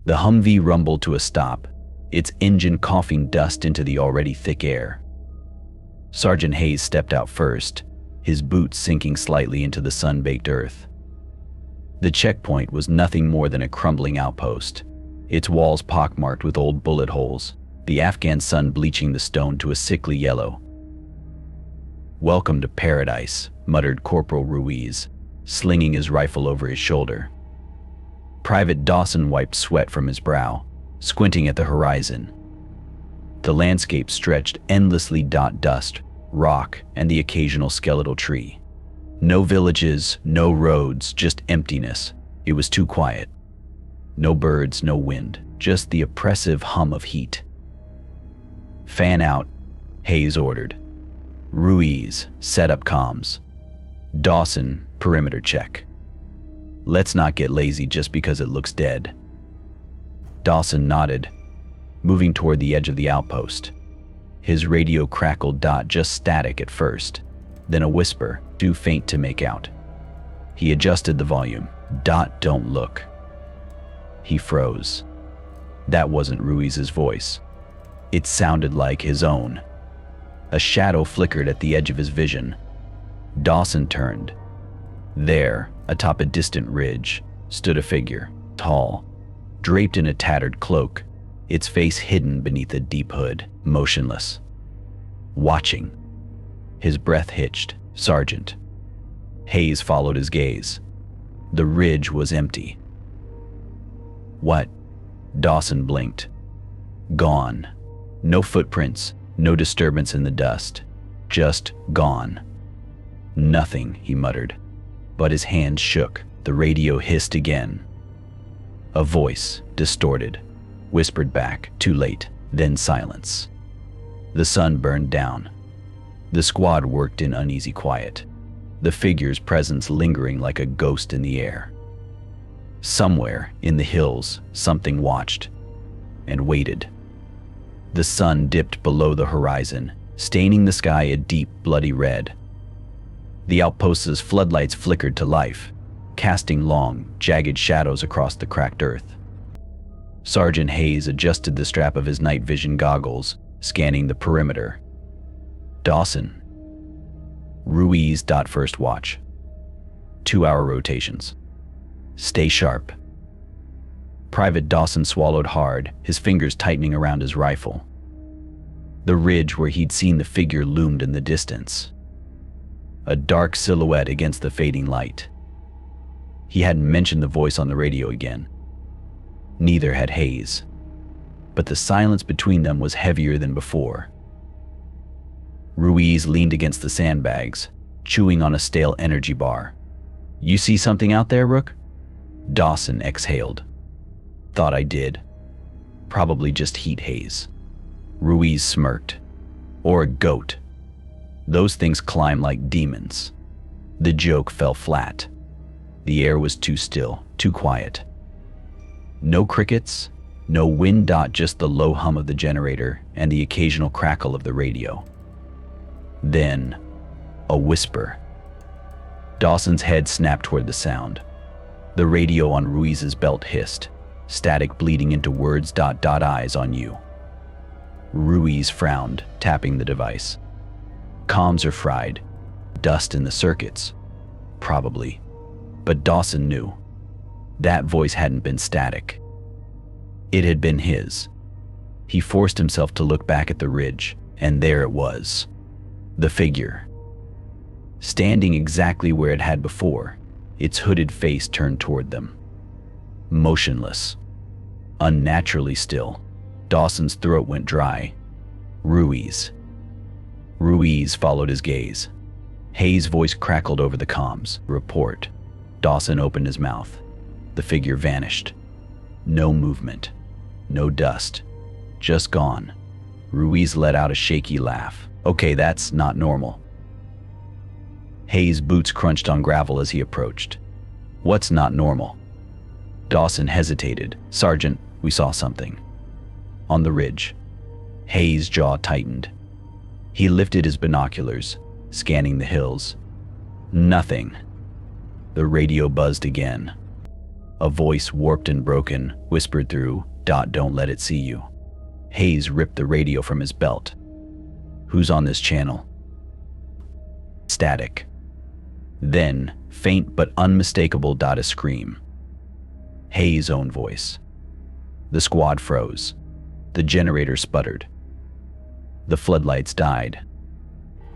The Humvee rumbled to a stop, its engine coughing dust into the already thick air. Sergeant Hayes stepped out first, his boots sinking slightly into the sun-baked earth. The checkpoint was nothing more than a crumbling outpost, its walls pockmarked with old bullet holes, the Afghan sun bleaching the stone to a sickly yellow. "Welcome to paradise," muttered Corporal Ruiz, slinging his rifle over his shoulder. Private Dawson wiped sweat from his brow, squinting at the horizon. The landscape stretched endlessly, dust, rock, and the occasional skeletal tree. No villages, no roads, just emptiness. It was too quiet. No birds, no wind, just the oppressive hum of heat. "Fan out," Hayes ordered. Ruiz, set up comms. Dawson, perimeter check. "Let's not get lazy just because it looks dead." Dawson nodded, moving toward the edge of the outpost. His radio crackled, just static at first, then a whisper, too faint to make out. He adjusted the volume. "Don't look." He froze. That wasn't Ruiz's voice. It sounded like his own. A shadow flickered at the edge of his vision. Dawson turned. There, atop a distant ridge, stood a figure, tall, draped in a tattered cloak, its face hidden beneath a deep hood, motionless. Watching. His breath hitched. "Sergeant." Hayes followed his gaze. The ridge was empty. "What?" Dawson blinked. Gone. No footprints, no disturbance in the dust. Just gone. "Nothing," he muttered. But his hands shook. The radio hissed again. A voice, distorted, whispered back, "Too late." Then silence. The sun burned down. The squad worked in uneasy quiet, the figure's presence lingering like a ghost in the air. Somewhere in the hills, something watched and waited. The sun dipped below the horizon, staining the sky a deep, bloody red. The outpost's floodlights flickered to life, casting long, jagged shadows across the cracked earth. Sergeant Hayes adjusted the strap of his night vision goggles, scanning the perimeter. "Dawson." Ruiz. First watch. 2-hour rotations. "Stay sharp." Private Dawson swallowed hard, his fingers tightening around his rifle. The ridge where he'd seen the figure loomed in the distance, a dark silhouette against the fading light. He hadn't mentioned the voice on the radio again. Neither had Hayes. But the silence between them was heavier than before. Ruiz leaned against the sandbags, chewing on a stale energy bar. "You see something out there, Rook?" Dawson exhaled. "Thought I did. Probably just heat haze." Ruiz smirked. "Or a goat. Those things climb like demons." The joke fell flat. The air was too still, too quiet. No crickets, no wind. Just the low hum of the generator and the occasional crackle of the radio. Then, a whisper. Dawson's head snapped toward the sound. The radio on Ruiz's belt hissed, static bleeding into words. "Eyes on you." Ruiz frowned, tapping the device. "Comms are fried. Dust in the circuits." Probably. But Dawson knew. That voice hadn't been static. It had been his. He forced himself to look back at the ridge, and there it was. The figure. Standing exactly where it had before, its hooded face turned toward them. Motionless. Unnaturally still. Dawson's throat went dry. "Ruiz." Ruiz followed his gaze. Hayes' voice crackled over the comms. "Report." Dawson opened his mouth. The figure vanished. No movement. No dust. Just gone. Ruiz let out a shaky laugh. "Okay, that's not normal." Hayes' boots crunched on gravel as he approached. "What's not normal?" Dawson hesitated. "Sergeant, we saw something." On the ridge. Hayes' jaw tightened. He lifted his binoculars, scanning the hills. Nothing. The radio buzzed again. A voice, warped and broken, whispered through, "Don't let it see you." Hayes ripped the radio from his belt. "Who's on this channel?" Static. Then, faint but unmistakable, a scream. Hayes' own voice. The squad froze. The generator sputtered. The floodlights died.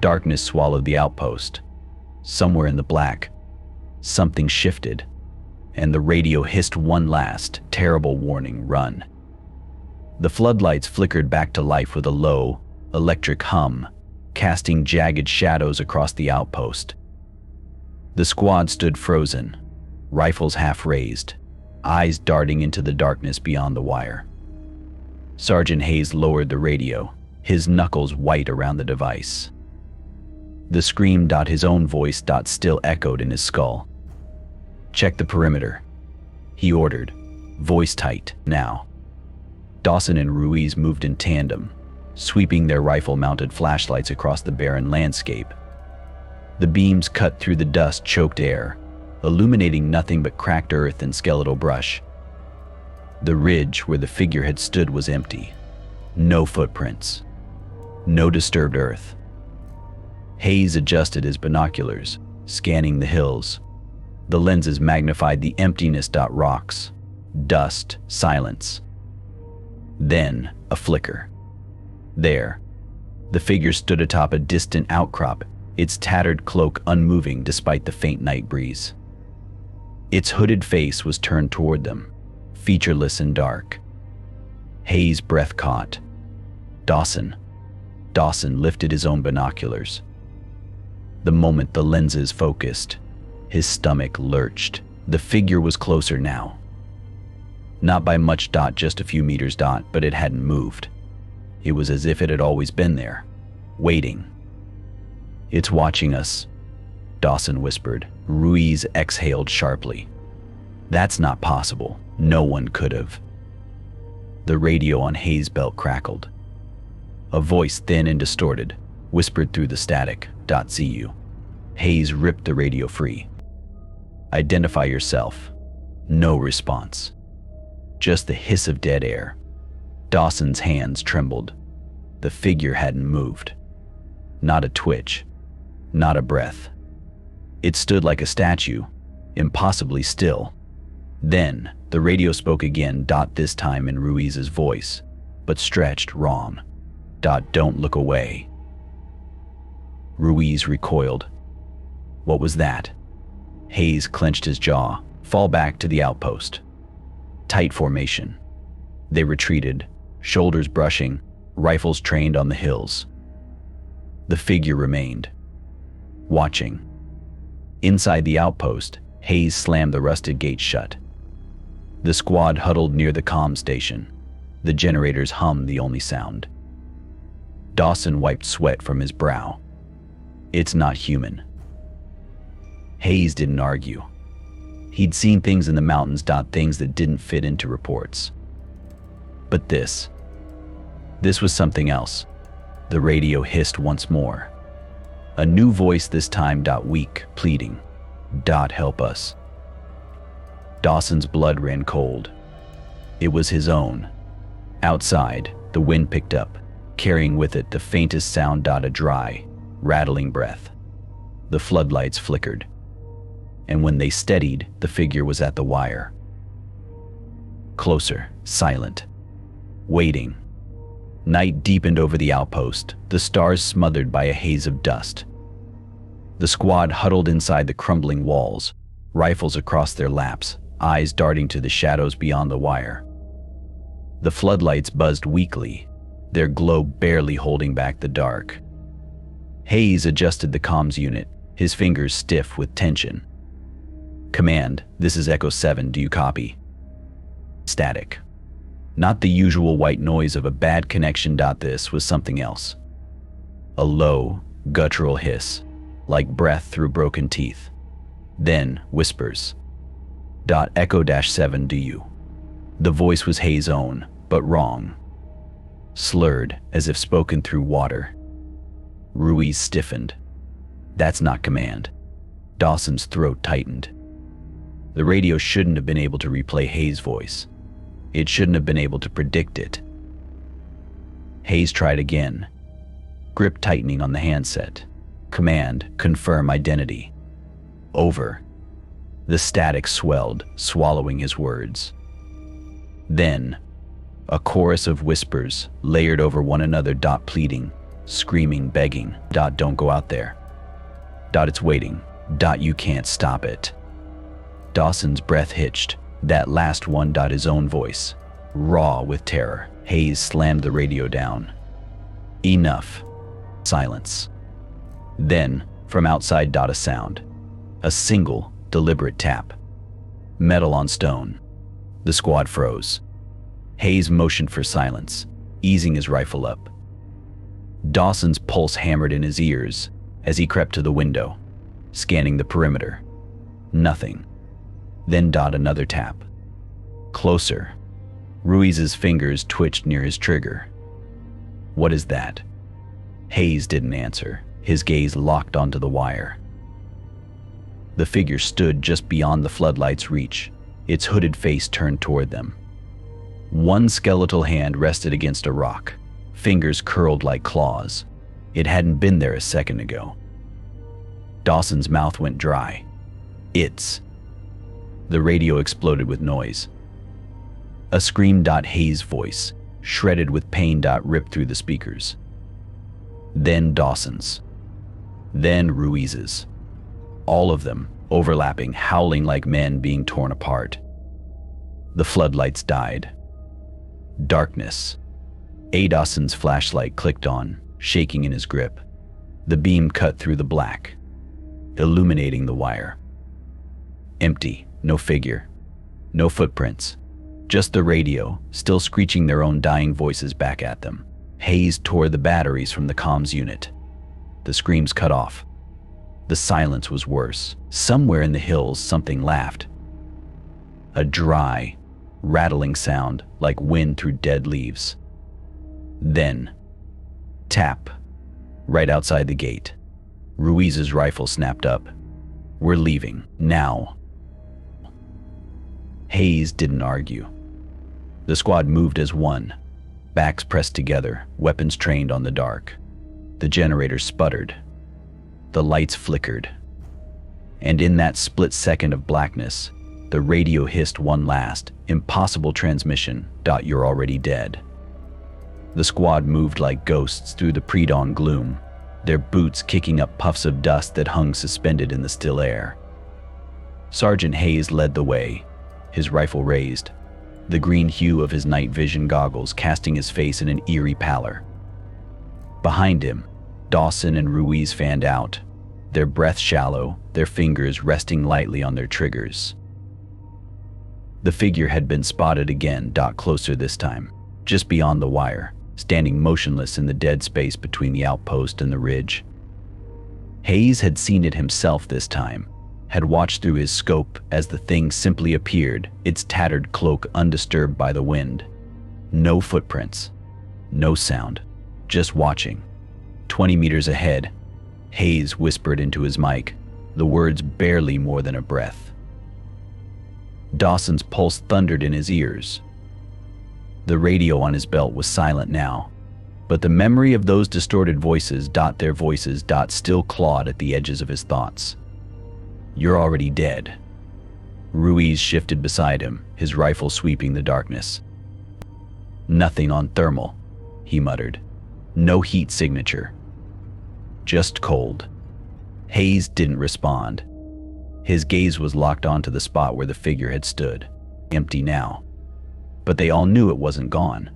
Darkness swallowed the outpost. Somewhere in the black, something shifted, and the radio hissed one last, terrible warning: run. The floodlights flickered back to life with a low, electric hum, casting jagged shadows across the outpost. The squad stood frozen, rifles half raised, eyes darting into the darkness beyond the wire. Sergeant Hayes lowered the radio, his knuckles white around the device. The scream, his own voice, still echoed in his skull. "Check the perimeter," he ordered, voice tight. Now. Dawson and Ruiz moved in tandem, sweeping their rifle-mounted flashlights across the barren landscape. The beams cut through the dust-choked air, illuminating nothing but cracked earth and skeletal brush. The ridge where the figure had stood was empty. No footprints. No disturbed earth. Hayes adjusted his binoculars, scanning the hills. The lenses magnified the emptiness. Rocks, dust, silence. Then, a flicker. There, the figure stood atop a distant outcrop, its tattered cloak unmoving despite the faint night breeze. Its hooded face was turned toward them, featureless and dark. Hayes' breath caught. Dawson. Dawson lifted his own binoculars. The moment the lenses focused, his stomach lurched. The figure was closer now. Not by much. Just a few meters. But it hadn't moved. It was as if it had always been there, waiting. "It's watching us," Dawson whispered. Ruiz exhaled sharply. "That's not possible. No one could have." The radio on Hayes' belt crackled. A voice, thin and distorted, whispered through the static. "See you." Hayes ripped the radio free. "Identify yourself." No response. Just the hiss of dead air. Dawson's hands trembled. The figure hadn't moved. Not a twitch. Not a breath. It stood like a statue, impossibly still. Then, the radio spoke again. This time in Ruiz's voice, but stretched wrong. "Don't look away." Ruiz recoiled. What was that? Hayes clenched his jaw. "Fall back to the outpost." Tight formation. They retreated, shoulders brushing, rifles trained on the hills. The figure remained, watching. Inside the outpost, Hayes slammed the rusted gate shut. The squad huddled near the comm station. The generators hummed the only sound. Dawson wiped sweat from his brow. "It's not human." Hayes didn't argue. He'd seen things in the mountains. Things that didn't fit into reports. But this was something else. The radio hissed once more. A new voice this time. Weak, pleading. "Help us." Dawson's blood ran cold. It was his own. Outside, the wind picked up, carrying with it the faintest sound. A dry, rattling breath. The floodlights flickered. And when they steadied, the figure was at the wire. Closer, silent, waiting. Night deepened over the outpost, the stars smothered by a haze of dust. The squad huddled inside the crumbling walls, rifles across their laps, eyes darting to the shadows beyond the wire. The floodlights buzzed weakly, their glow barely holding back the dark. Hayes adjusted the comms unit, his fingers stiff with tension. "Command, this is Echo 7, do you copy?" Static. Not the usual white noise of a bad connection. This was something else. A low, guttural hiss, like breath through broken teeth. Then, whispers. "Echo-7, do you?" The voice was Hayes' own, but wrong. Slurred, as if spoken through water. Ruiz stiffened. "That's not command." Dawson's throat tightened. The radio shouldn't have been able to replay Hayes' voice. It shouldn't have been able to predict it. Hayes tried again, grip tightening on the handset. Command, confirm identity. Over. The static swelled, swallowing his words. Then, a chorus of whispers layered over one another. Pleading, screaming, begging. Don't go out there. It's waiting. You can't stop it. Dawson's breath hitched. That last one. His own voice, raw with terror. Hayes slammed the radio down. Enough. Silence. Then, from outside. A sound. A single, deliberate tap. Metal on stone. The squad froze. Hayes motioned for silence, easing his rifle up. Dawson's pulse hammered in his ears as he crept to the window, scanning the perimeter. Nothing. Then another tap. Closer. Ruiz's fingers twitched near his trigger. What is that? Hayes didn't answer, his gaze locked onto the wire. The figure stood just beyond the floodlight's reach, its hooded face turned toward them. One skeletal hand rested against a rock, fingers curled like claws. It hadn't been there a second ago. Dawson's mouth went dry. It's... The radio exploded with noise. A scream. Hayes' voice, shredded with pain. Ripped through the speakers. Then Dawson's. Then Ruiz's. All of them, overlapping, howling like men being torn apart. The floodlights died. Darkness. Dawson's flashlight clicked on, shaking in his grip. The beam cut through the black, illuminating the wire. Empty, no figure, no footprints, just the radio, still screeching their own dying voices back at them. Hayes tore the batteries from the comms unit. The screams cut off. The silence was worse. Somewhere in the hills, something laughed. A dry, rattling sound like wind through dead leaves. Then, tap, right outside the gate. Ruiz's rifle snapped up. We're leaving, now. Hayes didn't argue. The squad moved as one, backs pressed together, weapons trained on the dark. The generator sputtered. The lights flickered. And in that split second of blackness, the radio hissed one last, impossible transmission. You're already dead. The squad moved like ghosts through the pre-dawn gloom, their boots kicking up puffs of dust that hung suspended in the still air. Sergeant Hayes led the way, his rifle raised, the green hue of his night vision goggles casting his face in an eerie pallor. Behind him, Dawson and Ruiz fanned out, their breath shallow, their fingers resting lightly on their triggers. The figure had been spotted again. Closer this time, just beyond the wire, standing motionless in the dead space between the outpost and the ridge. Hayes had seen it himself this time, had watched through his scope as the thing simply appeared, its tattered cloak undisturbed by the wind. No footprints, no sound, just watching. 20 meters ahead, Hayes whispered into his mic, the words barely more than a breath. Dawson's pulse thundered in his ears. The radio on his belt was silent now, but the memory of those distorted voices, their voices, still clawed at the edges of his thoughts. You're already dead. Ruiz shifted beside him, his rifle sweeping the darkness. Nothing on thermal, he muttered. No heat signature. Just cold. Hayes didn't respond. His gaze was locked onto the spot where the figure had stood, empty now. But they all knew it wasn't gone.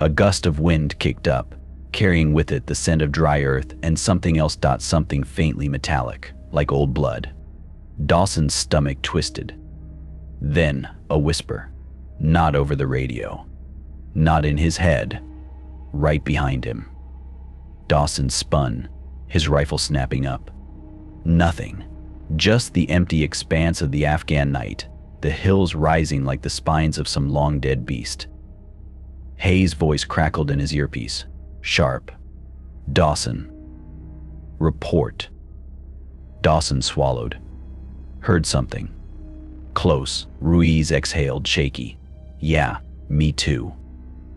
A gust of wind kicked up, carrying with it the scent of dry earth and something else. Something faintly metallic, like old blood. Dawson's stomach twisted. Then a whisper, not over the radio, not in his head, right behind him. Dawson spun, his rifle snapping up. Nothing, just the empty expanse of the Afghan night, the hills rising like the spines of some long-dead beast. Hayes' voice crackled in his earpiece, sharp. Dawson. Report. Dawson swallowed. Heard something. Close, Ruiz exhaled, shaky. Yeah, me too.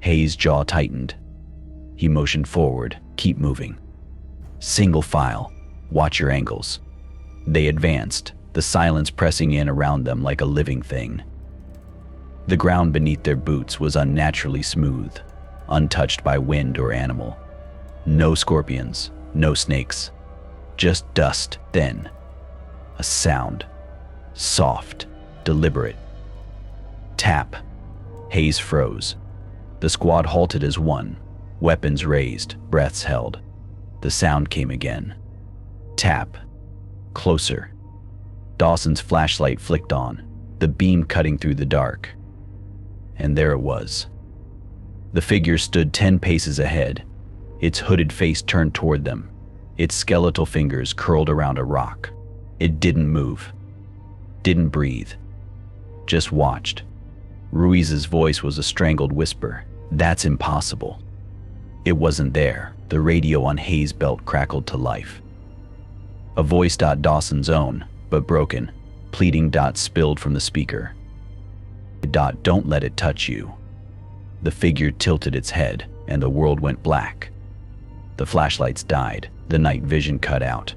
Hayes' jaw tightened. He motioned forward, keep moving. Single file, watch your angles. They advanced, the silence pressing in around them like a living thing. The ground beneath their boots was unnaturally smooth, untouched by wind or animal. No scorpions, no snakes, just dust, thin. A sound, soft, deliberate. Tap. Hayes froze. The squad halted as one, weapons raised, breaths held. The sound came again. Tap. Closer. Dawson's flashlight flicked on, the beam cutting through the dark. And there it was. The figure stood 10 paces ahead, its hooded face turned toward them, its skeletal fingers curled around a rock. It didn't move, didn't breathe, just watched. Ruiz's voice was a strangled whisper. That's impossible. It wasn't there. The radio on Hayes' belt crackled to life. A voice, Dawson's own, but broken, pleading, spilled from the speaker. Don't let it touch you. The figure tilted its head, and the world went black. The flashlights died, the night vision cut out.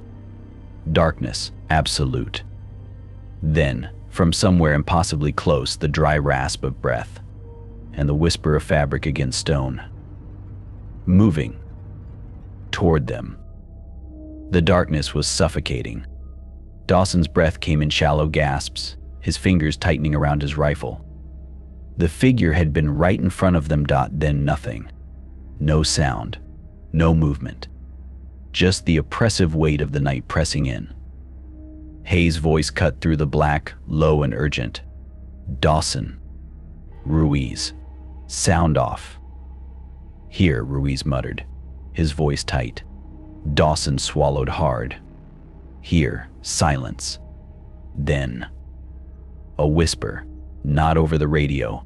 Darkness, absolute. Then, from somewhere impossibly close, the dry rasp of breath, and the whisper of fabric against stone. Moving. Toward them. The darkness was suffocating. Dawson's breath came in shallow gasps, his fingers tightening around his rifle. The figure had been right in front of them, then nothing. No sound, no movement. Just the oppressive weight of the night pressing in. Hayes' voice cut through the black, low and urgent. Dawson. Ruiz. Sound off. Here, Ruiz muttered, his voice tight. Dawson swallowed hard. Here, silence. Then, a whisper, not over the radio,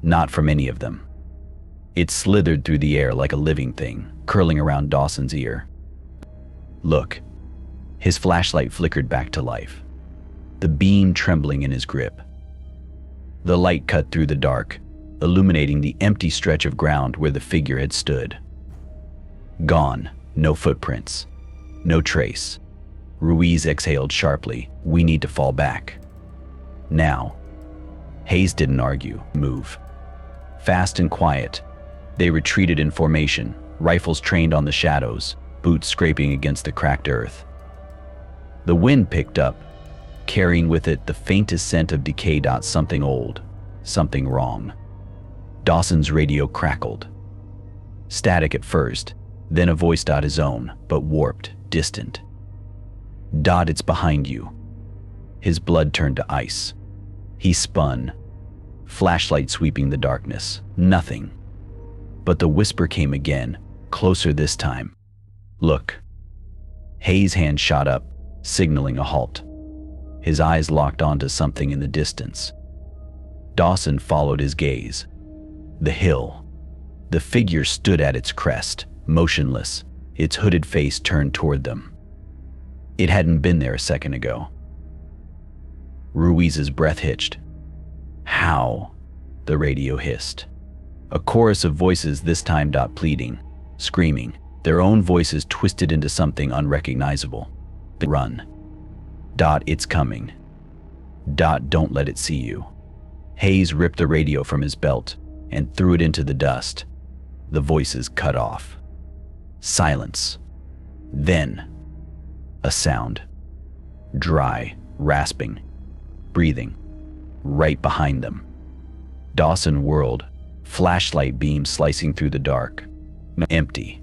not from any of them. It slithered through the air like a living thing, curling around Dawson's ear. Look. His flashlight flickered back to life, the beam trembling in his grip. The light cut through the dark, illuminating the empty stretch of ground where the figure had stood. Gone, no footprints, no trace. Ruiz exhaled sharply. We need to fall back. Now. Hayes didn't argue, move. Fast and quiet, they retreated in formation, rifles trained on the shadows, boots scraping against the cracked earth. The wind picked up, carrying with it the faintest scent of decay. Something old, something wrong. Dawson's radio crackled. Static at first, then a voice, his own, but warped, distant. It's behind you. His blood turned to ice. He spun, flashlight sweeping the darkness. Nothing. But the whisper came again, closer this time. Look. Hayes' hand shot up, signaling a halt. His eyes locked onto something in the distance. Dawson followed his gaze. The hill. The figure stood at its crest, motionless, its hooded face turned toward them. It hadn't been there a second ago. Ruiz's breath hitched. How? The radio hissed. A chorus of voices, this time pleading, screaming, their own voices twisted into something unrecognizable. Run. It's coming. Don't let it see you. Hayes ripped the radio from his belt and threw it into the dust. The voices cut off. Silence. Then, a sound. Dry, rasping, breathing. Right behind them. Dawson whirled, flashlight beam slicing through the dark. Empty.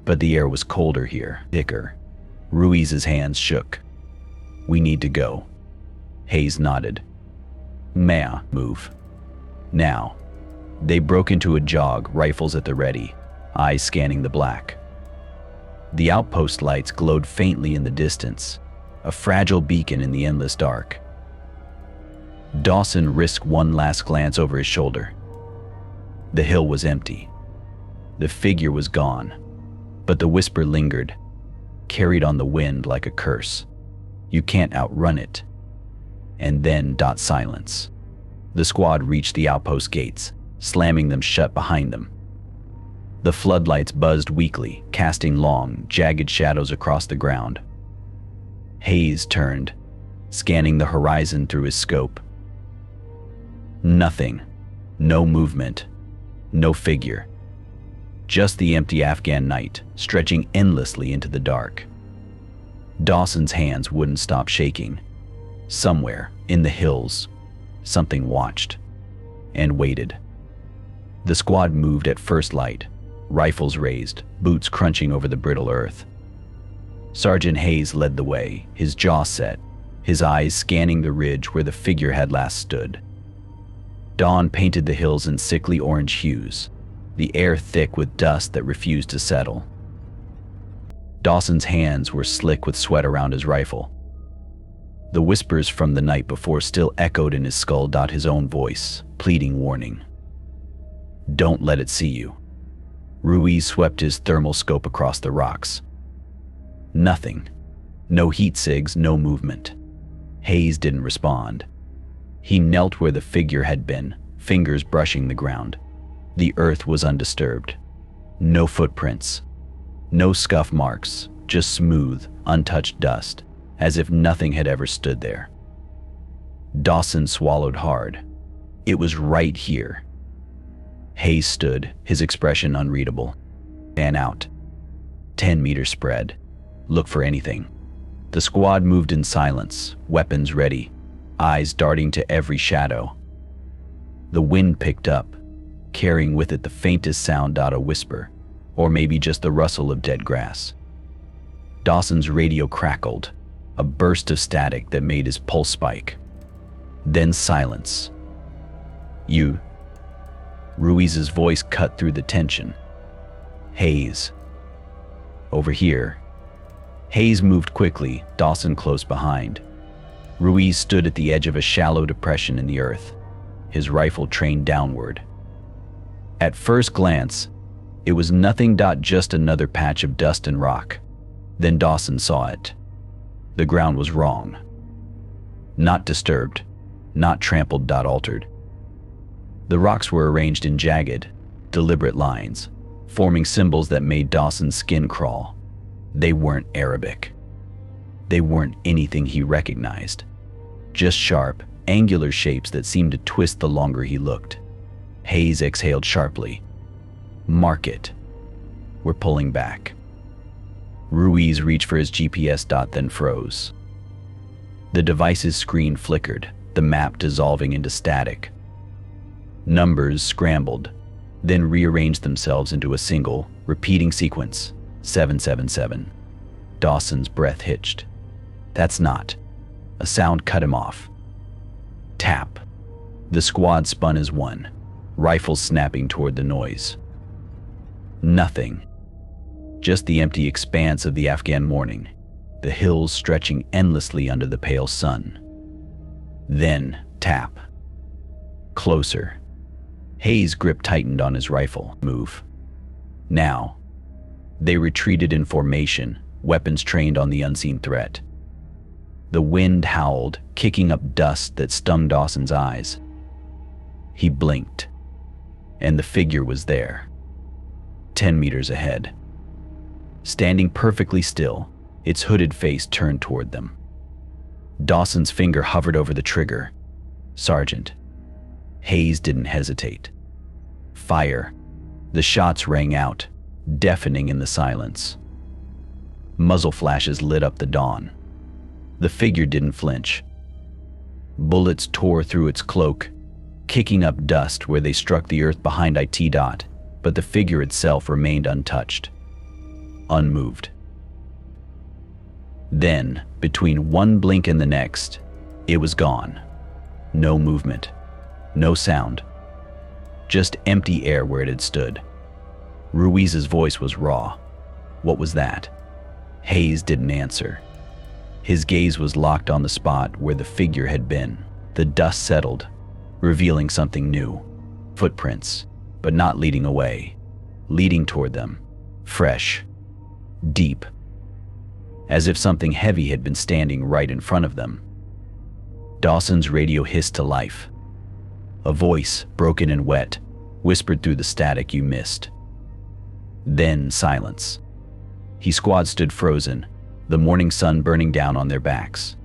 But the air was colder here, thicker. Ruiz's hands shook. We need to go. Hayes nodded. Move. Now. They broke into a jog, rifles at the ready, eyes scanning the black. The outpost lights glowed faintly in the distance, a fragile beacon in the endless dark. Dawson risked one last glance over his shoulder. The hill was empty. The figure was gone, but the whisper lingered, carried on the wind like a curse. You can't outrun it. and then silence. The squad reached the outpost gates, slamming them shut behind them. The floodlights buzzed weakly, casting long, jagged shadows across the ground. Hayes turned, scanning the horizon through his scope. Nothing. No movement. No figure. Just the empty Afghan night, stretching endlessly into the dark. Dawson's hands wouldn't stop shaking. Somewhere, in the hills, something watched and waited. The squad moved at first light, rifles raised, boots crunching over the brittle earth. Sergeant Hayes led the way, his jaw set, his eyes scanning the ridge where the figure had last stood. Dawn painted the hills in sickly orange hues, the air thick with dust that refused to settle. Dawson's hands were slick with sweat around his rifle. The whispers from the night before still echoed in his skull. His own voice, pleading warning. Don't let it see you. Ruiz swept his thermal scope across the rocks. Nothing. No heat sigs, no movement. Hayes didn't respond. He knelt where the figure had been, fingers brushing the ground. The earth was undisturbed. No footprints. No scuff marks, just smooth, untouched dust, as if nothing had ever stood there. Dawson swallowed hard. It was right here. Hayes stood, his expression unreadable. Fan out. 10-meter spread. Look for anything. The squad moved in silence, weapons ready, eyes darting to every shadow. The wind picked up, carrying with it the faintest sound. A whisper, or maybe just the rustle of dead grass. Dawson's radio crackled, a burst of static that made his pulse spike. Then silence. You. Ruiz's voice cut through the tension. Hayes. Over here. Hayes moved quickly, Dawson close behind. Ruiz stood at the edge of a shallow depression in the earth, his rifle trained downward. At first glance, it was nothing. Just another patch of dust and rock. Then Dawson saw it. The ground was wrong. Not disturbed, not trampled. Altered. The rocks were arranged in jagged, deliberate lines, forming symbols that made Dawson's skin crawl. They weren't Arabic. They weren't anything he recognized. Just sharp, angular shapes that seemed to twist the longer he looked. Hayes exhaled sharply. Mark it. We're pulling back. Ruiz reached for his GPS. Then froze. The device's screen flickered, the map dissolving into static. Numbers scrambled, then rearranged themselves into a single, repeating sequence. 777. Dawson's breath hitched. That's not. A sound cut him off. Tap. The squad spun as one, rifles snapping toward the noise. Nothing. Just the empty expanse of the Afghan morning, the hills stretching endlessly under the pale sun. Then, tap. Closer. Hayes' grip tightened on his rifle. Move. Now. They retreated in formation, weapons trained on the unseen threat. The wind howled, kicking up dust that stung Dawson's eyes. He blinked, and the figure was there, 10 meters ahead. Standing perfectly still, its hooded face turned toward them. Dawson's finger hovered over the trigger. Sergeant. Hayes didn't hesitate. Fire. The shots rang out, deafening in the silence. Muzzle flashes lit up the dawn. The figure didn't flinch. Bullets tore through its cloak, kicking up dust where they struck the earth behind it. But the figure itself remained untouched, unmoved. Then, between one blink and the next, it was gone. No movement, no sound, just empty air where it had stood. Ruiz's voice was raw. What was that? Hayes didn't answer. His gaze was locked on the spot where the figure had been. The dust settled, revealing something new. Footprints, but not leading away, leading toward them, fresh, deep, as if something heavy had been standing right in front of them. Dawson's radio hissed to life. A voice, broken and wet, whispered through the static you missed. Then silence. His squad stood frozen, the morning sun burning down on their backs.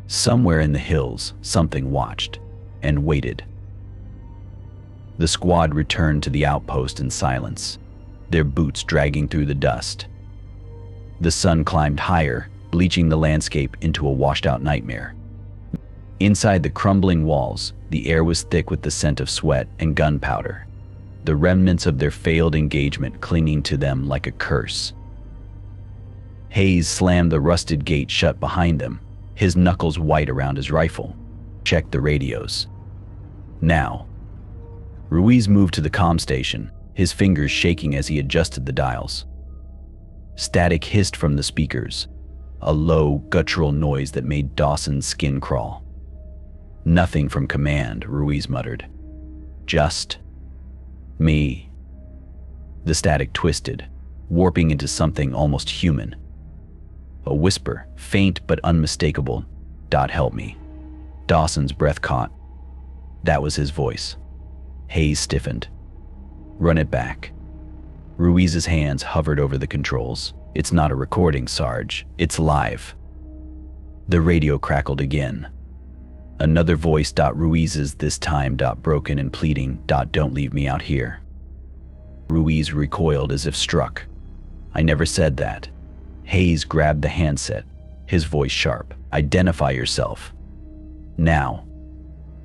Somewhere in the hills, something watched and waited. The squad returned to the outpost in silence, their boots dragging through the dust. The sun climbed higher, bleaching the landscape into a washed-out nightmare. Inside the crumbling walls, the air was thick with the scent of sweat and gunpowder, the remnants of their failed engagement clinging to them like a curse. Hayes slammed the rusted gate shut behind them, his knuckles white around his rifle. Checked the radios. Now. Ruiz moved to the comm station, his fingers shaking as he adjusted the dials. Static hissed from the speakers, a low, guttural noise that made Dawson's skin crawl. Nothing from command, Ruiz muttered. Just me. The static twisted, warping into something almost human. A whisper, faint but unmistakable. Help me. Dawson's breath caught. That was his voice. Hayes stiffened. Run it back. Ruiz's hands hovered over the controls. It's not a recording, Sarge. It's live. The radio crackled again. Another voice. Ruiz's, this time. Broken and pleading. Don't leave me out here. Ruiz recoiled as if struck. I never said that. Hayes grabbed the handset, his voice sharp. Identify yourself. Now.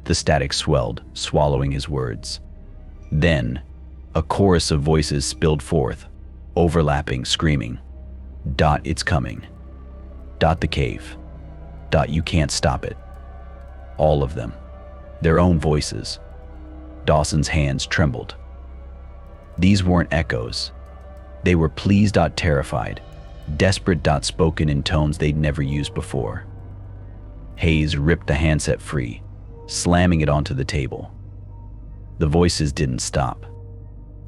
The static swelled, swallowing his words. Then, a chorus of voices spilled forth, overlapping, screaming. It's coming. The cave. You can't stop it. All of them. Their own voices. Dawson's hands trembled. These weren't echoes. They were pleased. Terrified. Desperate. Spoken in tones they'd never used before. Hayes ripped the handset free, slamming it onto the table. The voices didn't stop.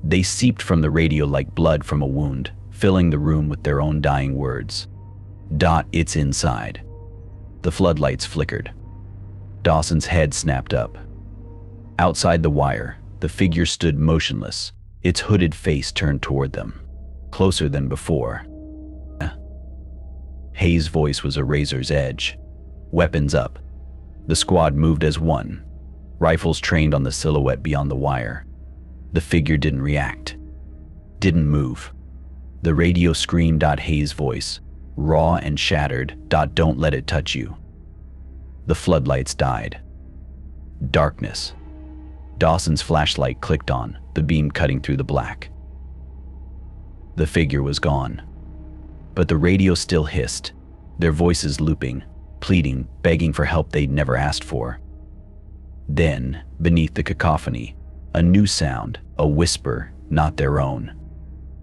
They seeped from the radio like blood from a wound, filling the room with their own dying words. It's inside. The floodlights flickered. Dawson's head snapped up. Outside the wire, the figure stood motionless, its hooded face turned toward them, closer than before. Hayes' voice was a razor's edge. Weapons up. The squad moved as one, rifles trained on the silhouette beyond the wire. The figure didn't react. Didn't move. The radio screamed. Hayes' voice, raw and shattered. Don't let it touch you. The floodlights died. Darkness. Dawson's flashlight clicked on, the beam cutting through the black. The figure was gone. But the radio still hissed, their voices looping, pleading, begging for help they'd never asked for. Then, beneath the cacophony, a new sound, a whisper, not their own.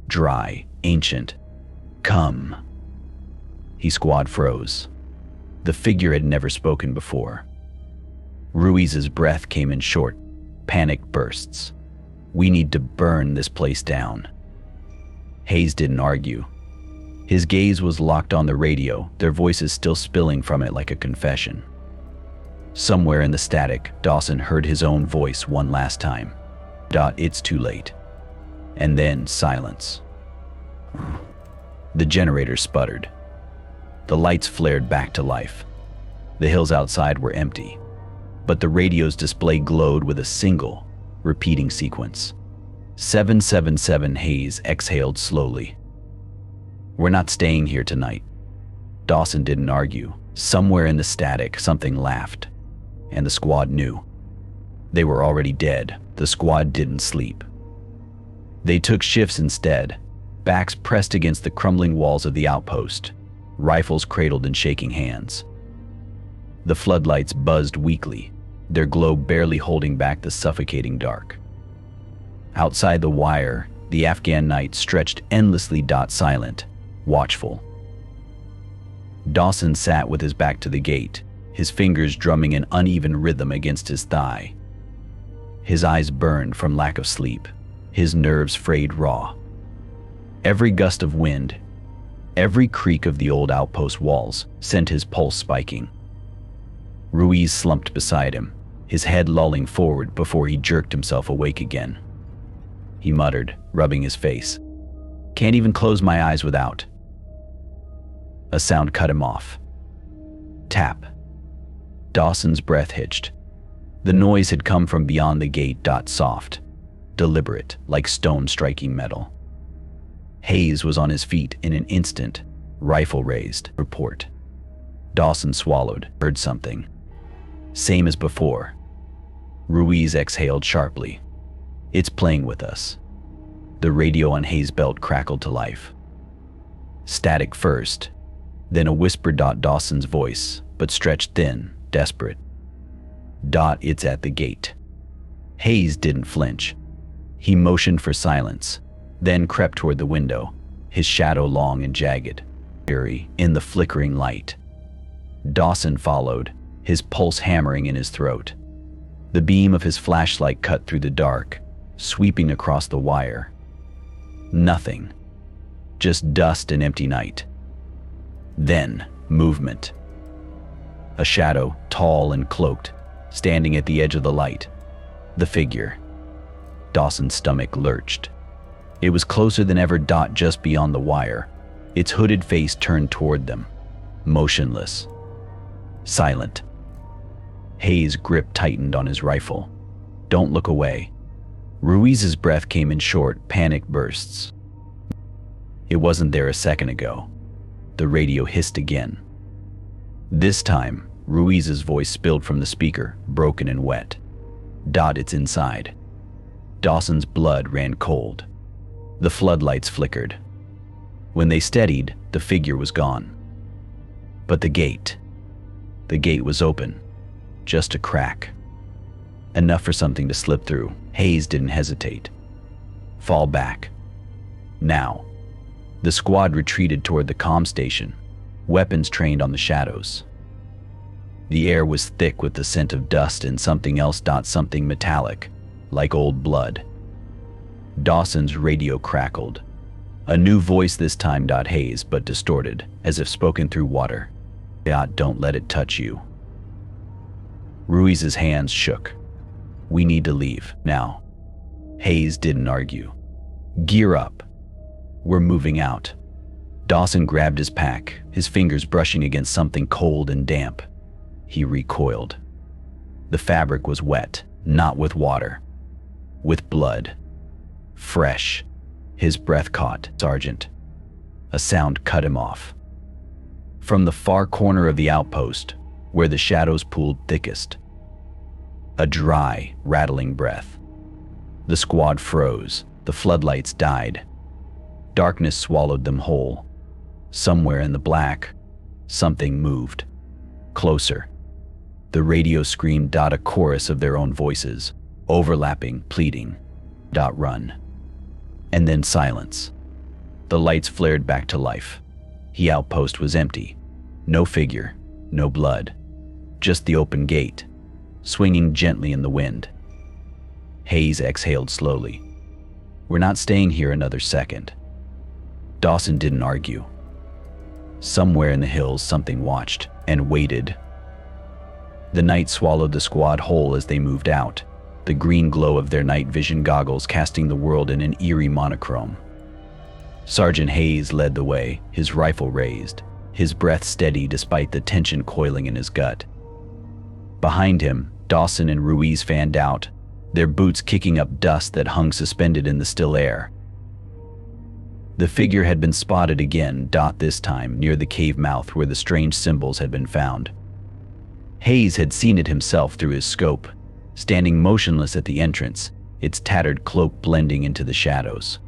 Dry, ancient. Come. His squad froze. The figure had never spoken before. Ruiz's breath came in short, panicked bursts. We need to burn this place down. Hayes didn't argue. His gaze was locked on the radio, their voices still spilling from it like a confession. Somewhere in the static, Dawson heard his own voice one last time. It's too late. And then silence. The generator sputtered. The lights flared back to life. The hills outside were empty, but the radio's display glowed with a single, repeating sequence. 777. Hayes exhaled slowly. We're not staying here tonight. Dawson didn't argue. Somewhere in the static, something laughed, and the squad knew. They were already dead. The squad didn't sleep. They took shifts instead, backs pressed against the crumbling walls of the outpost, rifles cradled in shaking hands. The floodlights buzzed weakly, their glow barely holding back the suffocating dark. Outside the wire, the Afghan night stretched endlessly. Silent, watchful. Dawson sat with his back to the gate, his fingers drumming an uneven rhythm against his thigh. His eyes burned from lack of sleep, his nerves frayed raw. Every gust of wind, every creak of the old outpost walls sent his pulse spiking. Ruiz slumped beside him, his head lolling forward before he jerked himself awake again. He muttered, rubbing his face. "Can't even close my eyes without." A sound cut him off. Tap. Dawson's breath hitched. The noise had come from beyond the gate. Soft, deliberate, like stone striking metal. Hayes was on his feet in an instant, rifle raised. Report. Dawson swallowed, heard something. Same as before. Ruiz exhaled sharply. "It's playing with us." The radio on Hayes' belt crackled to life. Static first, then a whisper. Dawson's voice, but stretched thin, desperate. "It's at the gate." Hayes didn't flinch. He motioned for silence, then crept toward the window, his shadow long and jagged, eerie in the flickering light. Dawson followed, his pulse hammering in his throat. The beam of his flashlight cut through the dark, sweeping across the wire. Nothing. Just dust and empty night. Then, movement. A shadow, tall and cloaked, standing at the edge of the light. The figure. Dawson's stomach lurched. It was closer than ever. Just beyond the wire, its hooded face turned toward them, motionless, silent. Hayes' grip tightened on his rifle. "Don't look away." Ruiz's breath came in short, panicked bursts. It wasn't there a second ago. The radio hissed again. This time, Ruiz's voice spilled from the speaker, broken and wet. "It's inside." Dawson's blood ran cold. The floodlights flickered. When they steadied, the figure was gone. But the gate was open. Just a crack. Enough for something to slip through. Hayes didn't hesitate. "Fall back." Now. The squad retreated toward the comm station, weapons trained on the shadows. The air was thick with the scent of dust and something else. Something metallic, like old blood. Dawson's radio crackled. A new voice this time. Hayes, but distorted, as if spoken through water. "Don't let it touch you." Ruiz's hands shook. "We need to leave, now." Hayes didn't argue. "Gear up. We're moving out." Dawson grabbed his pack, his fingers brushing against something cold and damp. He recoiled. The fabric was wet, not with water. With blood. Fresh. His breath caught. "Sergeant." A sound cut him off. From the far corner of the outpost, where the shadows pooled thickest. A dry, rattling breath. The squad froze. The floodlights died. Darkness swallowed them whole. Somewhere in the black, something moved. Closer. The radio screamed. A chorus of their own voices, overlapping, pleading. Run. And then silence. The lights flared back to life. The outpost was empty. No figure, no blood. Just the open gate, swinging gently in the wind. Hayes exhaled slowly. "We're not staying here another second." Dawson didn't argue. Somewhere in the hills, something watched and waited. The night swallowed the squad whole as they moved out, the green glow of their night vision goggles casting the world in an eerie monochrome. Sergeant Hayes led the way, his rifle raised, his breath steady despite the tension coiling in his gut. Behind him, Dawson and Ruiz fanned out, their boots kicking up dust that hung suspended in the still air. The figure had been spotted again, this time near the cave mouth where the strange symbols had been found. Hayes had seen it himself through his scope, standing motionless at the entrance, its tattered cloak blending into the shadows.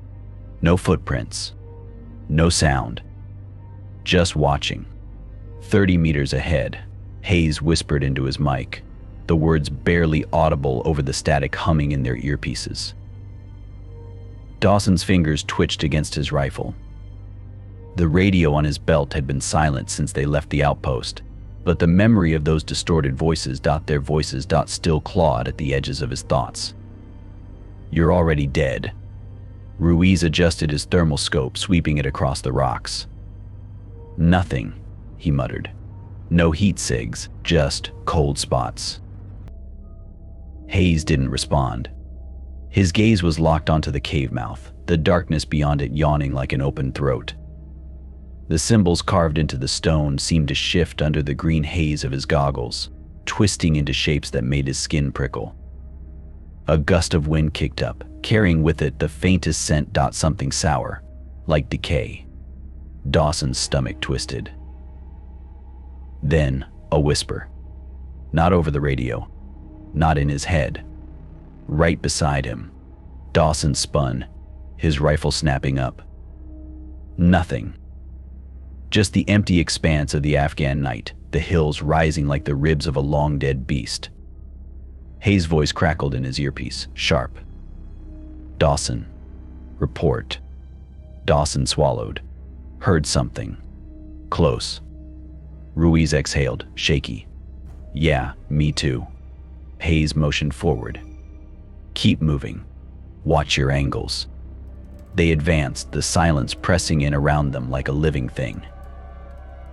No footprints, no sound, just watching. 30 meters ahead, Hayes whispered into his mic, the words barely audible over the static humming in their earpieces. Dawson's fingers twitched against his rifle. The radio on his belt had been silent since they left the outpost, but the memory of those distorted voices, their voices, still clawed at the edges of his thoughts. "You're already dead." Ruiz adjusted his thermal scope, sweeping it across the rocks. "Nothing," he muttered. No heat sigs, just cold spots. Hayes didn't respond. His gaze was locked onto the cave mouth, the darkness beyond it yawning like an open throat. The symbols carved into the stone seemed to shift under the green haze of his goggles, twisting into shapes that made his skin prickle. A gust of wind kicked up, carrying with it the faintest scent. Something sour, like decay. Dawson's stomach twisted. Then, a whisper. Not over the radio, not in his head. Right beside him. Dawson spun, his rifle snapping up. Nothing. Just the empty expanse of the Afghan night, the hills rising like the ribs of a long-dead beast. Hayes' voice crackled in his earpiece, sharp. Dawson. Report. Dawson swallowed. Heard something. Close. Ruiz exhaled, shaky. Yeah, me too. Hayes motioned forward. Keep moving. Watch your angles. They advanced, the silence pressing in around them like a living thing.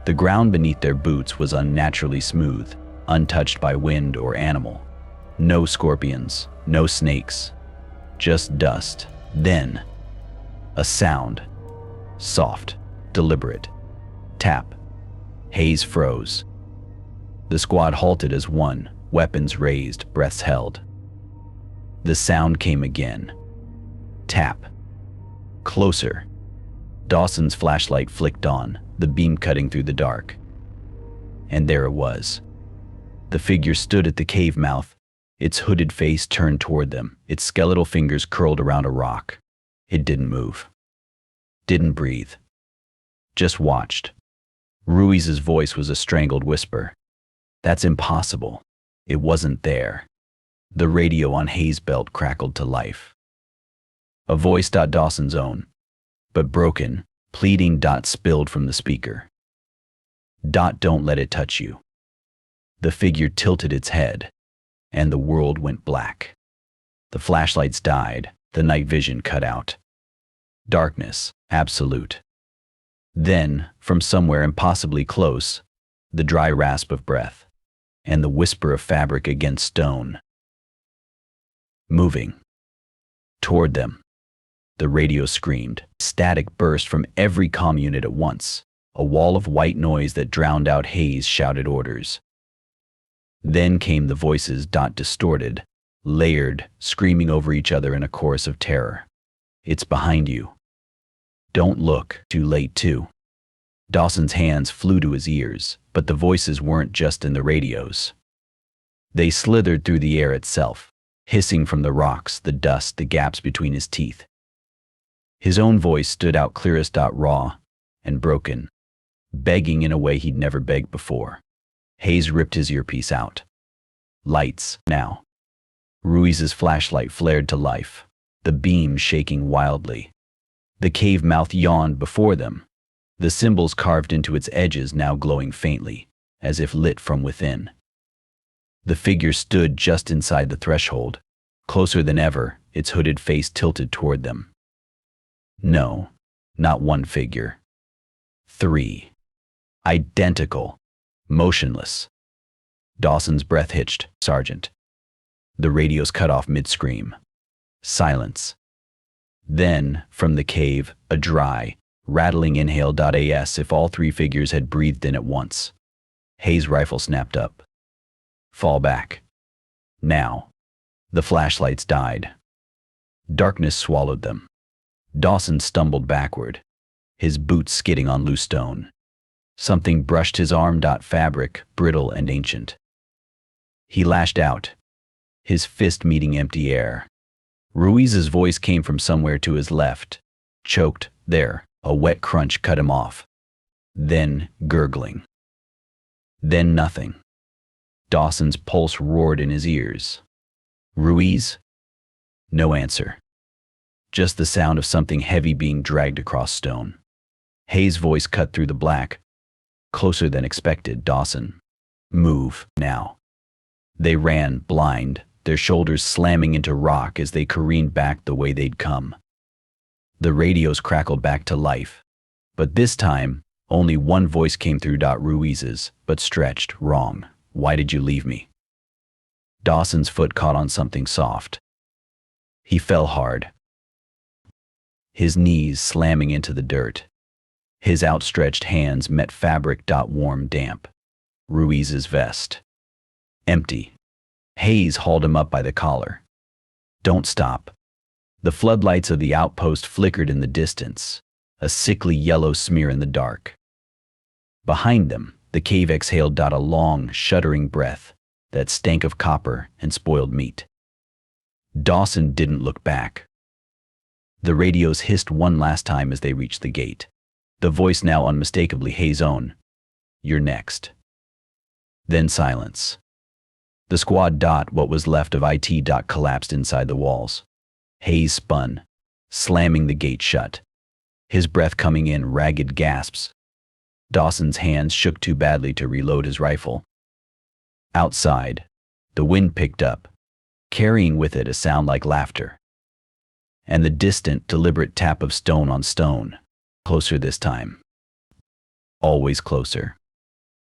The ground beneath their boots was unnaturally smooth, untouched by wind or animal. No scorpions, no snakes, just dust. Then, a sound. Soft, deliberate. Tap. Hayes froze. The squad halted as one, weapons raised, breaths held. The sound came again. Tap. Closer. Dawson's flashlight flicked on, the beam cutting through the dark. And there it was. The figure stood at the cave mouth, its hooded face turned toward them, its skeletal fingers curled around a rock. It didn't move. Didn't breathe. Just watched. Ruiz's voice was a strangled whisper. That's impossible. It wasn't there. The radio on Hayes' belt crackled to life. A voice. Dawson's own, but broken, pleading. Spilled from the speaker. Don't let it touch you. The figure tilted its head, and the world went black. The flashlights died, the night vision cut out. Darkness, absolute. Then, from somewhere impossibly close, the dry rasp of breath, and the whisper of fabric against stone. Moving. Toward them. The radio screamed. Static burst from every comm unit at once, a wall of white noise that drowned out Hayes' shouted orders. Then came the voices. Distorted, layered, screaming over each other in a chorus of terror. It's behind you. Don't look. Too late too. Dawson's hands flew to his ears, but the voices weren't just in the radios. They slithered through the air itself, hissing from the rocks, the dust, the gaps between his teeth. His own voice stood out clearest. Raw and broken, begging in a way he'd never begged before. Hayes ripped his earpiece out. Lights, now. Ruiz's flashlight flared to life, the beam shaking wildly. The cave mouth yawned before them, the symbols carved into its edges now glowing faintly, as if lit from within. The figure stood just inside the threshold, closer than ever, its hooded face tilted toward them. No, not one figure. 3. Identical, motionless. Dawson's breath hitched. Sergeant. The radios cut off mid-scream. Silence. Then, from the cave, a dry, rattling inhale. As if all three figures had breathed in at once. Hayes' rifle snapped up. Fall back. Now. The flashlights died. Darkness swallowed them. Dawson stumbled backward, his boots skidding on loose stone. Something brushed his arm. Fabric, brittle and ancient. He lashed out, his fist meeting empty air. Ruiz's voice came from somewhere to his left, choked. There, a wet crunch cut him off. Then, gurgling. Then nothing. Dawson's pulse roared in his ears. Ruiz? No answer. Just the sound of something heavy being dragged across stone. Hayes' voice cut through the black. Closer than expected. Dawson. Move, now. They ran, blind, their shoulders slamming into rock as they careened back the way they'd come. The radios crackled back to life, but this time, Only one voice came through. Ruiz's, but stretched. Wrong. Why did you leave me? Dawson's foot caught on something soft. He fell hard, his knees slamming into the dirt. His outstretched hands met fabric. Warm, damp. Ruiz's vest. Empty. Hayes hauled him up by the collar. Don't stop. The floodlights of the outpost flickered in the distance, a sickly yellow smear in the dark. Behind them, the cave exhaled. A long, shuddering breath that stank of copper and spoiled meat. Dawson didn't look back. The radios hissed one last time as they reached the gate. The voice now unmistakably Hayes' own. You're next. Then silence. The squad. What was left of it. Collapsed inside the walls. Hayes spun, slamming the gate shut, his breath coming in ragged gasps. Dawson's hands shook too badly to reload his rifle. Outside, the wind picked up, carrying with it a sound like laughter, and the distant, deliberate tap of stone on stone. Closer this time. Always closer.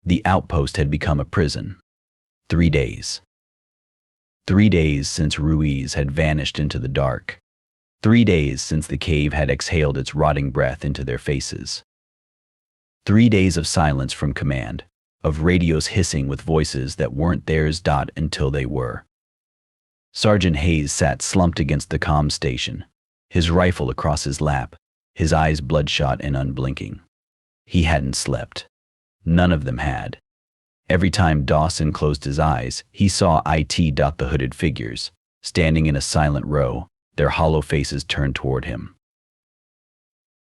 The outpost had become a prison. 3 days. 3 days since Ruiz had vanished into the dark. 3 days since the cave had exhaled its rotting breath into their faces. 3 days of silence from command, of radios hissing with voices that weren't theirs. Until they were. Sergeant Hayes sat slumped against the comm station, his rifle across his lap, his eyes bloodshot and unblinking. He hadn't slept. None of them had. Every time Dawson closed his eyes, he saw it. The hooded figures, standing in a silent row, their hollow faces turned toward him.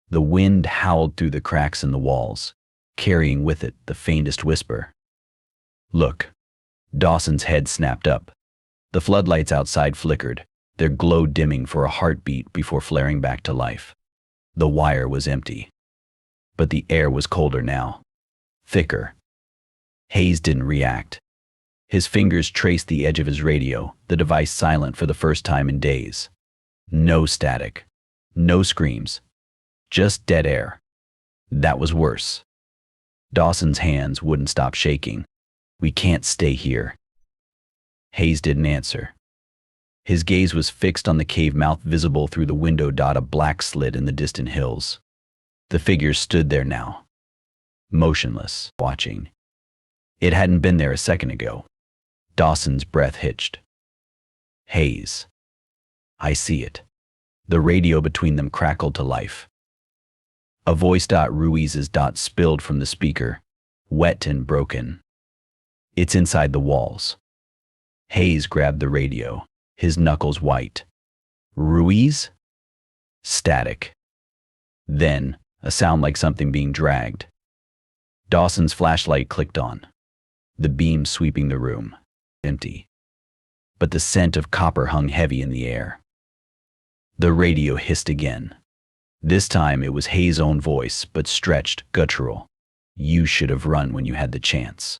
The wind howled through the cracks in the walls, carrying with it the faintest whisper. Look. Dawson's head snapped up. The floodlights outside flickered, their glow dimming for a heartbeat before flaring back to life. The wire was empty. But the air was colder now. Thicker. Hayes didn't react. His fingers traced the edge of his radio, the device silent for the first time in days. No static. No screams. Just dead air. That was worse. Dawson's hands wouldn't stop shaking. We can't stay here. Hayes didn't answer. His gaze was fixed on the cave mouth visible through the window. A black slit in the distant hills. The figures stood there now, motionless, watching. It hadn't been there a second ago. Dawson's breath hitched. Hayes. I see it. The radio between them crackled to life. A voice. Ruiz's. Spilled from the speaker, wet and broken. It's inside the walls. Hayes grabbed the radio, his knuckles white. Ruiz? Static. Then, a sound like something being dragged. Dawson's flashlight clicked on, the beam sweeping the room, empty. But the scent of copper hung heavy in the air. The radio hissed again. This time it was Hayes' own voice, but stretched, guttural. You should have run when you had the chance.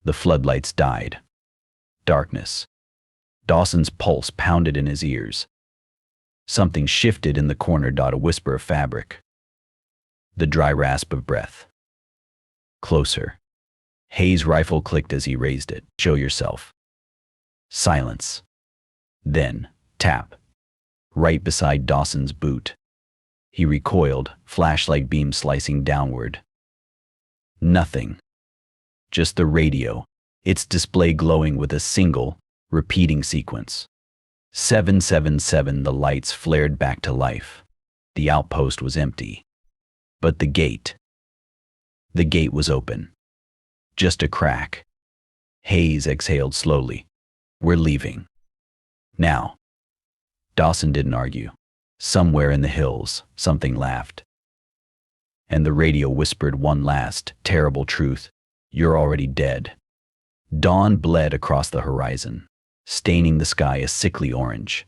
The floodlights died. Darkness. Dawson's pulse pounded in his ears. Something shifted in the corner. A whisper of fabric. The dry rasp of breath. Closer. Hayes' rifle clicked as he raised it. Show yourself. Silence. Then, tap. Right beside Dawson's boot. He recoiled, flashlight beam slicing downward. Nothing. Just the radio, its display glowing with a single, repeating sequence. 777. The lights flared back to life. The outpost was empty. But the gate was open. Just a crack. Hayes exhaled slowly. We're leaving. Now. Dawson didn't argue. Somewhere in the hills, something laughed. And the radio whispered one last, terrible truth. You're already dead. Dawn bled across the horizon, staining the sky a sickly orange.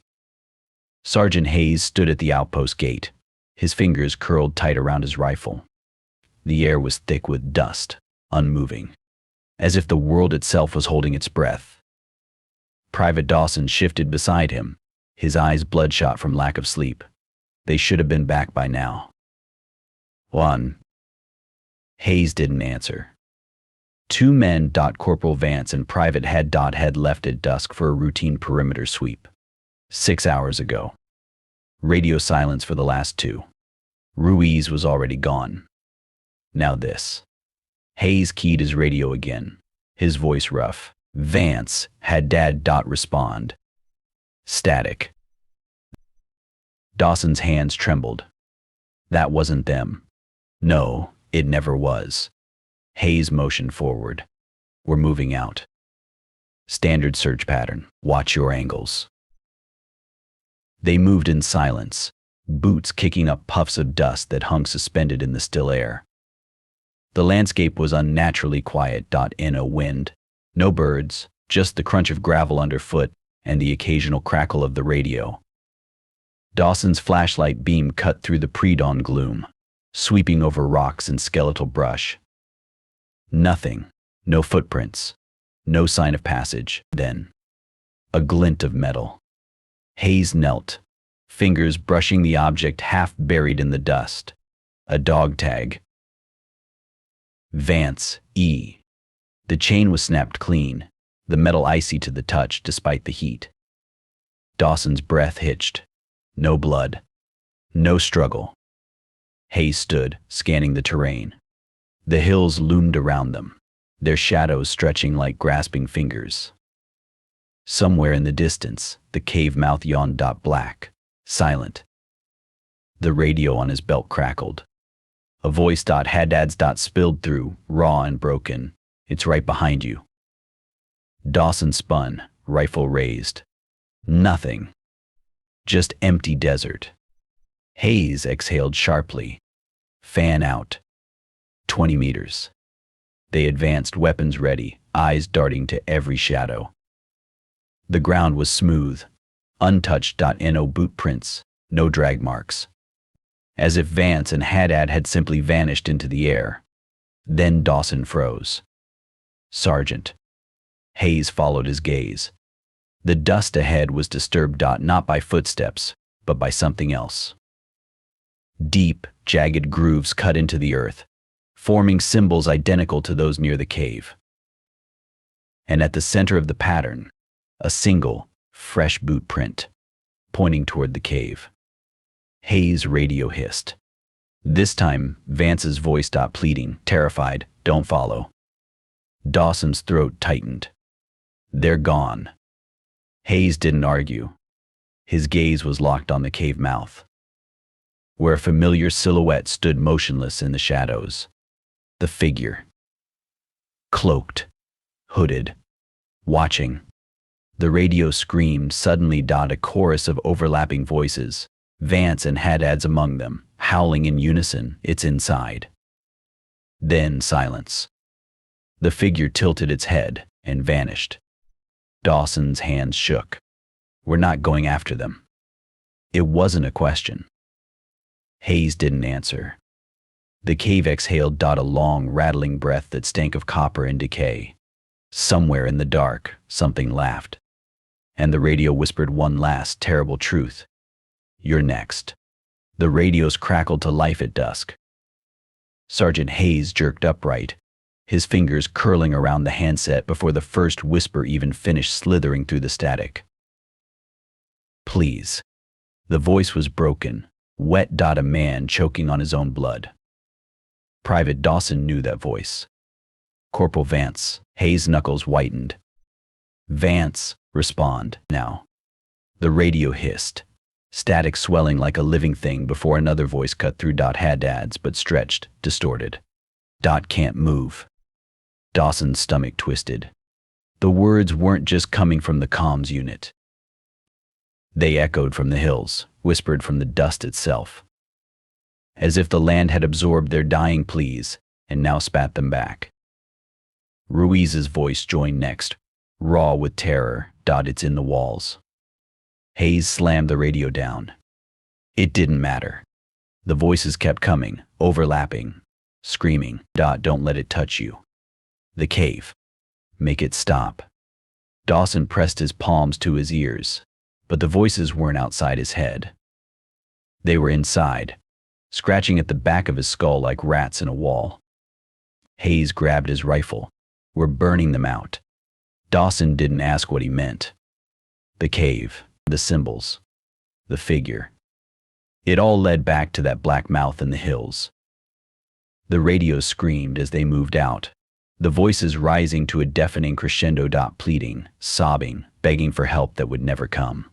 Sergeant Hayes stood at the outpost gate, his fingers curled tight around his rifle. The air was thick with dust, unmoving, as if the world itself was holding its breath. Private Dawson shifted beside him, his eyes bloodshot from lack of sleep. They should have been back by now. One. Hayes didn't answer. Two men, Corporal Vance and Private Head, had left at dusk for a routine perimeter sweep. 6 hours ago. Radio silence for the last two. Ruiz was already gone. Now this. Hayes keyed his radio again, his voice rough. Vance had Dad. Respond. Static. Dawson's hands trembled. That wasn't them. No, it never was. Hayes motioned forward. We're moving out. Standard search pattern. Watch your angles. They moved in silence, boots kicking up puffs of dust that hung suspended in the still air. The landscape was unnaturally quiet. In a wind. No birds, just the crunch of gravel underfoot and the occasional crackle of the radio. Dawson's flashlight beam cut through the pre-dawn gloom, sweeping over rocks and skeletal brush. Nothing. No footprints. No sign of passage. Then, a glint of metal. Hayes knelt, fingers brushing the object half buried in the dust. A dog tag. Vance, E. The chain was snapped clean, the metal icy to the touch despite the heat. Dawson's breath hitched. No blood. No struggle. Hayes stood, scanning the terrain. The hills loomed around them, their shadows stretching like grasping fingers. Somewhere in the distance, the cave mouth yawned. Black, silent. The radio on his belt crackled. A voice. Haddad's. Spilled through, raw and broken. It's right behind you. Dawson spun, rifle raised. Nothing. Just empty desert. Hayes exhaled sharply. Fan out. 20 meters. They advanced, weapons ready, eyes darting to every shadow. The ground was smooth, untouched. No boot prints, no drag marks. As if Vance and Haddad had simply vanished into the air. Then Dawson froze. Sergeant. Hayes followed his gaze. The dust ahead was disturbed. Not by footsteps, but by something else. Deep, jagged grooves cut into the earth, forming symbols identical to those near the cave. And at the center of the pattern, a single, fresh boot print, pointing toward the cave. Hayes' radio hissed. This time, Vance's voice. Pleading, terrified, don't follow. Dawson's throat tightened. They're gone. Hayes didn't argue. His gaze was locked on the cave mouth, where a familiar silhouette stood motionless in the shadows. The figure. Cloaked, hooded, watching. The radio screamed suddenly. A chorus of overlapping voices, Vance and Haddad's among them, howling in unison. It's inside. Then silence. The figure tilted its head and vanished. Dawson's hands shook. We're not going after them. It wasn't a question. Hayes didn't answer. The cave exhaled. A long, rattling breath that stank of copper and decay. Somewhere in the dark, something laughed. And the radio whispered one last terrible truth. You're next. The radios crackled to life at dusk. Sergeant Hayes jerked upright, his fingers curling around the handset before the first whisper even finished slithering through the static. Please. The voice was broken, wet. A man choking on his own blood. Private Dawson knew that voice. Corporal Vance. Hayes' knuckles whitened. Vance, respond, now. The radio hissed, static swelling like a living thing before another voice cut through. Haddad's, but stretched, distorted. Can't move. Dawson's stomach twisted. The words weren't just coming from the comms unit. They echoed from the hills, whispered from the dust itself. As if the land had absorbed their dying pleas and now spat them back. Ruiz's voice joined next, raw with terror. It's in the walls. Hayes slammed the radio down. It didn't matter. The voices kept coming, overlapping, screaming. Don't let it touch you. The cave. Make it stop. Dawson pressed his palms to his ears, but the voices weren't outside his head. They were inside, scratching at the back of his skull like rats in a wall. Hayes grabbed his rifle. "We're burning them out." Dawson didn't ask what he meant. The cave, the symbols, the figure. It all led back to that black mouth in the hills. The radios screamed as they moved out, the voices rising to a deafening crescendo, pleading, sobbing, begging for help that would never come.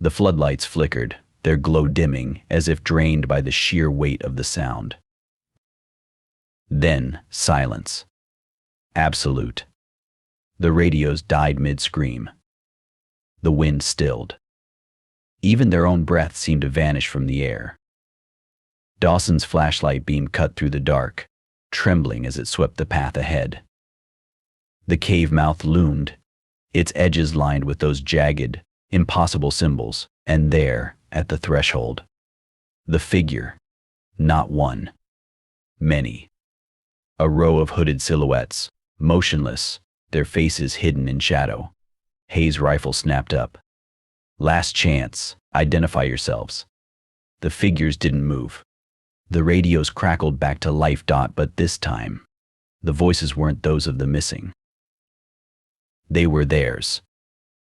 The floodlights flickered, their glow dimming as if drained by the sheer weight of the sound. Then silence. Absolute. The radios died mid-scream. The wind stilled. Even their own breath seemed to vanish from the air. Dawson's flashlight beam cut through the dark, trembling as it swept the path ahead. The cave mouth loomed, its edges lined with those jagged, impossible symbols, and there, at the threshold, the figure, not one, many. A row of hooded silhouettes, motionless, their faces hidden in shadow. Hayes' rifle snapped up. "Last chance, identify yourselves." The figures didn't move. The radios crackled back to life, but this time, the voices weren't those of the missing. They were theirs.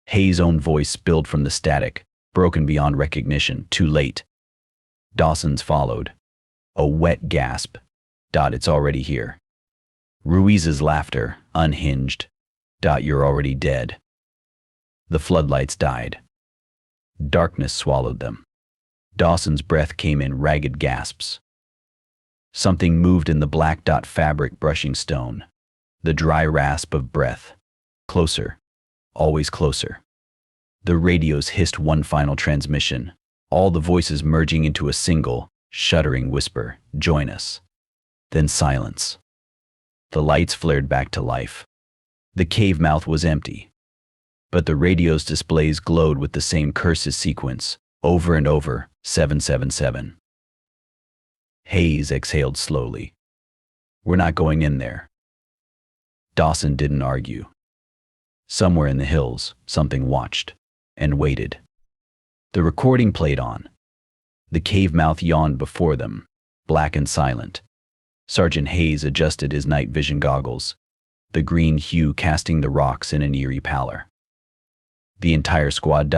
Hayes' own voice spilled from the static, broken beyond recognition, too late. Dawson's followed. A wet gasp. "It's already here." Ruiz's laughter, unhinged. "You're already dead." The floodlights died. Darkness swallowed them. Dawson's breath came in ragged gasps. Something moved in the black fabric brushing stone. The dry rasp of breath. Closer. Always closer. The radios hissed one final transmission, all the voices merging into a single, shuddering whisper, "Join us." Then silence. The lights flared back to life. The cave mouth was empty. But the radio's displays glowed with the same curses sequence, over and over, 777. Hayes exhaled slowly. "We're not going in there." Dawson didn't argue. Somewhere in the hills, something watched, and waited. The recording played on. The cave mouth yawned before them, black and silent. Sergeant Hayes adjusted his night vision goggles, the green hue casting the rocks in an eerie pallor. The entire squad,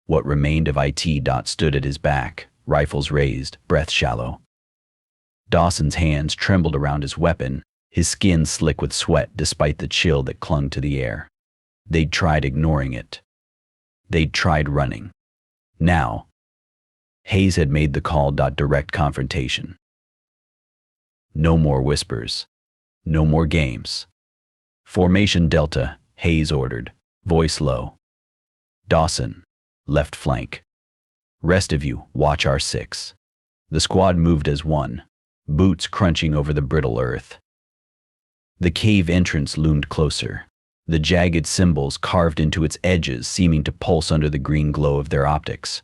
what remained of it, stood at his back, rifles raised, breath shallow. Dawson's hands trembled around his weapon, his skin slick with sweat despite the chill that clung to the air. They'd tried ignoring it. They'd tried running. Now, Hayes had made the call, direct confrontation. No more whispers. No more games. "Formation Delta," Hayes ordered, voice low. "Dawson, left flank. Rest of you, watch R6. The squad moved as one, boots crunching over the brittle earth. The cave entrance loomed closer, the jagged symbols carved into its edges seeming to pulse under the green glow of their optics.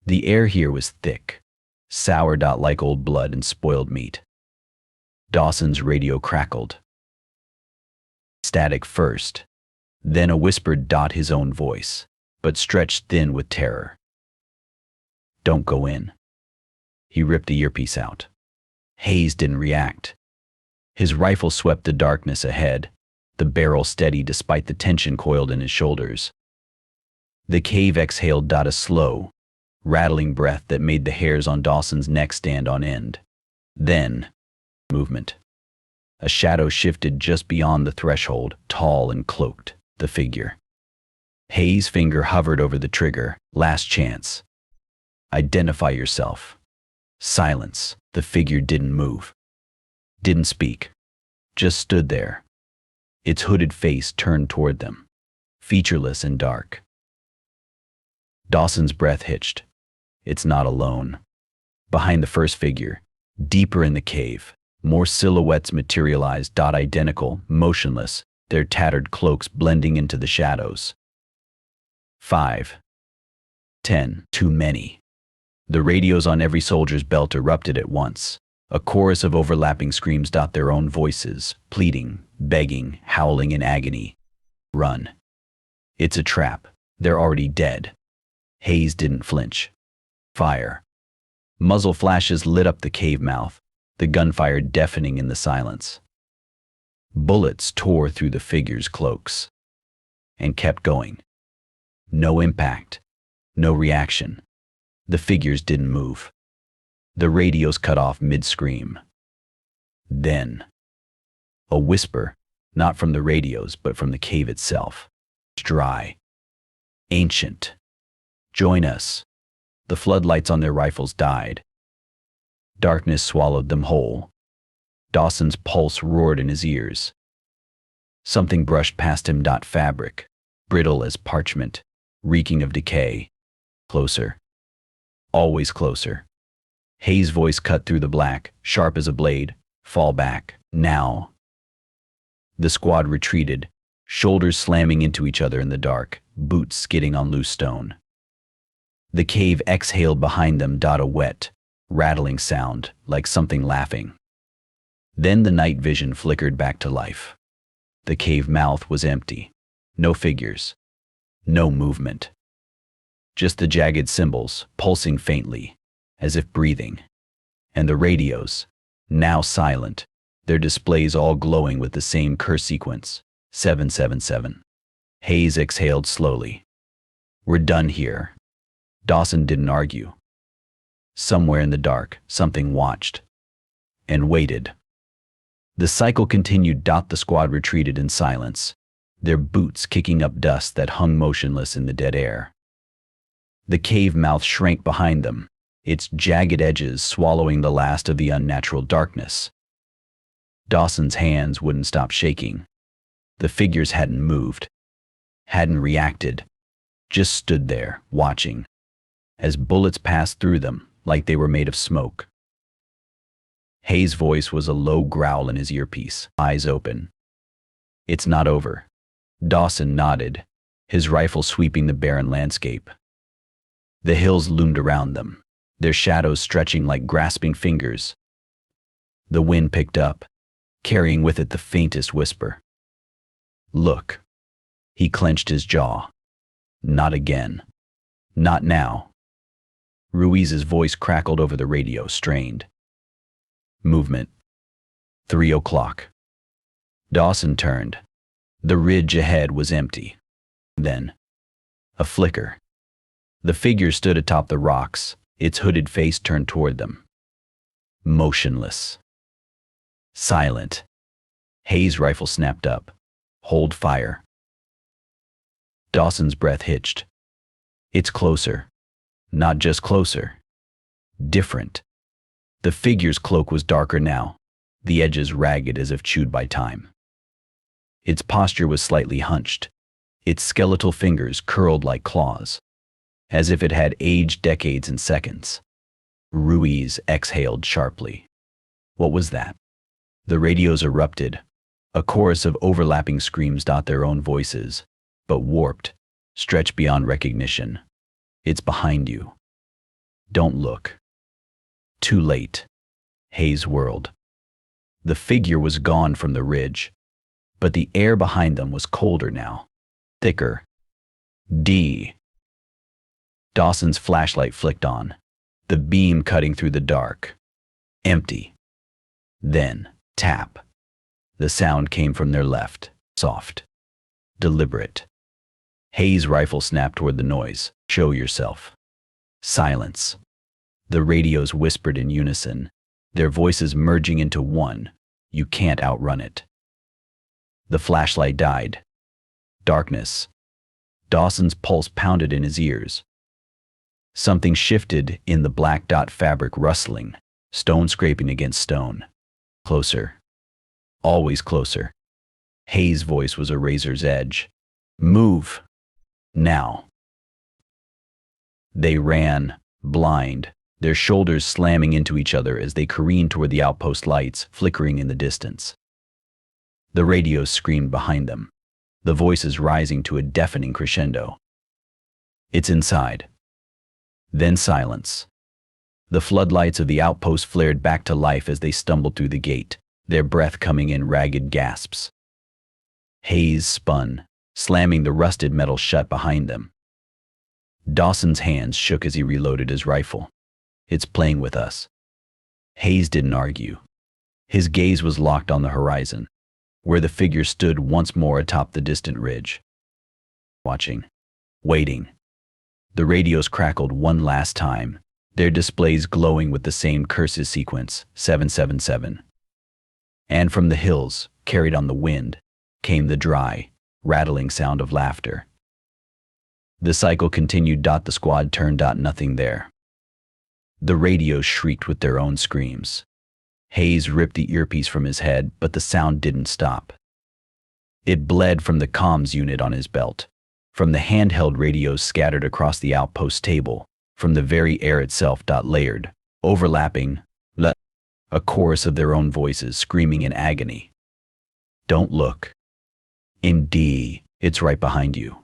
The air here was thick, sour, like old blood and spoiled meat. Dawson's radio crackled. Static first, then a whispered, his own voice, but stretched thin with terror. "Don't go in." He ripped the earpiece out. Hayes didn't react. His rifle swept the darkness ahead, the barrel steady despite the tension coiled in his shoulders. The cave exhaled, a slow, rattling breath that made the hairs on Dawson's neck stand on end. Then, movement. A shadow shifted just beyond the threshold, tall and cloaked, the figure. Hayes' finger hovered over the trigger, last chance. "Identify yourself." Silence. The figure didn't move. Didn't speak. Just stood there. Its hooded face turned toward them, featureless and dark. Dawson's breath hitched. It's not alone. Behind the first figure, deeper in the cave, more silhouettes materialized, identical, motionless, their tattered cloaks blending into the shadows. 5. 10. Too many. The radios on every soldier's belt erupted at once. A chorus of overlapping screams, their own voices, pleading, begging, howling in agony. "Run. It's a trap. They're already dead." Hayes didn't flinch. Fire. Muzzle flashes lit up the cave mouth, the gunfire deafening in the silence. Bullets tore through the figures' cloaks and kept going. No impact, no reaction. The figures didn't move. The radios cut off mid-scream. Then, a whisper, not from the radios, but from the cave itself. Dry. Ancient. Join us. The floodlights on their rifles died. Darkness swallowed them whole. Dawson's pulse roared in his ears. Something brushed past him. Fabric, brittle as parchment, reeking of decay. Closer. Always closer. Hayes' voice cut through the black, sharp as a blade. Fall back, now. The squad retreated, shoulders slamming into each other in the dark, boots skidding on loose stone. The cave exhaled behind them. A wet, rattling sound, like something laughing. Then the night vision flickered back to life. The cave mouth was empty. No figures. No movement. Just the jagged symbols, pulsing faintly, as if breathing. And the radios, now silent, their displays all glowing with the same curse sequence, 777. Hayes exhaled slowly. We're done here. Dawson didn't argue. Somewhere in the dark, something watched. And waited. The cycle continued. The squad retreated in silence, their boots kicking up dust that hung motionless in the dead air. The cave mouth shrank behind them, its jagged edges swallowing the last of the unnatural darkness. Dawson's hands wouldn't stop shaking. The figures hadn't moved, hadn't reacted, just stood there, watching, as bullets passed through them like they were made of smoke. Hayes' voice was a low growl in his earpiece, eyes open. It's not over. Dawson nodded, his rifle sweeping the barren landscape. The hills loomed around them, their shadows stretching like grasping fingers. The wind picked up, carrying with it the faintest whisper. Look. He clenched his jaw. Not again. Not now. Ruiz's voice crackled over the radio, strained. Movement. 3 o'clock. Dawson turned. The ridge ahead was empty. Then, a flicker. The figure stood atop the rocks, its hooded face turned toward them. Motionless. Silent. Hayes' rifle snapped up. Hold fire. Dawson's breath hitched. It's closer. Not just closer. Different. The figure's cloak was darker now, the edges ragged as if chewed by time. Its posture was slightly hunched, its skeletal fingers curled like claws, as if it had aged decades in seconds. Ruiz exhaled sharply. What was that? The radios erupted, a chorus of overlapping screams. Their own voices, but warped, stretched beyond recognition. It's behind you. Don't look. Too late. Hayes whirled. The figure was gone from the ridge, but the air behind them was colder now, thicker. Dawson's flashlight flicked on, the beam cutting through the dark. Empty. Then, tap. The sound came from their left, soft, deliberate. Hayes' rifle snapped toward the noise. Show yourself. Silence. The radios whispered in unison, their voices merging into one. You can't outrun it. The flashlight died. Darkness. Dawson's pulse pounded in his ears. Something shifted in the black fabric, rustling, stone scraping against stone. Closer. Always closer. Hayes' voice was a razor's edge. Move. Now. They ran, blind, their shoulders slamming into each other as they careened toward the outpost lights flickering in the distance. The radios screamed behind them, the voices rising to a deafening crescendo. It's inside. Then silence. The floodlights of the outpost flared back to life as they stumbled through the gate, their breath coming in ragged gasps. Hayes spun, slamming the rusted metal shut behind them. Dawson's hands shook as he reloaded his rifle. It's playing with us. Hayes didn't argue. His gaze was locked on the horizon, where the figure stood once more atop the distant ridge. Watching. Waiting. The radios crackled one last time, their displays glowing with the same cursed sequence, 777. And from the hills, carried on the wind, came the dry, rattling sound of laughter. The cycle continued. The squad turned. Nothing there. The radios shrieked with their own screams. Hayes ripped the earpiece from his head, but the sound didn't stop. It bled from the comms unit on his belt, from the handheld radios scattered across the outpost table, from the very air itself. Layered, overlapping, a chorus of their own voices screaming in agony. Don't look. In D, it's right behind you.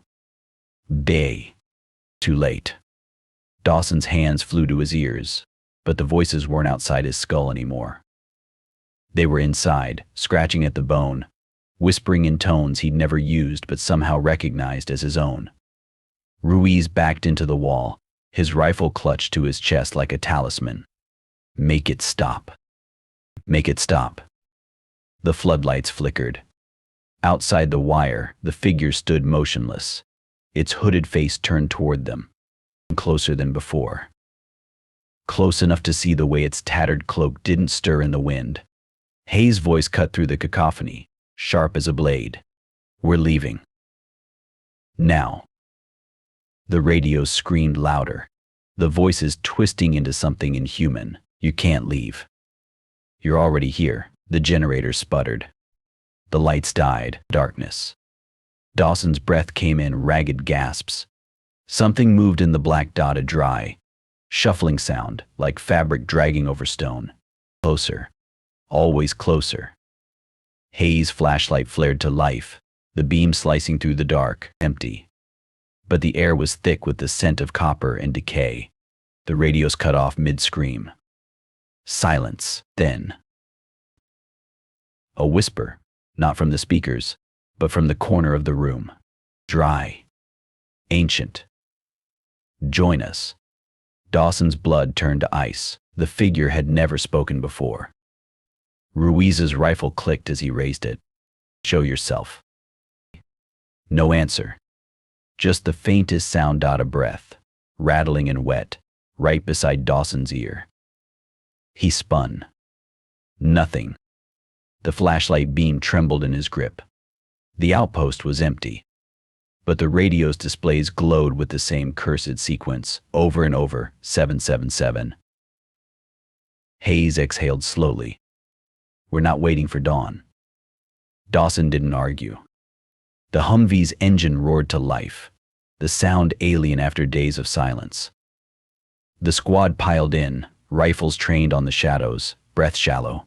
B. Too late. Dawson's hands flew to his ears, but the voices weren't outside his skull anymore. They were inside, scratching at the bone, whispering in tones he'd never used but somehow recognized as his own. Ruiz backed into the wall, his rifle clutched to his chest like a talisman. Make it stop. Make it stop. The floodlights flickered. Outside the wire, the figure stood motionless, its hooded face turned toward them, closer than before. Close enough to see the way its tattered cloak didn't stir in the wind. Hayes' voice cut through the cacophony, sharp as a blade. We're leaving. Now. The radios screamed louder, the voices twisting into something inhuman. You can't leave. You're already here, the generator sputtered. The lights died. Darkness. Dawson's breath came in ragged gasps. Something moved in the black dot, a dry, shuffling sound, like fabric dragging over stone. Closer. Always closer. Hayes' flashlight flared to life, the beam slicing through the dark, empty. But the air was thick with the scent of copper and decay. The radios cut off mid-scream. Silence, then. A whisper, not from the speakers, but from the corner of the room. Dry. Ancient. Join us. Dawson's blood turned to ice. The figure had never spoken before. Ruiz's rifle clicked as he raised it. Show yourself. No answer. Just the faintest sound. A breath, rattling and wet, right beside Dawson's ear. He spun. Nothing. The flashlight beam trembled in his grip. The outpost was empty, but the radio's displays glowed with the same cursed sequence, over and over, 777. Hayes exhaled slowly. We're not waiting for dawn. Dawson didn't argue. The Humvee's engine roared to life, the sound alien after days of silence. The squad piled in, rifles trained on the shadows, breath shallow.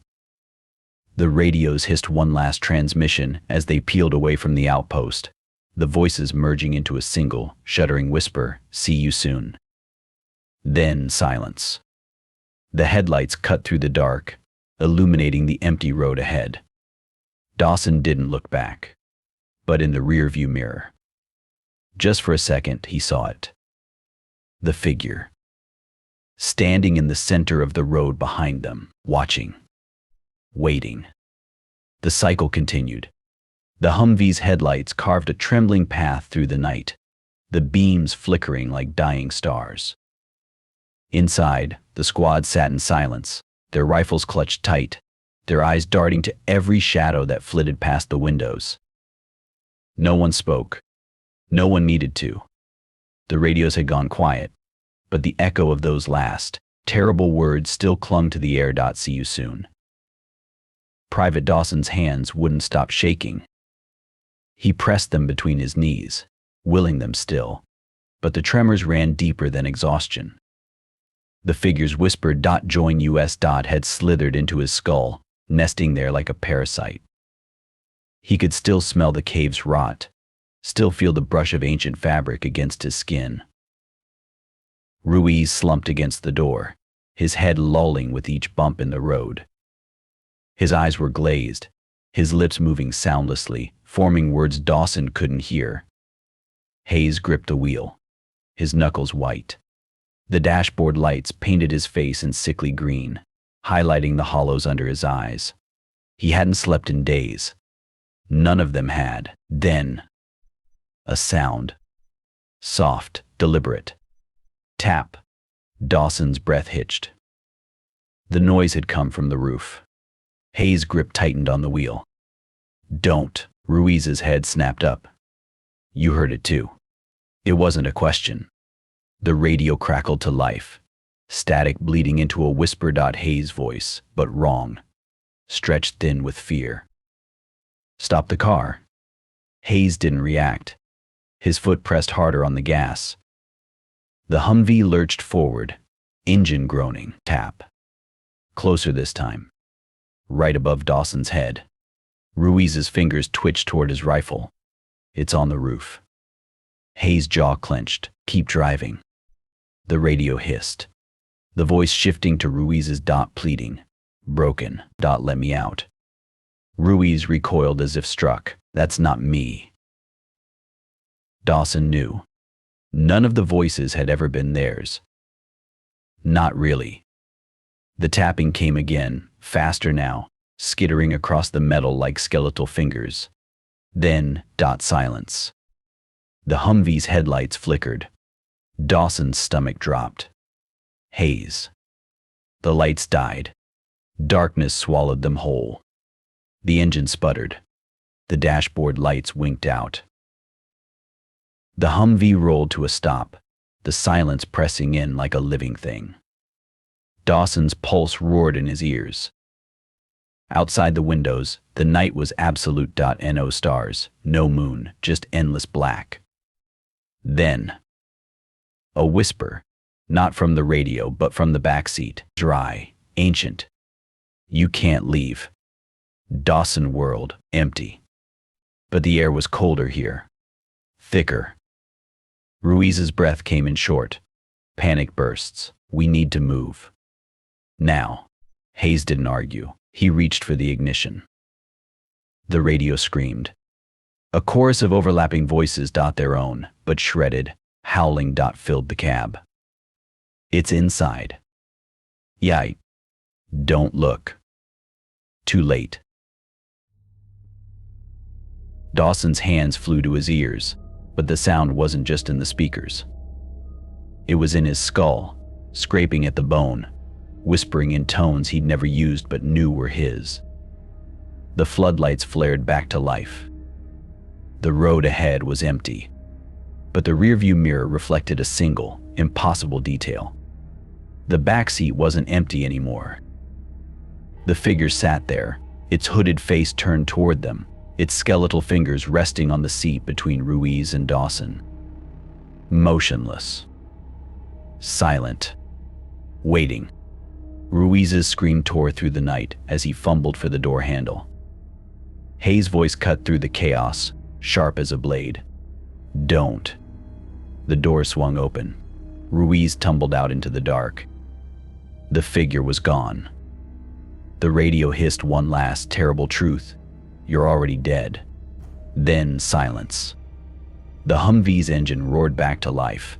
The radios hissed one last transmission as they peeled away from the outpost, the voices merging into a single, shuddering whisper, see you soon. Then silence. The headlights cut through the dark, illuminating the empty road ahead. Dawson didn't look back, but in the rearview mirror. Just for a second, he saw it. The figure. Standing in the center of the road behind them, watching. Waiting. The cycle continued. The Humvee's headlights carved a trembling path through the night, the beams flickering like dying stars. Inside, the squad sat in silence, their rifles clutched tight, their eyes darting to every shadow that flitted past the windows. No one spoke. No one needed to. The radios had gone quiet, but the echo of those last, terrible words still clung to the air. See you soon. Private Dawson's hands wouldn't stop shaking. He pressed them between his knees, willing them still, but the tremors ran deeper than exhaustion. The figure's whispered join us had slithered into his skull, nesting there like a parasite. He could still smell the cave's rot, still feel the brush of ancient fabric against his skin. Ruiz slumped against the door, his head lolling with each bump in the road. His eyes were glazed, his lips moving soundlessly, forming words Dawson couldn't hear. Hayes gripped the wheel, his knuckles white. The dashboard lights painted his face in sickly green, highlighting the hollows under his eyes. He hadn't slept in days. None of them had. Then, a sound. Soft, deliberate. Tap. Dawson's breath hitched. The noise had come from the roof. Hayes' grip tightened on the wheel. Don't. Ruiz's head snapped up. You heard it too. It wasn't a question. The radio crackled to life. Static bleeding into a whisper. Hayes' voice, but wrong. Stretched thin with fear. Stop the car. Hayes didn't react. His foot pressed harder on the gas. The Humvee lurched forward, engine groaning. Tap. Closer this time. Right above Dawson's head. Ruiz's fingers twitched toward his rifle. It's on the roof. Hayes' jaw clenched. Keep driving. The radio hissed. The voice shifting to Ruiz's. Pleading. Broken. Let me out. Ruiz recoiled as if struck. That's not me. Dawson knew. None of the voices had ever been theirs. Not really. The tapping came again, faster now, skittering across the metal like skeletal fingers. Then, silence. The Humvee's headlights flickered. Dawson's stomach dropped. Haze. The lights died. Darkness swallowed them whole. The engine sputtered. The dashboard lights winked out. The Humvee rolled to a stop, the silence pressing in like a living thing. Dawson's pulse roared in his ears. Outside the windows, the night was absolute. No stars, no moon, just endless black. Then, a whisper, not from the radio but from the backseat, dry, ancient. You can't leave. Dawson whirled, empty. But the air was colder here, thicker. Ruiz's breath came in short. Panic bursts. We need to move. Now. Hayes didn't argue. He reached for the ignition. The radio screamed. A chorus of overlapping voices. Their own, but shredded, howling. Filled the cab. It's inside. Yeah. Don't look. Too late. Dawson's hands flew to his ears, but the sound wasn't just in the speakers. It was in his skull, scraping at the bone, whispering in tones he'd never used but knew were his. The floodlights flared back to life. The road ahead was empty, but the rearview mirror reflected a single, impossible detail. The backseat wasn't empty anymore. The figure sat there, its hooded face turned toward them, its skeletal fingers resting on the seat between Ruiz and Dawson. Motionless. Silent. Waiting. Ruiz's scream tore through the night as he fumbled for the door handle. Hayes' voice cut through the chaos, sharp as a blade. Don't. The door swung open. Ruiz tumbled out into the dark. The figure was gone. The radio hissed one last terrible truth. You're already dead. Then silence. The Humvee's engine roared back to life.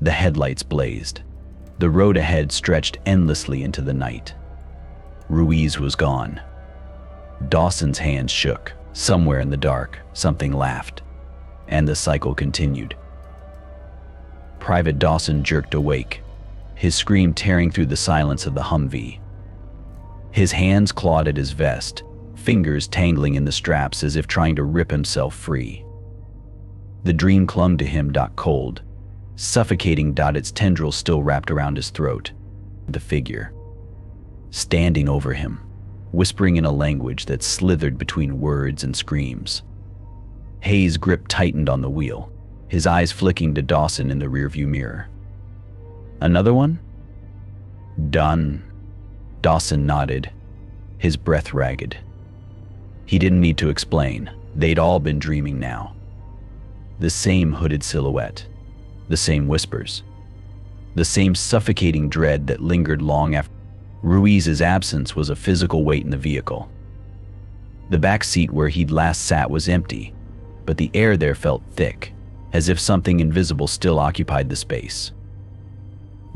The headlights blazed. The road ahead stretched endlessly into the night. Ruiz was gone. Dawson's hands shook. Somewhere in the dark, something laughed. And the cycle continued. Private Dawson jerked awake, his scream tearing through the silence of the Humvee. His hands clawed at his vest, fingers tangling in the straps as if trying to rip himself free. The dream clung to him. Cold, suffocating. Its tendrils still wrapped around his throat. The figure, standing over him, whispering in a language that slithered between words and screams. Hayes' grip tightened on the wheel, his eyes flicking to Dawson in the rearview mirror. Another one? Done. Dawson nodded, his breath ragged. He didn't need to explain. They'd all been dreaming now. The same hooded silhouette, the same whispers, the same suffocating dread that lingered long after. Ruiz's absence was a physical weight in the vehicle. The back seat where he'd last sat was empty, but the air there felt thick, as if something invisible still occupied the space.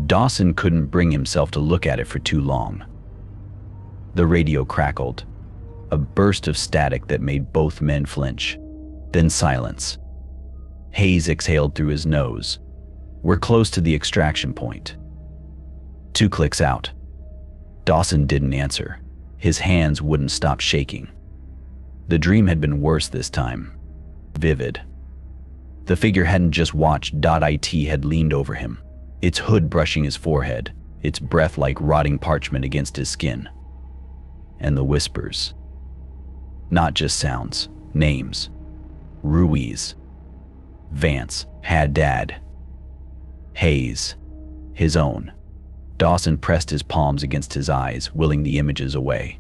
Dawson couldn't bring himself to look at it for too long. The radio crackled, A burst of static that made both men flinch. Then silence. Hayes exhaled through his nose. We're close to the extraction point. 2 clicks out. Dawson didn't answer. His hands wouldn't stop shaking. The dream had been worse this time. Vivid. The figure hadn't just watched. It had leaned over him, its hood brushing his forehead, its breath like rotting parchment against his skin. And the whispers. Not just sounds, names. Ruiz. Vance, Haddad. Hayes. His own. Dawson pressed his palms against his eyes, willing the images away.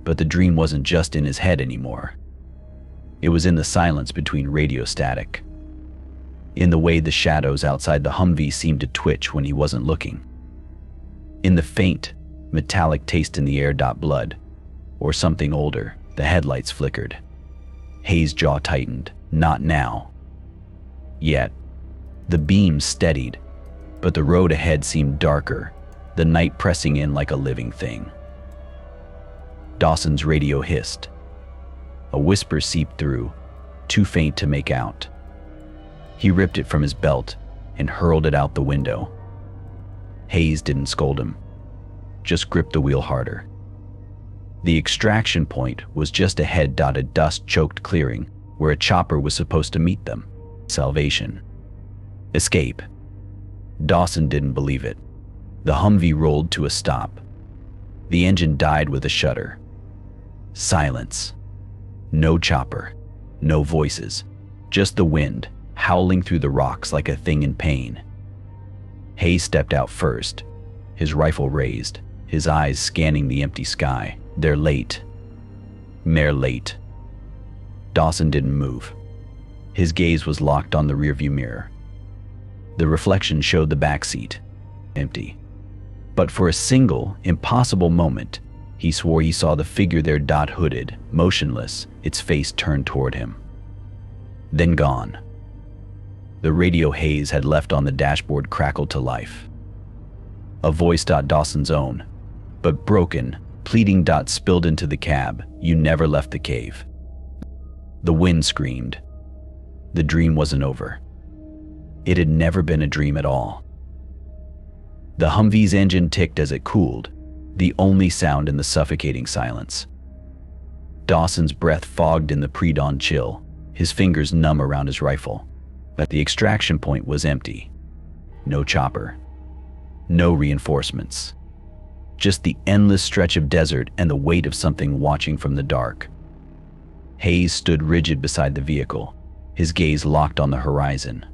But the dream wasn't just in his head anymore. It was in the silence between radio static. In the way the shadows outside the Humvee seemed to twitch when he wasn't looking. In the faint, metallic taste in the air. Blood. Or something older. The headlights flickered. Hayes' jaw tightened. Not now. Yet. The beams steadied, but the road ahead seemed darker, the night pressing in like a living thing. Dawson's radio hissed. A whisper seeped through, too faint to make out. He ripped it from his belt and hurled it out the window. Hayes didn't scold him, just gripped the wheel harder. The extraction point was just ahead. A dust-choked clearing where a chopper was supposed to meet them. Salvation. Escape. Dawson didn't believe it. The Humvee rolled to a stop. The engine died with a shudder. Silence. No chopper. No voices. Just the wind, howling through the rocks like a thing in pain. Hayes stepped out first, his rifle raised, his eyes scanning the empty sky. They're late. They're late. Dawson didn't move. His gaze was locked on the rearview mirror. The reflection showed the back seat, empty. But for a single, impossible moment, he swore he saw the figure there. Hooded, motionless, its face turned toward him. Then gone. The radio Hayes had left on the dashboard crackled to life. A voice. Dawson's own, but broken, pleading. Spilled into the cab. You never left the cave. The wind screamed. The dream wasn't over. It had never been a dream at all. The Humvee's engine ticked as it cooled, the only sound in the suffocating silence. Dawson's breath fogged in the pre-dawn chill, his fingers numb around his rifle. But the extraction point was empty. No chopper. No reinforcements. Just the endless stretch of desert and the weight of something watching from the dark. Hayes stood rigid beside the vehicle, his gaze locked on the horizon.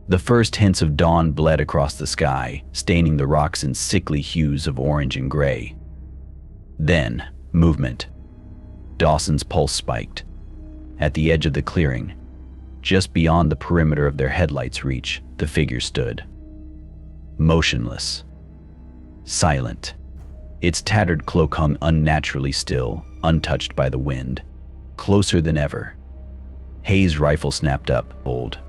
The first hints of dawn bled across the sky, staining the rocks in sickly hues of orange and gray. Then, movement. Dawson's pulse spiked. At the edge of the clearing, just beyond the perimeter of their headlights' reach, the figure stood. Motionless. Silent. Its tattered cloak hung unnaturally still, untouched by the wind. Closer than ever. Hayes' rifle snapped up, old.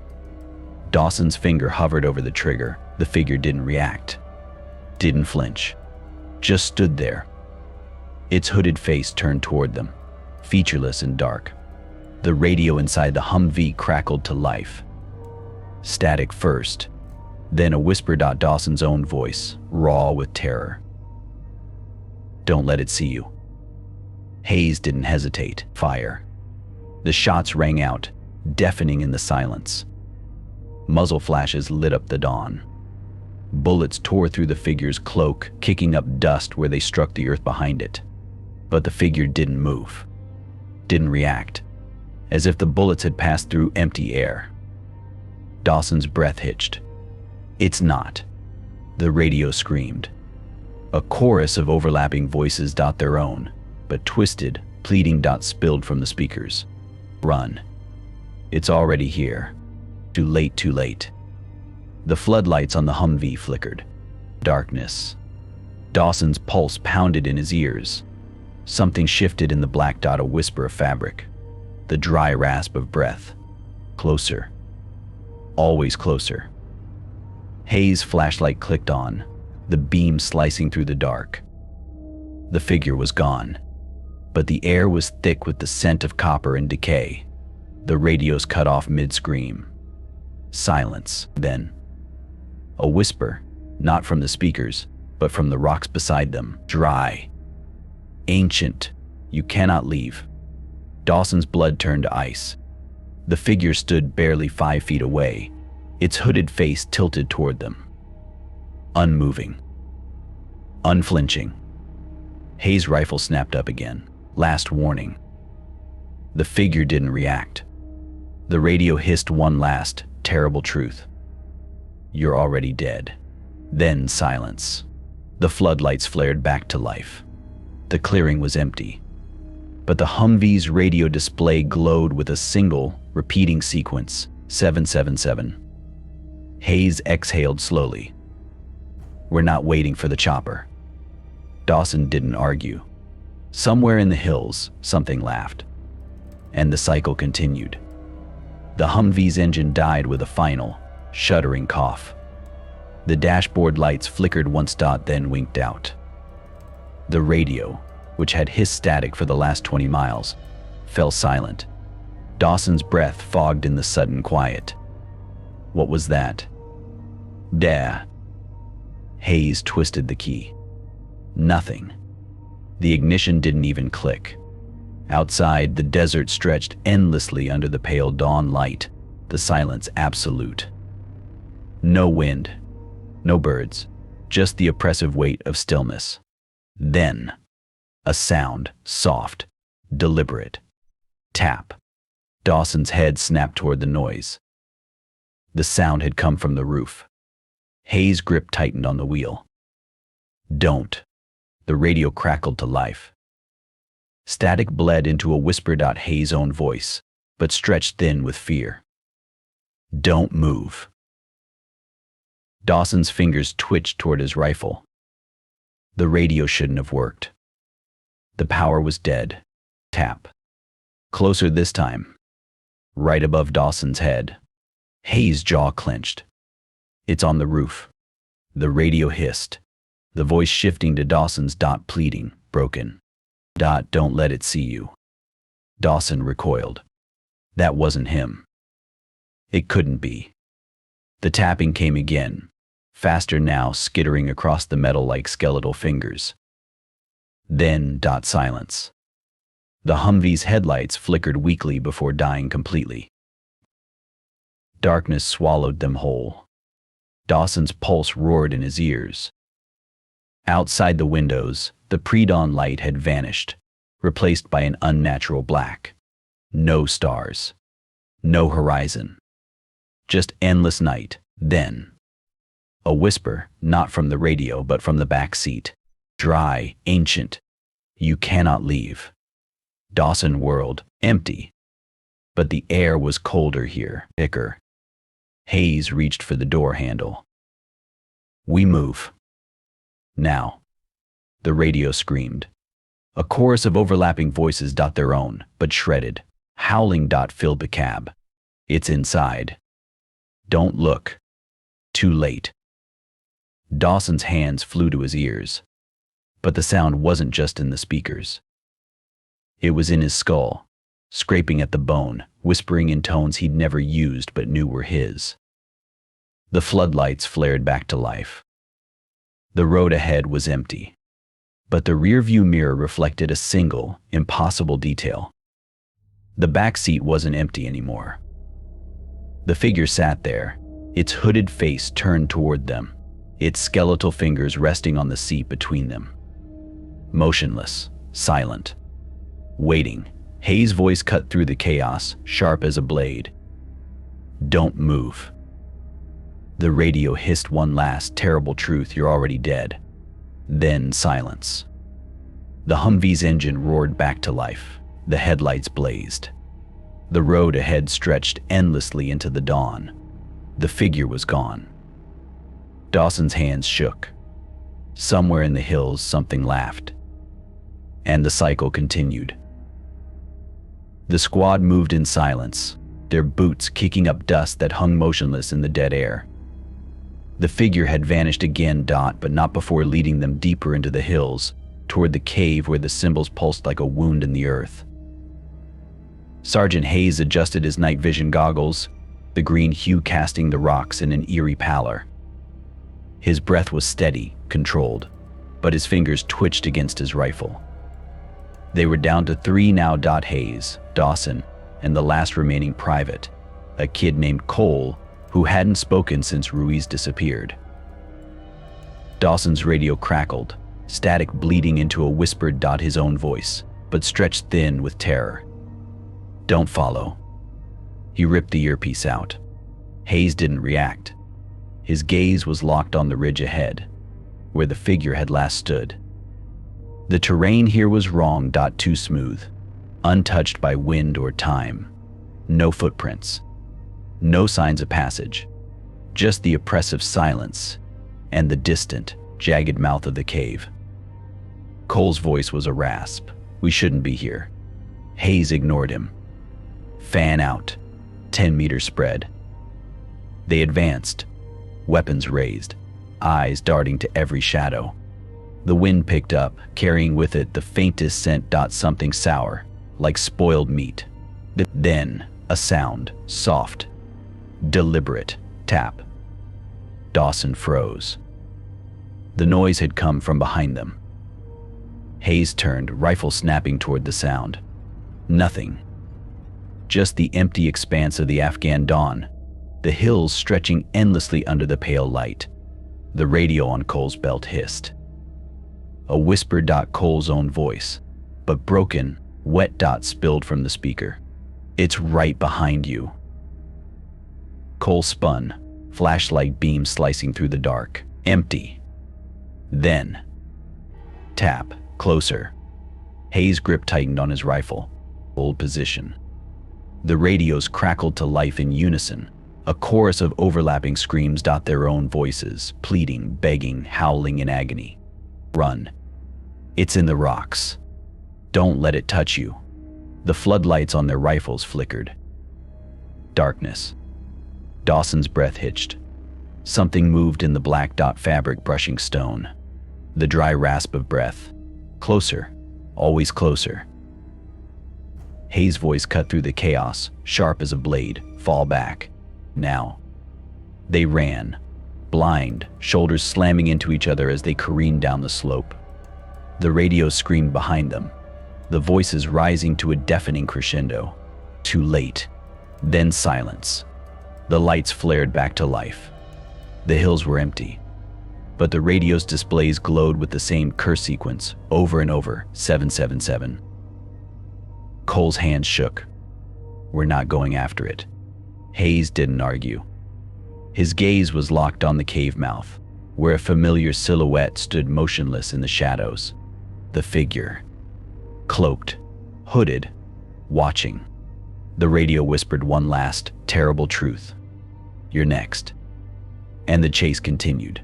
Dawson's finger hovered over the trigger. The figure didn't react. Didn't flinch. Just stood there. Its hooded face turned toward them, featureless and dark. The radio inside the Humvee crackled to life. Static first, then a whisper. Dawson's own voice, raw with terror. Don't let it see you. Hayes didn't hesitate. Fire. The shots rang out, deafening in the silence. Muzzle flashes lit up the dawn. Bullets tore through the figure's cloak, kicking up dust where they struck the earth behind it. But the figure didn't move. Didn't react. As if the bullets had passed through empty air. Dawson's breath hitched. It's not. The radio screamed. A chorus of overlapping voices. Their own, but twisted, pleading. Spilled from the speakers. Run. It's already here. Too late, too late. The floodlights on the Humvee flickered. Darkness. Dawson's pulse pounded in his ears. Something shifted in the black. A whisper of fabric. The dry rasp of breath. Closer. Always closer. Hayes' flashlight clicked on, the beam slicing through the dark. The figure was gone, but the air was thick with the scent of copper and decay. The radios cut off mid-scream. Silence. Then, a whisper, not from the speakers, but from the rocks beside them. Dry. Ancient. You cannot leave. Dawson's blood turned to ice. The figure stood barely 5 feet away, its hooded face tilted toward them. Unmoving. Unflinching. Hayes' rifle snapped up again. Last warning. The figure didn't react. The radio hissed one last, terrible truth. You're already dead. Then silence. The floodlights flared back to life. The clearing was empty. But the Humvee's radio display glowed with a single, repeating sequence, 777. Hayes exhaled slowly. We're not waiting for the chopper. Dawson didn't argue. Somewhere in the hills, something laughed. And the cycle continued. The Humvee's engine died with a final, shuddering cough. The dashboard lights flickered once, then winked out. The radio, which had hissed static for the last 20 miles, fell silent. Dawson's breath fogged in the sudden quiet. What was that? Dah. Hayes twisted the key. Nothing. The ignition didn't even click. Outside, the desert stretched endlessly under the pale dawn light, the silence absolute. No wind, no birds, just the oppressive weight of stillness. Then, a sound, soft, deliberate. Tap. Dawson's head snapped toward the noise. The sound had come from the roof. Hayes' grip tightened on the wheel. Don't. The radio crackled to life. Static bled into a whisper. Hayes' own voice, but stretched thin with fear. Don't move. Dawson's fingers twitched toward his rifle. The radio shouldn't have worked. The power was dead. Tap. Closer this time. Right above Dawson's head. Hayes' jaw clenched. It's on the roof. The radio hissed, the voice shifting to Dawson's. Pleading, broken. Don't let it see you. Dawson recoiled. That wasn't him. It couldn't be. The tapping came again, faster now, skittering across the metal like skeletal fingers. Then, silence. The Humvee's headlights flickered weakly before dying completely. Darkness swallowed them whole. Dawson's pulse roared in his ears. Outside the windows, the pre-dawn light had vanished, replaced by an unnatural black. No stars. No horizon. Just endless night. Then, a whisper, not from the radio but from the back seat. Dry, ancient. You cannot leave. Dawson whirled, empty. But the air was colder here, thicker. Hayes reached for the door handle. We move. Now. The radio screamed. A chorus of overlapping voices. Their own, but shredded. Howling. Filled the cab. It's inside. Don't look. Too late. Dawson's hands flew to his ears. But the sound wasn't just in the speakers. It was in his skull, scraping at the bone, whispering in tones he'd never used but knew were his. The floodlights flared back to life. The road ahead was empty, but the rearview mirror reflected a single, impossible detail. The back seat wasn't empty anymore. The figure sat there, its hooded face turned toward them, its skeletal fingers resting on the seat between them. Motionless, silent, waiting. Hayes' voice cut through the chaos, sharp as a blade. Don't move. The radio hissed one last, terrible truth. You're already dead. Then silence. The Humvee's engine roared back to life. The headlights blazed. The road ahead stretched endlessly into the dawn. The figure was gone. Dawson's hands shook. Somewhere in the hills, something laughed. And the cycle continued. The squad moved in silence, their boots kicking up dust that hung motionless in the dead air. The figure had vanished again, but not before leading them deeper into the hills, toward the cave where the symbols pulsed like a wound in the earth. Sergeant Hayes adjusted his night vision goggles, the green hue casting the rocks in an eerie pallor. His breath was steady, controlled, but his fingers twitched against his rifle. They were down to 3 now. Hayes, Dawson, and the last remaining private, a kid named Cole, who hadn't spoken since Ruiz disappeared. Dawson's radio crackled, static bleeding into a whispered. His own voice, but stretched thin with terror. "Don't follow." He ripped the earpiece out. Hayes didn't react. His gaze was locked on the ridge ahead, where the figure had last stood. The terrain here was wrong. Too smooth, untouched by wind or time. No footprints. No signs of passage. Just the oppressive silence and the distant, jagged mouth of the cave. Cole's voice was a rasp. "We shouldn't be here." Hayes ignored him. "Fan out." 10-meter spread. They advanced, weapons raised, eyes darting to every shadow. The wind picked up, carrying with it the faintest scent. Something sour, like spoiled meat. Then, a sound, soft, deliberate, tap. Dawson froze. The noise had come from behind them. Hayes turned, rifle snapping toward the sound. Nothing. Just the empty expanse of the Afghan dawn, the hills stretching endlessly under the pale light. The radio on Cole's belt hissed. A whisper. Cole's own voice, but broken, wet. Spilled from the speaker. "It's right behind you." Cole spun, flashlight beam slicing through the dark. Empty. Then, tap, closer. Hayes' grip tightened on his rifle. Old position. The radios crackled to life in unison, a chorus of overlapping screams. Their own voices, pleading, begging, howling in agony. "Run. It's in the rocks. Don't let it touch you." The floodlights on their rifles flickered. Darkness. Dawson's breath hitched. Something moved in the black. Fabric brushing stone. The dry rasp of breath. Closer. Always closer. Hayes' voice cut through the chaos, sharp as a blade. "Fall back. Now." They ran, blind, shoulders slamming into each other as they careened down the slope. The radio screamed behind them, the voices rising to a deafening crescendo. Too late. Then silence. The lights flared back to life. The hills were empty, but the radio's displays glowed with the same curse sequence, over and over. 777. Cole's hands shook. "We're not going after it." Hayes didn't argue. His gaze was locked on the cave mouth, where a familiar silhouette stood motionless in the shadows. The figure. Cloaked, hooded, watching. The radio whispered one last, terrible truth. "You're next." And the chase continued.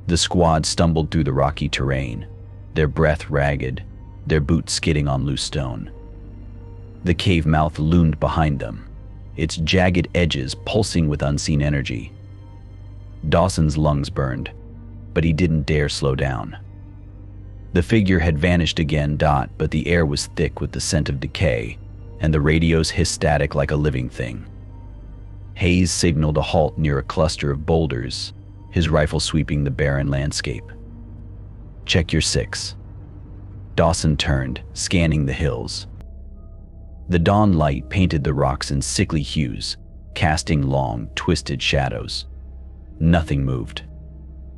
The squad stumbled through the rocky terrain, their breath ragged, their boots skidding on loose stone. The cave mouth loomed behind them, its jagged edges pulsing with unseen energy. Dawson's lungs burned, but he didn't dare slow down. The figure had vanished again. But the air was thick with the scent of decay, and the radios hissed static like a living thing. Hayes signaled a halt near a cluster of boulders, his rifle sweeping the barren landscape. "Check your 6. Dawson turned, scanning the hills. The dawn light painted the rocks in sickly hues, casting long, twisted shadows. Nothing moved.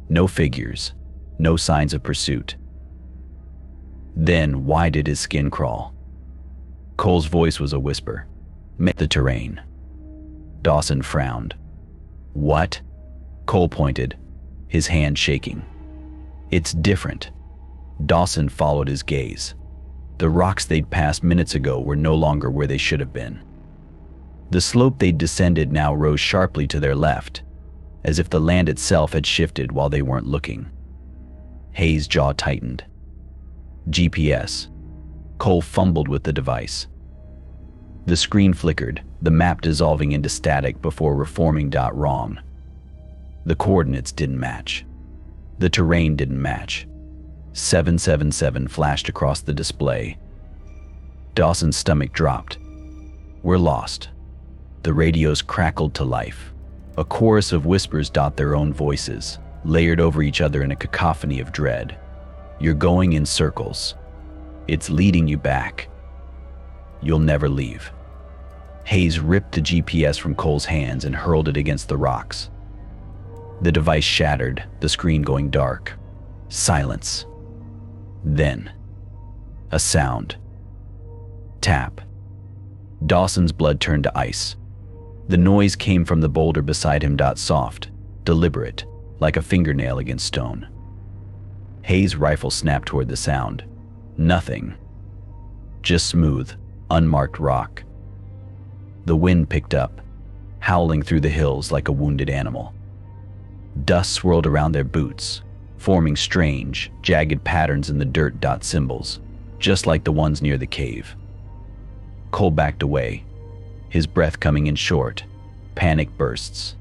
No figures, no signs of pursuit. Then why did his skin crawl? Cole's voice was a whisper. The terrain. Dawson frowned. "What?" Cole pointed, his hand shaking. "It's different." Dawson followed his gaze. The rocks they'd passed minutes ago were no longer where they should have been. The slope they'd descended now rose sharply to their left, as if the land itself had shifted while they weren't looking. Hayes' jaw tightened. GPS. Cole fumbled with the device. The screen flickered, the map dissolving into static before reforming. Wrong. The coordinates didn't match. The terrain didn't match. 777 flashed across the display. Dawson's stomach dropped. We're lost. The radios crackled to life. A chorus of whispers dot their own voices, layered over each other in a cacophony of dread. You're going in circles. It's leading you back. You'll never leave. Hayes ripped the GPS from Cole's hands and hurled it against the rocks. The device shattered, the screen going dark. Silence. Then, a sound. Tap. Dawson's blood turned to ice. The noise came from the boulder beside him. Soft, deliberate, like a fingernail against stone. Hayes' rifle snapped toward the sound. Nothing. Just smooth, unmarked rock. The wind picked up, howling through the hills like a wounded animal. Dust swirled around their boots, forming strange, jagged patterns in the dirt. Symbols, just like the ones near the cave. Cole backed away, his breath coming in short, panic bursts.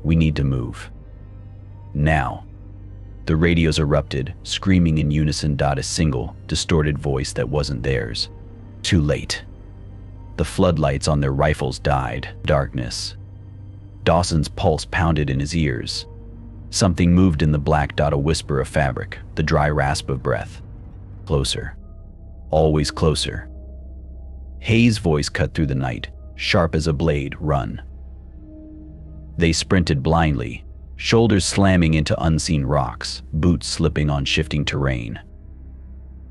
We need to move. Now. The radios erupted, screaming in unison. A single, distorted voice that wasn't theirs. Too late. The floodlights on their rifles died. Darkness. Dawson's pulse pounded in his ears. Something moved in the black. A whisper of fabric, the dry rasp of breath. Closer. Always closer. Hayes' voice cut through the night, sharp as a blade. Run. They sprinted blindly, shoulders slamming into unseen rocks, boots slipping on shifting terrain.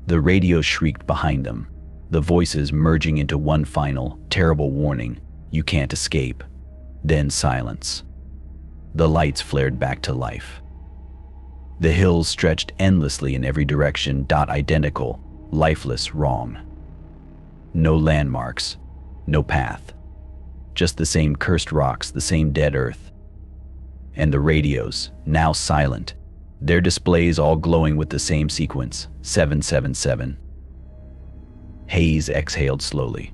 The radio shrieked behind them, the voices merging into one final, terrible warning: you can't escape. Then silence. The lights flared back to life. The hills stretched endlessly in every direction. Identical, lifeless, wrong. No landmarks, no path. Just the same cursed rocks, the same dead earth. And the radios, now silent, their displays all glowing with the same sequence, 777. Hayes exhaled slowly.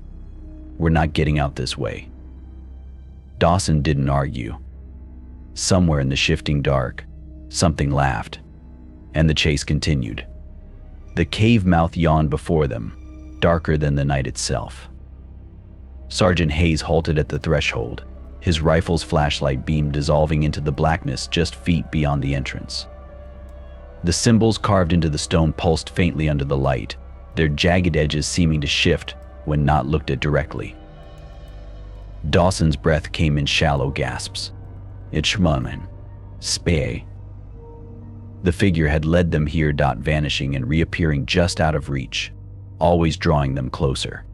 We're not getting out this way. Dawson didn't argue. Somewhere in the shifting dark, something laughed, and the chase continued. The cave mouth yawned before them, darker than the night itself. Sergeant Hayes halted at the threshold, his rifle's flashlight beam dissolving into the blackness just feet beyond the entrance. The symbols carved into the stone pulsed faintly under the light, their jagged edges seeming to shift when not looked at directly. Dawson's breath came in shallow gasps. Itchmaman. Spay. The figure had led them here. Vanishing and reappearing just out of reach, always drawing them closer.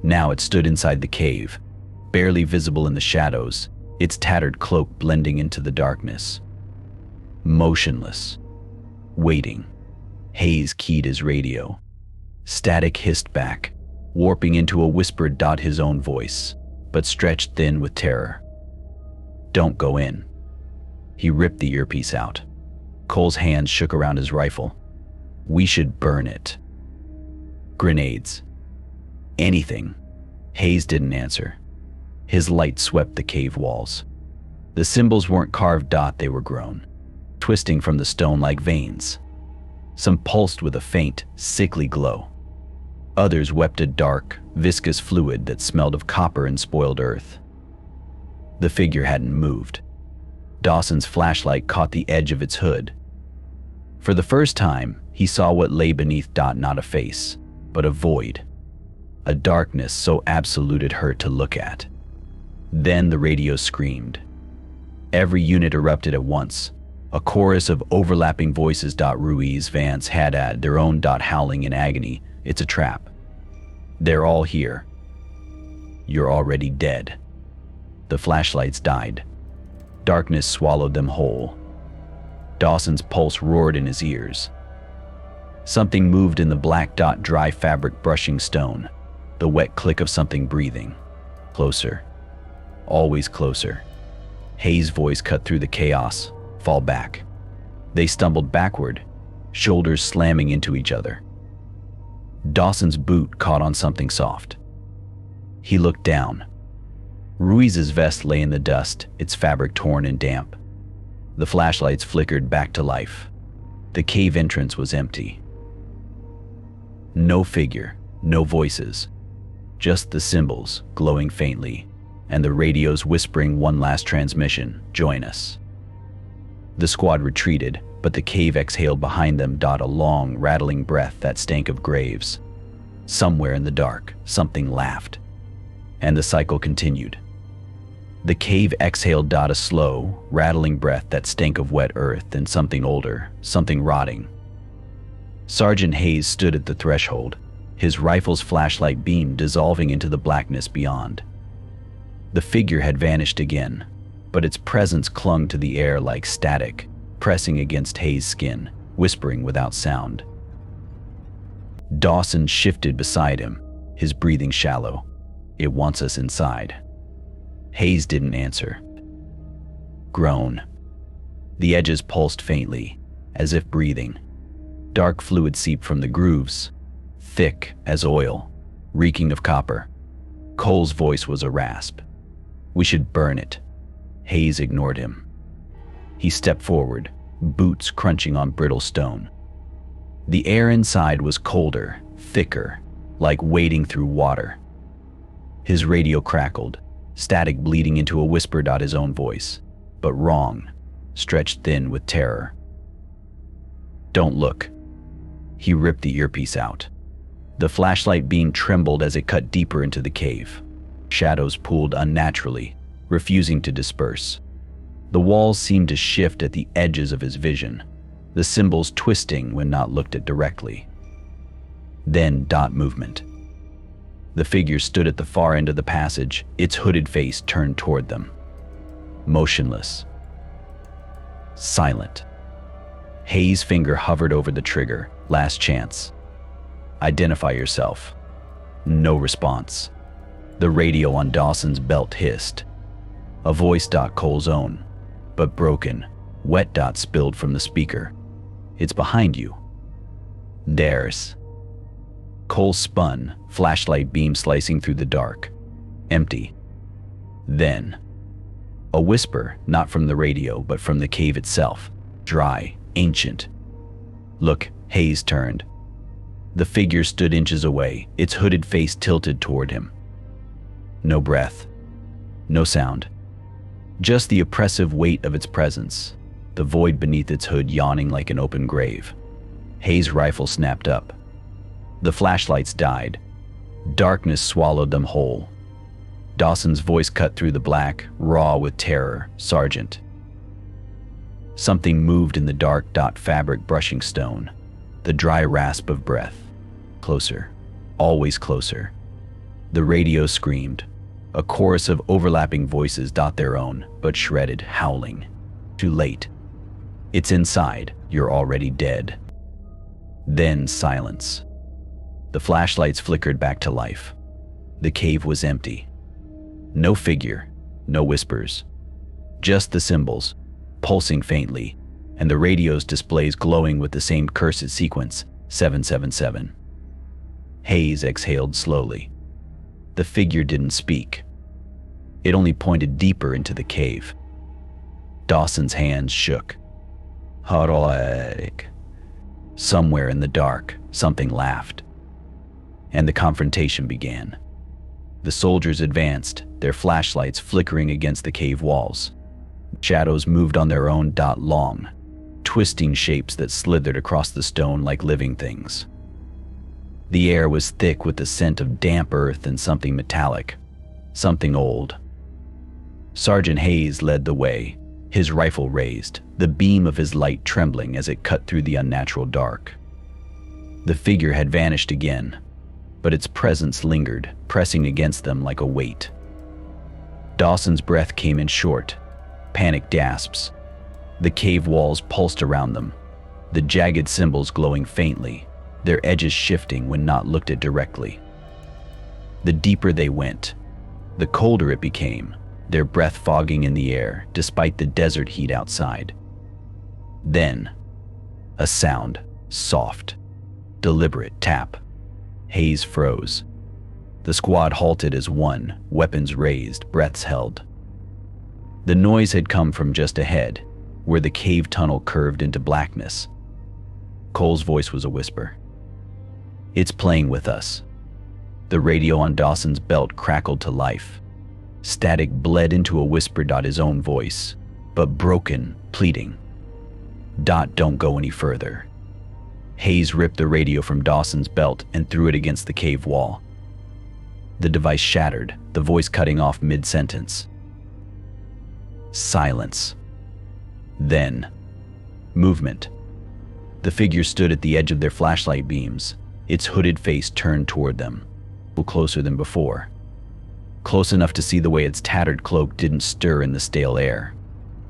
Now it stood inside the cave, barely visible in the shadows, its tattered cloak blending into the darkness. Motionless. Waiting. Hayes keyed his radio. Static hissed back, warping into a whispered. His own voice, but stretched thin with terror. Don't go in. He ripped the earpiece out. Cole's hands shook around his rifle. We should burn it. Grenades. Anything. Hayes didn't answer. His light swept the cave walls. The symbols weren't carved. They were grown, twisting from the stone like veins. Some pulsed with a faint, sickly glow. Others wept a dark, viscous fluid that smelled of copper and spoiled earth. The figure hadn't moved. Dawson's flashlight caught the edge of its hood. For the first time, he saw what lay beneath. Not a face, but a void. A darkness so absolute it hurt to look at. Then the radio screamed. Every unit erupted at once, a chorus of overlapping voices. Ruiz, Vance, Haddad, their own. Howling in agony. It's a trap. They're all here. You're already dead. The flashlights died. Darkness swallowed them whole. Dawson's pulse roared in his ears. Something moved in the black. Dry fabric brushing stone, the wet click of something breathing. Closer. Always closer. Hayes' voice cut through the chaos. Fall back. They stumbled backward, shoulders slamming into each other. Dawson's boot caught on something soft. He looked down. Ruiz's vest lay in the dust, its fabric torn and damp. The flashlights flickered back to life. The cave entrance was empty. No figure, no voices, just the symbols glowing faintly, and the radios whispering one last transmission, "Join us." The squad retreated, but the cave exhaled behind them. A long, rattling breath that stank of graves. Somewhere in the dark, something laughed, and the cycle continued. The cave exhaled. A slow, rattling breath that stank of wet earth and something older, something rotting. Sergeant Hayes stood at the threshold, his rifle's flashlight beam dissolving into the blackness beyond. The figure had vanished again, but its presence clung to the air like static, pressing against Hayes' skin, whispering without sound. Dawson shifted beside him, his breathing shallow. "It wants us inside." Hayes didn't answer. Groan. The edges pulsed faintly, as if breathing. Dark fluid seeped from the grooves, thick as oil, reeking of copper. Cole's voice was a rasp. "We should burn it." Hayes ignored him. He stepped forward, boots crunching on brittle stone. The air inside was colder, thicker, like wading through water. His radio crackled, static bleeding into a whisper. His own voice, but wrong, stretched thin with terror. "Don't look." He ripped the earpiece out. The flashlight beam trembled as it cut deeper into the cave. Shadows pooled unnaturally, refusing to disperse. The walls seemed to shift at the edges of his vision, the symbols twisting when not looked at directly. Then movement. The figure stood at the far end of the passage, its hooded face turned toward them. Motionless. Silent. Hayes' finger hovered over the trigger. Last chance. "Identify yourself." No response. The radio on Dawson's belt hissed. A voice. Cole's own, but broken, wet. Spilled from the speaker. "It's behind you." "There's." Cole spun, flashlight beam slicing through the dark. Empty. Then, a whisper, not from the radio, but from the cave itself. Dry, ancient. "Look." Hayes turned. The figure stood inches away, its hooded face tilted toward him. No breath. No sound. Just the oppressive weight of its presence, the void beneath its hood yawning like an open grave. Hayes' rifle snapped up. The flashlights died. Darkness swallowed them whole. Dawson's voice cut through the black, raw with terror. "Sergeant." Something moved in the dark. Fabric brushing stone. The dry rasp of breath. Closer. Always closer. The radio screamed. A chorus of overlapping voices. Their own, but shredded, howling. "Too late. It's inside. You're already dead." Then silence. The flashlights flickered back to life. The cave was empty. No figure, no whispers. Just the symbols, pulsing faintly, and the radio's displays glowing with the same cursed sequence, 777. Hayes exhaled slowly. The figure didn't speak. It only pointed deeper into the cave. Dawson's hands shook. "Heroic." Somewhere in the dark, something laughed. And the confrontation began. The soldiers advanced, their flashlights flickering against the cave walls. Shadows moved on their own. Long, twisting shapes that slithered across the stone like living things. The air was thick with the scent of damp earth and something metallic, something old. Sergeant Hayes led the way, his rifle raised, the beam of his light trembling as it cut through the unnatural dark. The figure had vanished again, but its presence lingered, pressing against them like a weight. Dawson's breath came in short, panicked gasps. The cave walls pulsed around them, the jagged symbols glowing faintly, their edges shifting when not looked at directly. The deeper they went, the colder it became, their breath fogging in the air despite the desert heat outside. Then, a sound, soft, deliberate tap. Hayes froze. The squad halted as one, weapons raised, breaths held. The noise had come from just ahead, where the cave tunnel curved into blackness. Cole's voice was a whisper. "It's playing with us." The radio on Dawson's belt crackled to life. Static bled into a whisper. His own voice, but broken, pleading. Don't go any further." Hayes ripped the radio from Dawson's belt and threw it against the cave wall. The device shattered, the voice cutting off mid-sentence. Silence. Then, movement. The figure stood at the edge of their flashlight beams, its hooded face turned toward them, closer than before. Close enough to see the way its tattered cloak didn't stir in the stale air.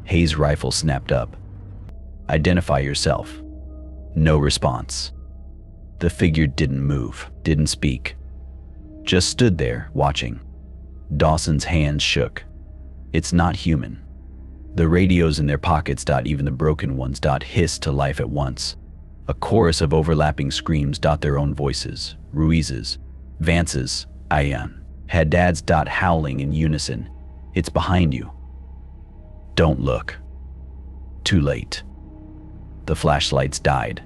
Hayes' rifle snapped up. "Identify yourself." No response. The figure didn't move, didn't speak. Just stood there, watching. Dawson's hands shook. "It's not human." The radios in their pockets, even the broken ones, hissed to life at once. A chorus of overlapping screams, their own voices, Ruiz's, Vance's, Ayan, Haddad's, howling in unison. "It's behind you." "Don't look." Too late. The flashlights died.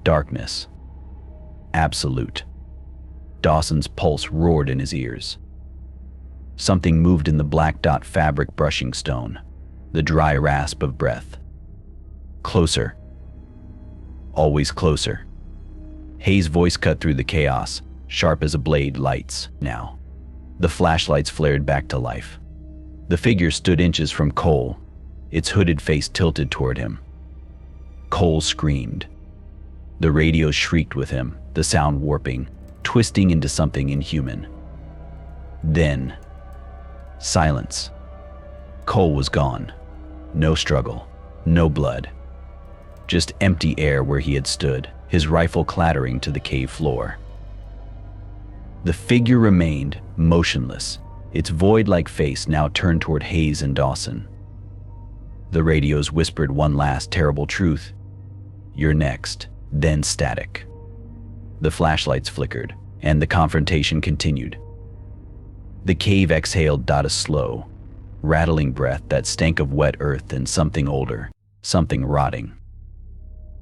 Darkness. Absolute. Dawson's pulse roared in his ears. Something moved in the black fabric brushing stone, the dry rasp of breath. Closer. Always closer. Hayes' voice cut through the chaos, sharp as a blade. "Lights, now." The flashlights flared back to life. The figure stood inches from Cole, its hooded face tilted toward him. Cole screamed. The radio shrieked with him, the sound warping, twisting into something inhuman. Then, silence. Cole was gone. No struggle, no blood. Just empty air where he had stood, his rifle clattering to the cave floor. The figure remained motionless, its void-like face now turned toward Hayes and Dawson. The radios whispered one last terrible truth. "You're next." Then static. The flashlights flickered, and the confrontation continued. The cave exhaled a slow, rattling breath that stank of wet earth and something older, something rotting.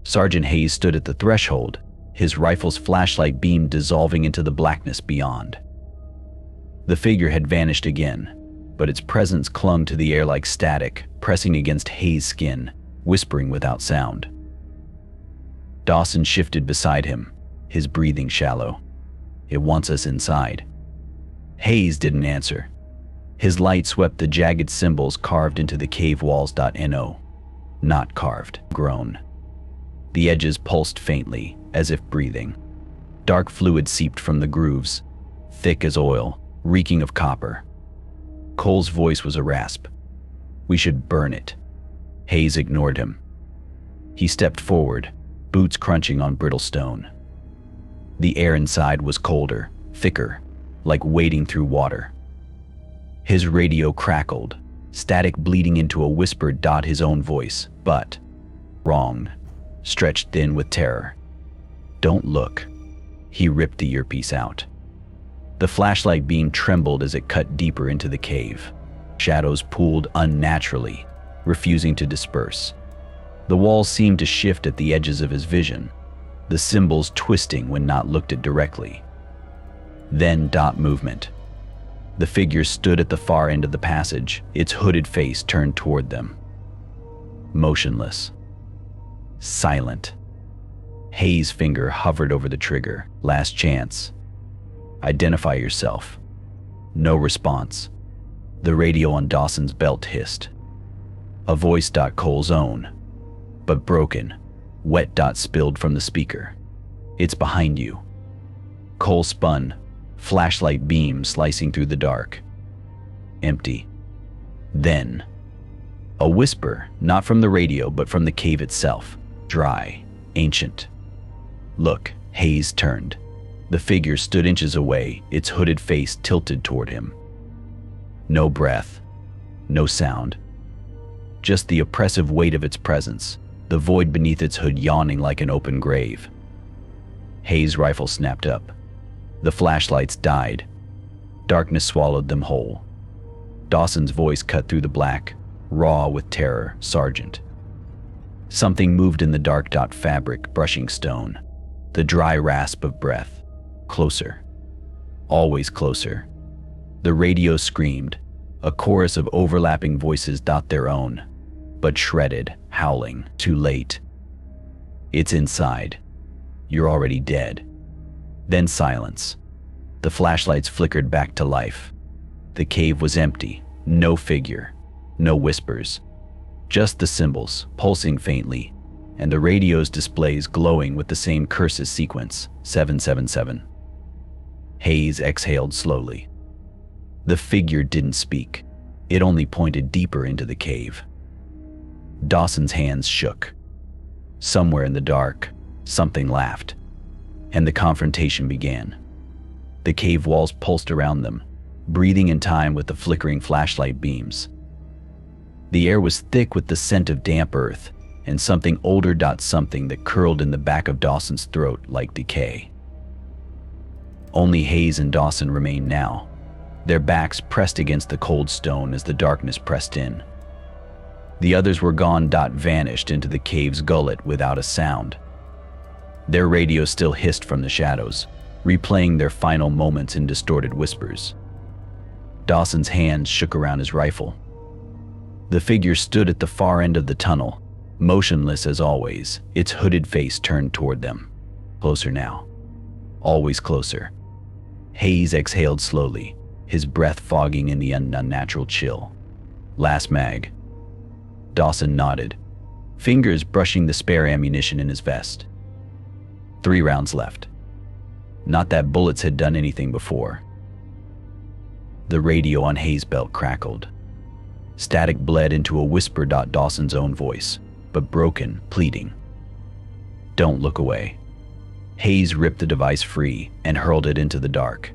Sergeant Hayes stood at the threshold, his rifle's flashlight beam dissolving into the blackness beyond. The figure had vanished again, but its presence clung to the air like static, pressing against Hayes' skin, whispering without sound. Dawson shifted beside him, his breathing shallow. "It wants us inside." Hayes didn't answer. His light swept the jagged symbols carved into the cave walls. No, not carved, grown. The edges pulsed faintly, as if breathing. Dark fluid seeped from the grooves, thick as oil, reeking of copper. Cole's voice was a rasp. "We should burn it." Hayes ignored him. He stepped forward, boots crunching on brittle stone. The air inside was colder, thicker, like wading through water. His radio crackled, static bleeding into a whisper. His own voice, but wrong, stretched thin with terror. "Don't look." He ripped the earpiece out. The flashlight beam trembled as it cut deeper into the cave. Shadows pooled unnaturally, refusing to disperse. The walls seemed to shift at the edges of his vision, the symbols twisting when not looked at directly. Then movement. The figure stood at the far end of the passage, its hooded face turned toward them. Motionless. Silent. Hayes' finger hovered over the trigger. "Last chance. Identify yourself." No response. The radio on Dawson's belt hissed. A voice. Cole's own, but broken, wet. Spilled from the speaker. "It's behind you." Cole spun, flashlight beam slicing through the dark. Empty. Then, a whisper, not from the radio but from the cave itself, dry, ancient. "Look." Hayes turned. The figure stood inches away, its hooded face tilted toward him. No breath, no sound. Just the oppressive weight of its presence, the void beneath its hood yawning like an open grave. Hayes' rifle snapped up. The flashlights died. Darkness swallowed them whole. Dawson's voice cut through the black, raw with terror. "Sergeant." Something moved in the dark. Fabric brushing stone. The dry rasp of breath. Closer. Always closer. The radio screamed, a chorus of overlapping voices. Their own, but shredded, howling. Too late. It's inside. You're already dead. Then silence. The flashlights flickered back to life. The cave was empty. No figure. No whispers. Just the symbols, pulsing faintly, and the radio's displays glowing with the same curses sequence, 777. Hayes exhaled slowly. The figure didn't speak. It only pointed deeper into the cave. Dawson's hands shook. Somewhere in the dark, something laughed, and the confrontation began. The cave walls pulsed around them, breathing in time with the flickering flashlight beams. The air was thick with the scent of damp earth and something older. Something that curled in the back of Dawson's throat like decay. Only Hayes and Dawson remained now, their backs pressed against the cold stone as the darkness pressed in. The others were gone. Vanished into the cave's gullet without a sound. Their radio still hissed from the shadows, replaying their final moments in distorted whispers. Dawson's hands shook around his rifle. The figure stood at the far end of the tunnel, motionless as always, its hooded face turned toward them. Closer now. Always closer. Hayes exhaled slowly, his breath fogging in the unnatural chill. Last mag. Dawson nodded, fingers brushing the spare ammunition in his vest. 3 rounds left. Not that bullets had done anything before. The radio on Hayes' belt crackled. Static bled into a whisper. Dawson's own voice, but broken, pleading. Don't look away. Hayes ripped the device free and hurled it into the dark.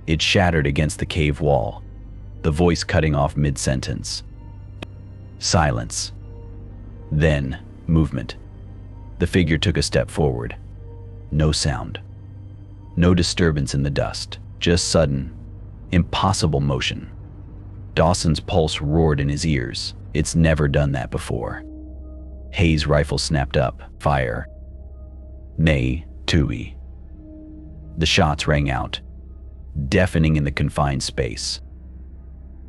It shattered against the cave wall, the voice cutting off mid-sentence. Silence. Then, movement. The figure took a step forward. No sound. No disturbance in the dust, just sudden, impossible motion. Dawson's pulse roared in his ears. It's never done that before. Hayes' rifle snapped up. Fire. Nay, Tui. The shots rang out, deafening in the confined space.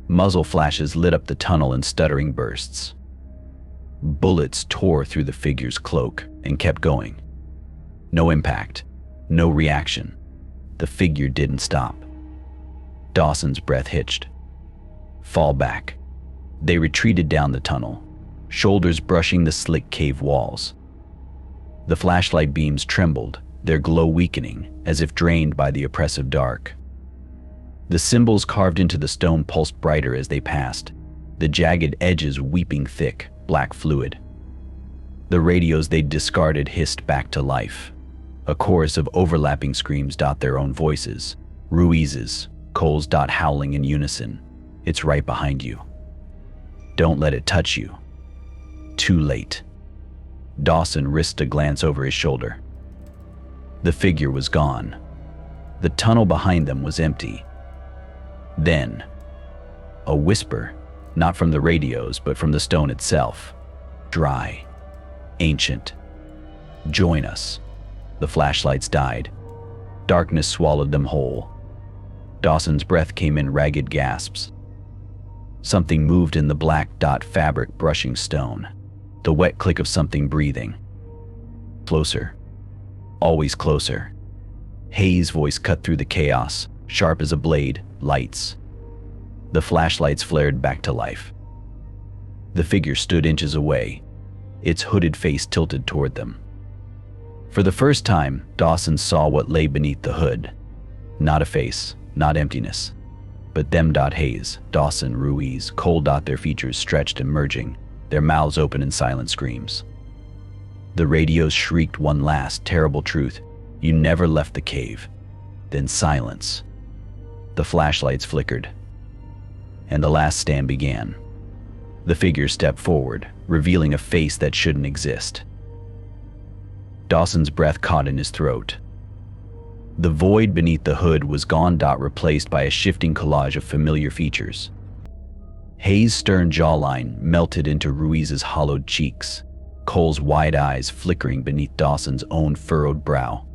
Muzzle flashes lit up the tunnel in stuttering bursts. Bullets tore through the figure's cloak and kept going. No impact, no reaction. The figure didn't stop. Dawson's breath hitched. Fall back. They retreated down the tunnel, shoulders brushing the slick cave walls. The flashlight beams trembled, their glow weakening, as if drained by the oppressive dark. The symbols carved into the stone pulsed brighter as they passed, the jagged edges weeping thick, black fluid. The radios they'd discarded hissed back to life. A chorus of overlapping screams. Their own voices. Ruiz's, Cole's. Howling in unison. It's right behind you. Don't let it touch you. Too late. Dawson risked a glance over his shoulder. The figure was gone. The tunnel behind them was empty. Then, a whisper, not from the radios, but from the stone itself. Dry. Ancient. Join us. The flashlights died. Darkness swallowed them whole. Dawson's breath came in ragged gasps. Something moved in the black fabric brushing stone. The wet click of something breathing. Closer. Always closer. Hayes' voice cut through the chaos, sharp as a blade. Lights. The flashlights flared back to life. The figure stood inches away, its hooded face tilted toward them. For the first time, Dawson saw what lay beneath the hood. Not a face, not emptiness, but them. Hayes, Dawson, Ruiz, Cole. Their features stretched and merging, their mouths open in silent screams. The radios shrieked one last terrible truth. You never left the cave. Then silence. The flashlights flickered, and the last stand began. The figure stepped forward, revealing a face that shouldn't exist. Dawson's breath caught in his throat. The void beneath the hood was gone. Replaced by a shifting collage of familiar features. Hayes' stern jawline melted into Ruiz's hollowed cheeks. Cole's wide eyes flickering beneath Dawson's own furrowed brow.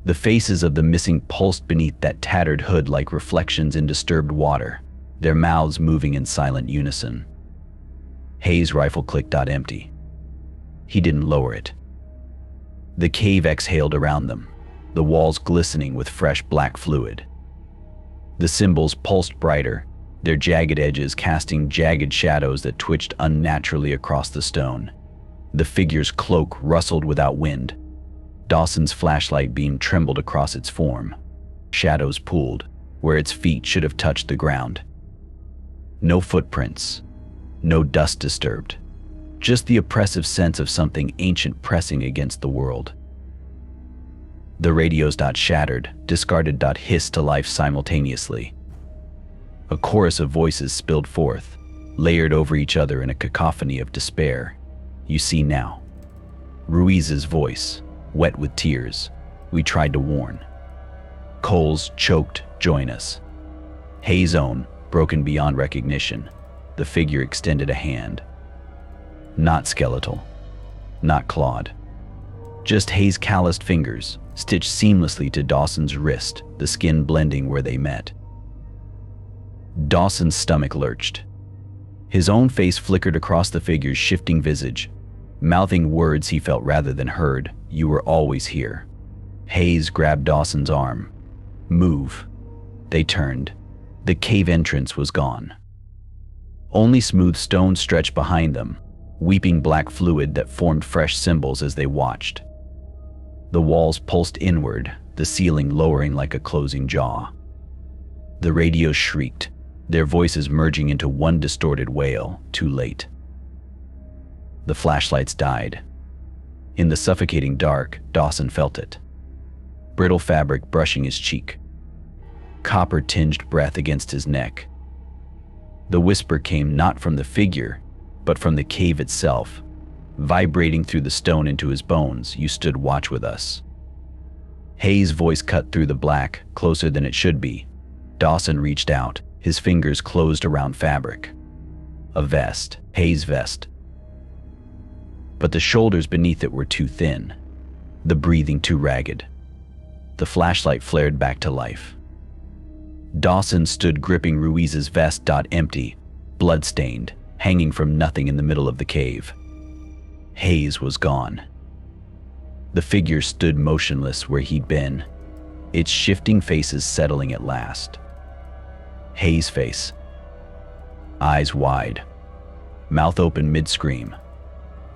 The faces of the missing pulsed beneath that tattered hood like reflections in disturbed water, their mouths moving in silent unison. Hayes' rifle clicked empty. He didn't lower it. The cave exhaled around them, the walls glistening with fresh black fluid. The symbols pulsed brighter, their jagged edges casting jagged shadows that twitched unnaturally across the stone. The figure's cloak rustled without wind. Dawson's flashlight beam trembled across its form. Shadows pooled, where its feet should have touched the ground. No footprints, no dust disturbed, just the oppressive sense of something ancient pressing against the world. The radios shattered, discarded hissed to life simultaneously. A chorus of voices spilled forth, layered over each other in a cacophony of despair. You see now. Ruiz's voice, wet with tears. We tried to warn. Cole's choked, join us. Hayes' own, broken beyond recognition. The figure extended a hand. Not skeletal, not clawed. Just Hayes' calloused fingers, stitched seamlessly to Dawson's wrist, the skin blending where they met. Dawson's stomach lurched. His own face flickered across the figure's shifting visage, mouthing words he felt rather than heard. You were always here. Hayes grabbed Dawson's arm. Move. They turned. The cave entrance was gone. Only smooth stone stretched behind them, weeping black fluid that formed fresh symbols as they watched. The walls pulsed inward, the ceiling lowering like a closing jaw. The radios shrieked, their voices merging into one distorted wail, too late. The flashlights died. In the suffocating dark, Dawson felt it. Brittle fabric brushing his cheek. Copper-tinged breath against his neck. The whisper came not from the figure, but from the cave itself, vibrating through the stone into his bones. You stood watch with us. Hayes' voice cut through the black, closer than it should be. Dawson reached out, his fingers closed around fabric. A vest, Hayes' vest. But the shoulders beneath it were too thin, the breathing too ragged. The flashlight flared back to life. Dawson stood gripping Ruiz's vest. Empty, blood-stained, hanging from nothing in the middle of the cave. Hayes was gone. The figure stood motionless where he'd been, its shifting faces settling at last. Hayes' face. Eyes wide, mouth open mid-scream.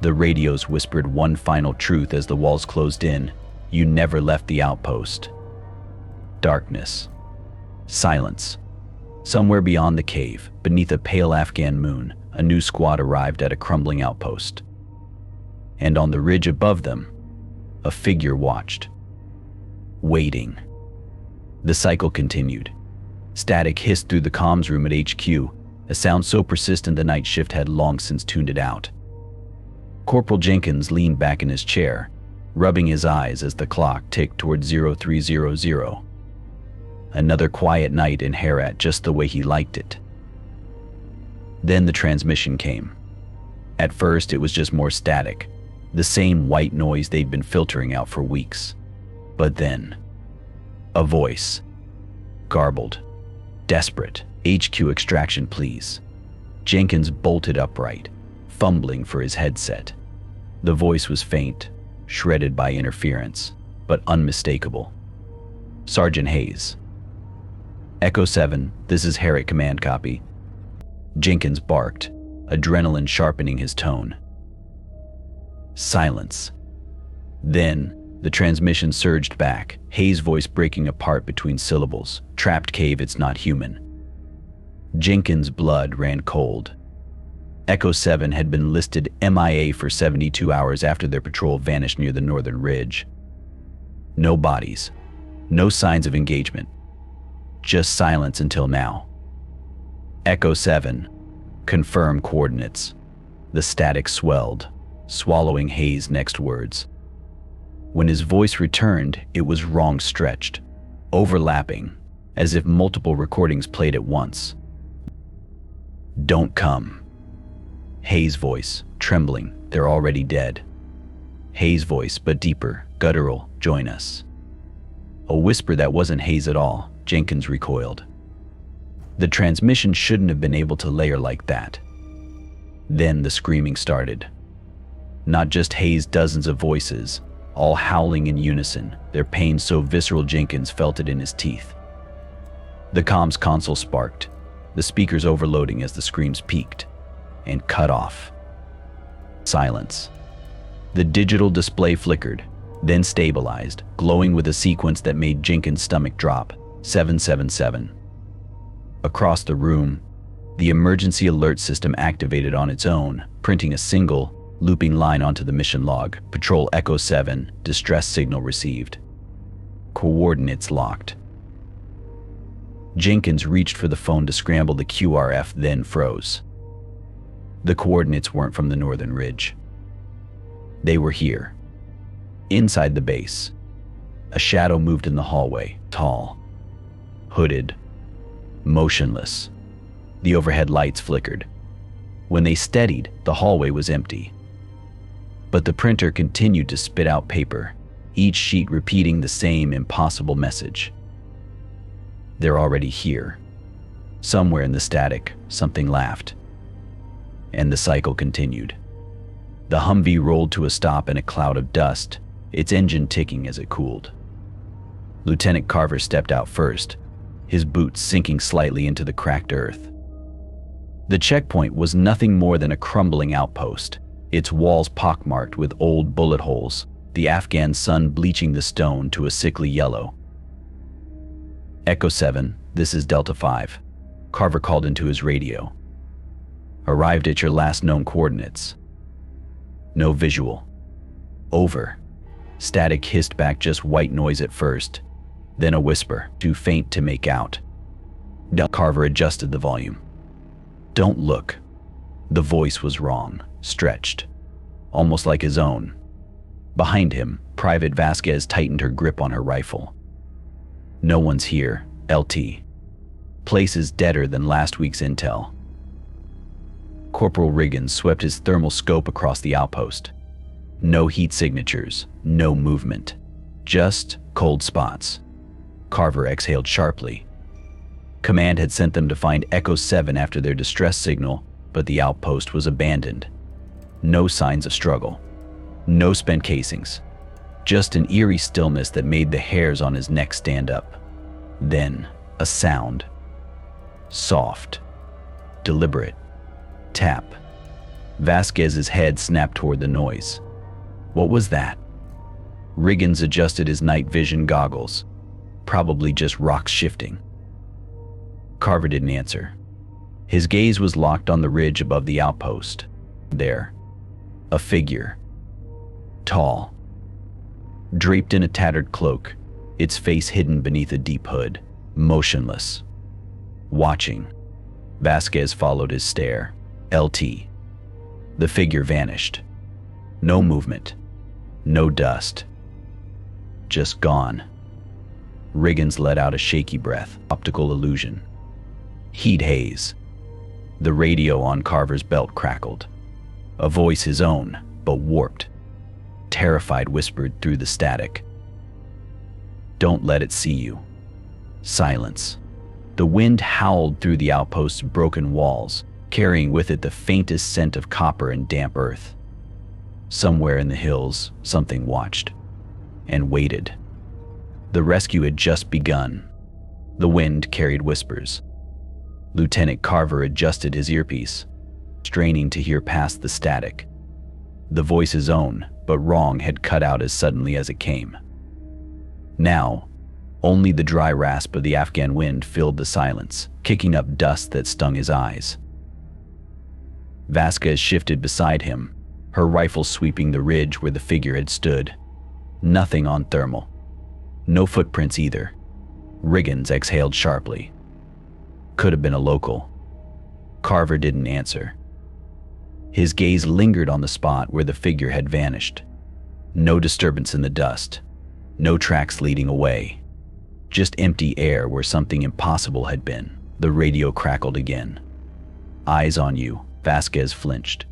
The radios whispered one final truth as the walls closed in. You never left the outpost. Darkness. Silence. Somewhere beyond the cave, beneath a pale Afghan moon, a new squad arrived at a crumbling outpost. And on the ridge above them, a figure watched. Waiting. The cycle continued. Static hissed through the comms room at HQ, a sound so persistent the night shift had long since tuned it out. Corporal Jenkins leaned back in his chair, rubbing his eyes as the clock ticked toward 0300. Another quiet night in Herat, just the way he liked it. Then the transmission came. At first, it was just more static, the same white noise they'd been filtering out for weeks. But then, a voice. Garbled. Desperate. HQ extraction, please. Jenkins bolted upright, fumbling for his headset. The voice was faint, shredded by interference, but unmistakable. Sergeant Hayes. Echo 7, this is Herat command copy. Jenkins barked, adrenaline sharpening his tone. Silence. Then, the transmission surged back, Hayes' voice breaking apart between syllables. Trapped cave, it's not human. Jenkins' blood ran cold. Echo 7 had been listed MIA for 72 hours after their patrol vanished near the northern ridge. No bodies. No signs of engagement. Just silence until now. Echo 7. Confirm coordinates. The static swelled, swallowing Hayes' next words. When his voice returned, it was wrong-stretched, overlapping, as if multiple recordings played at once. Don't come. Hayes' voice, trembling, They're already dead. Hayes' voice, but deeper, guttural. Join us. A whisper that wasn't Hayes at all. Jenkins recoiled. The transmission shouldn't have been able to layer like that. Then the screaming started. Not just Hayes, dozens of voices, all howling in unison, their pain so visceral Jenkins felt it in his teeth. The comms console sparked, the speakers overloading as the screams peaked and cut off. Silence. The digital display flickered, then stabilized, glowing with a sequence that made Jenkins' stomach drop. 777. Across the room, the emergency alert system activated on its own, printing a single, looping line onto the mission log. Patrol Echo 7, distress signal received. Coordinates locked. Jenkins reached for the phone to scramble the QRF, then froze. The coordinates weren't from the northern ridge. They were here. Inside the base. A shadow moved in the hallway, tall, hooded, motionless. The overhead lights flickered. When they steadied, the hallway was empty. But the printer continued to spit out paper, each sheet repeating the same impossible message. They're already here. Somewhere in the static, something laughed. And the cycle continued. The Humvee rolled to a stop in a cloud of dust, its engine ticking as it cooled. Lieutenant Carver stepped out first, his boots sinking slightly into the cracked earth. The checkpoint was nothing more than a crumbling outpost, its walls pockmarked with old bullet holes, the Afghan sun bleaching the stone to a sickly yellow. Echo 7, this is Delta 5. Carver called into his radio. Arrived at your last known coordinates. No visual. Over. Static hissed back, just white noise at first, then a whisper, too faint to make out. Carver adjusted the volume. Don't look. The voice was wrong, stretched, almost like his own. Behind him, Private Vasquez tightened her grip on her rifle. No one's here, LT. Place is deader than last week's intel. Corporal Riggins swept his thermal scope across the outpost. No heat signatures, no movement, just cold spots. Carver exhaled sharply. Command had sent them to find Echo 7 after their distress signal, but the outpost was abandoned. No signs of struggle. No spent casings. Just an eerie stillness that made the hairs on his neck stand up. Then, a sound. Soft. Deliberate. Tap. Vasquez's head snapped toward the noise. What was that? Riggins adjusted his night vision goggles. Probably just rocks shifting. Carver didn't answer. His gaze was locked on the ridge above the outpost. There. A figure. Tall. Draped in a tattered cloak, its face hidden beneath a deep hood. Motionless. Watching. Vasquez followed his stare. LT. The figure vanished. No movement. No dust. Just gone. Riggins let out a shaky breath. Optical illusion. Heat haze. The radio on Carver's belt crackled. A voice his own, but warped. Terrified, whispered through the static. Don't let it see you. Silence. The wind howled through the outpost's broken walls, carrying with it the faintest scent of copper and damp earth. Somewhere in the hills, something watched and waited. The rescue had just begun. The wind carried whispers. Lieutenant Carver adjusted his earpiece, straining to hear past the static. The voice his own, but wrong, had cut out as suddenly as it came. Now, only the dry rasp of the Afghan wind filled the silence, kicking up dust that stung his eyes. Vasquez shifted beside him, her rifle sweeping the ridge where the figure had stood. Nothing on thermal. No footprints either. Riggins exhaled sharply. Could have been a local. Carver didn't answer. His gaze lingered on the spot where the figure had vanished. No disturbance in the dust. No tracks leading away. Just empty air where something impossible had been. The radio crackled again. Eyes on you. Vasquez flinched.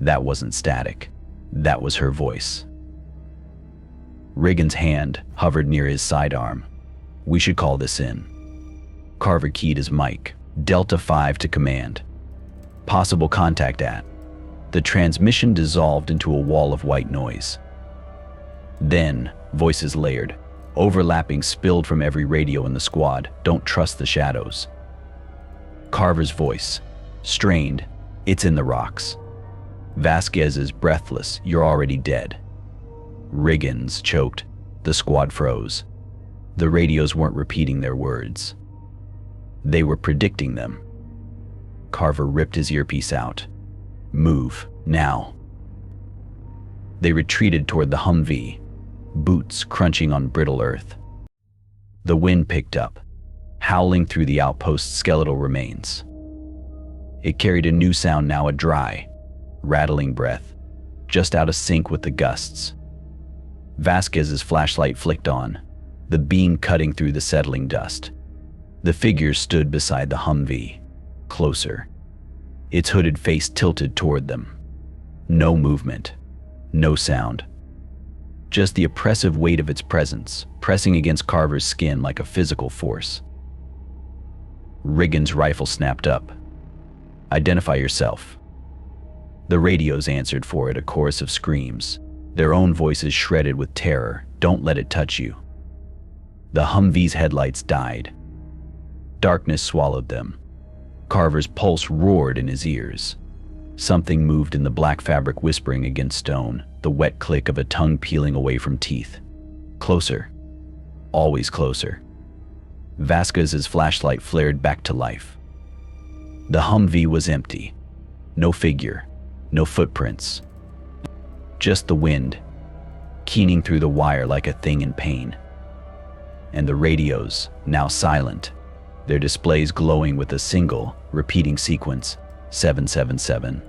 That wasn't static. That was her voice. Riggins' hand hovered near his sidearm. "We should call this in." Carver keyed his mic. "Delta 5 to command. Possible contact at." The transmission dissolved into a wall of white noise. Then, voices layered, overlapping, spilled from every radio in the squad. "Don't trust the shadows." Carver's voice, strained. "It's in the rocks." Vasquez is breathless. "You're already dead." Riggins choked. The squad froze. The radios weren't repeating their words. They were predicting them. Carver ripped his earpiece out. "Move, now." They retreated toward the Humvee, boots crunching on brittle earth. The wind picked up, howling through the outpost's skeletal remains. It carried a new sound now, a dry, rattling breath, just out of sync with the gusts. Vasquez's flashlight flicked on, the beam cutting through the settling dust. The figure stood beside the Humvee, closer, its hooded face tilted toward them. No movement, no sound. Just the oppressive weight of its presence, pressing against Carver's skin like a physical force. Riggins' rifle snapped up. "Identify yourself." The radios answered for it, a chorus of screams, their own voices shredded with terror. "Don't let it touch you." The Humvee's headlights died. Darkness swallowed them. Carver's pulse roared in his ears. Something moved in the black fabric, whispering against stone, the wet click of a tongue peeling away from teeth. Closer. Always closer. Vasquez's flashlight flared back to life. The Humvee was empty. No figure, no footprints. Just the wind, keening through the wire like a thing in pain. And the radios, now silent, their displays glowing with a single, repeating sequence, 777.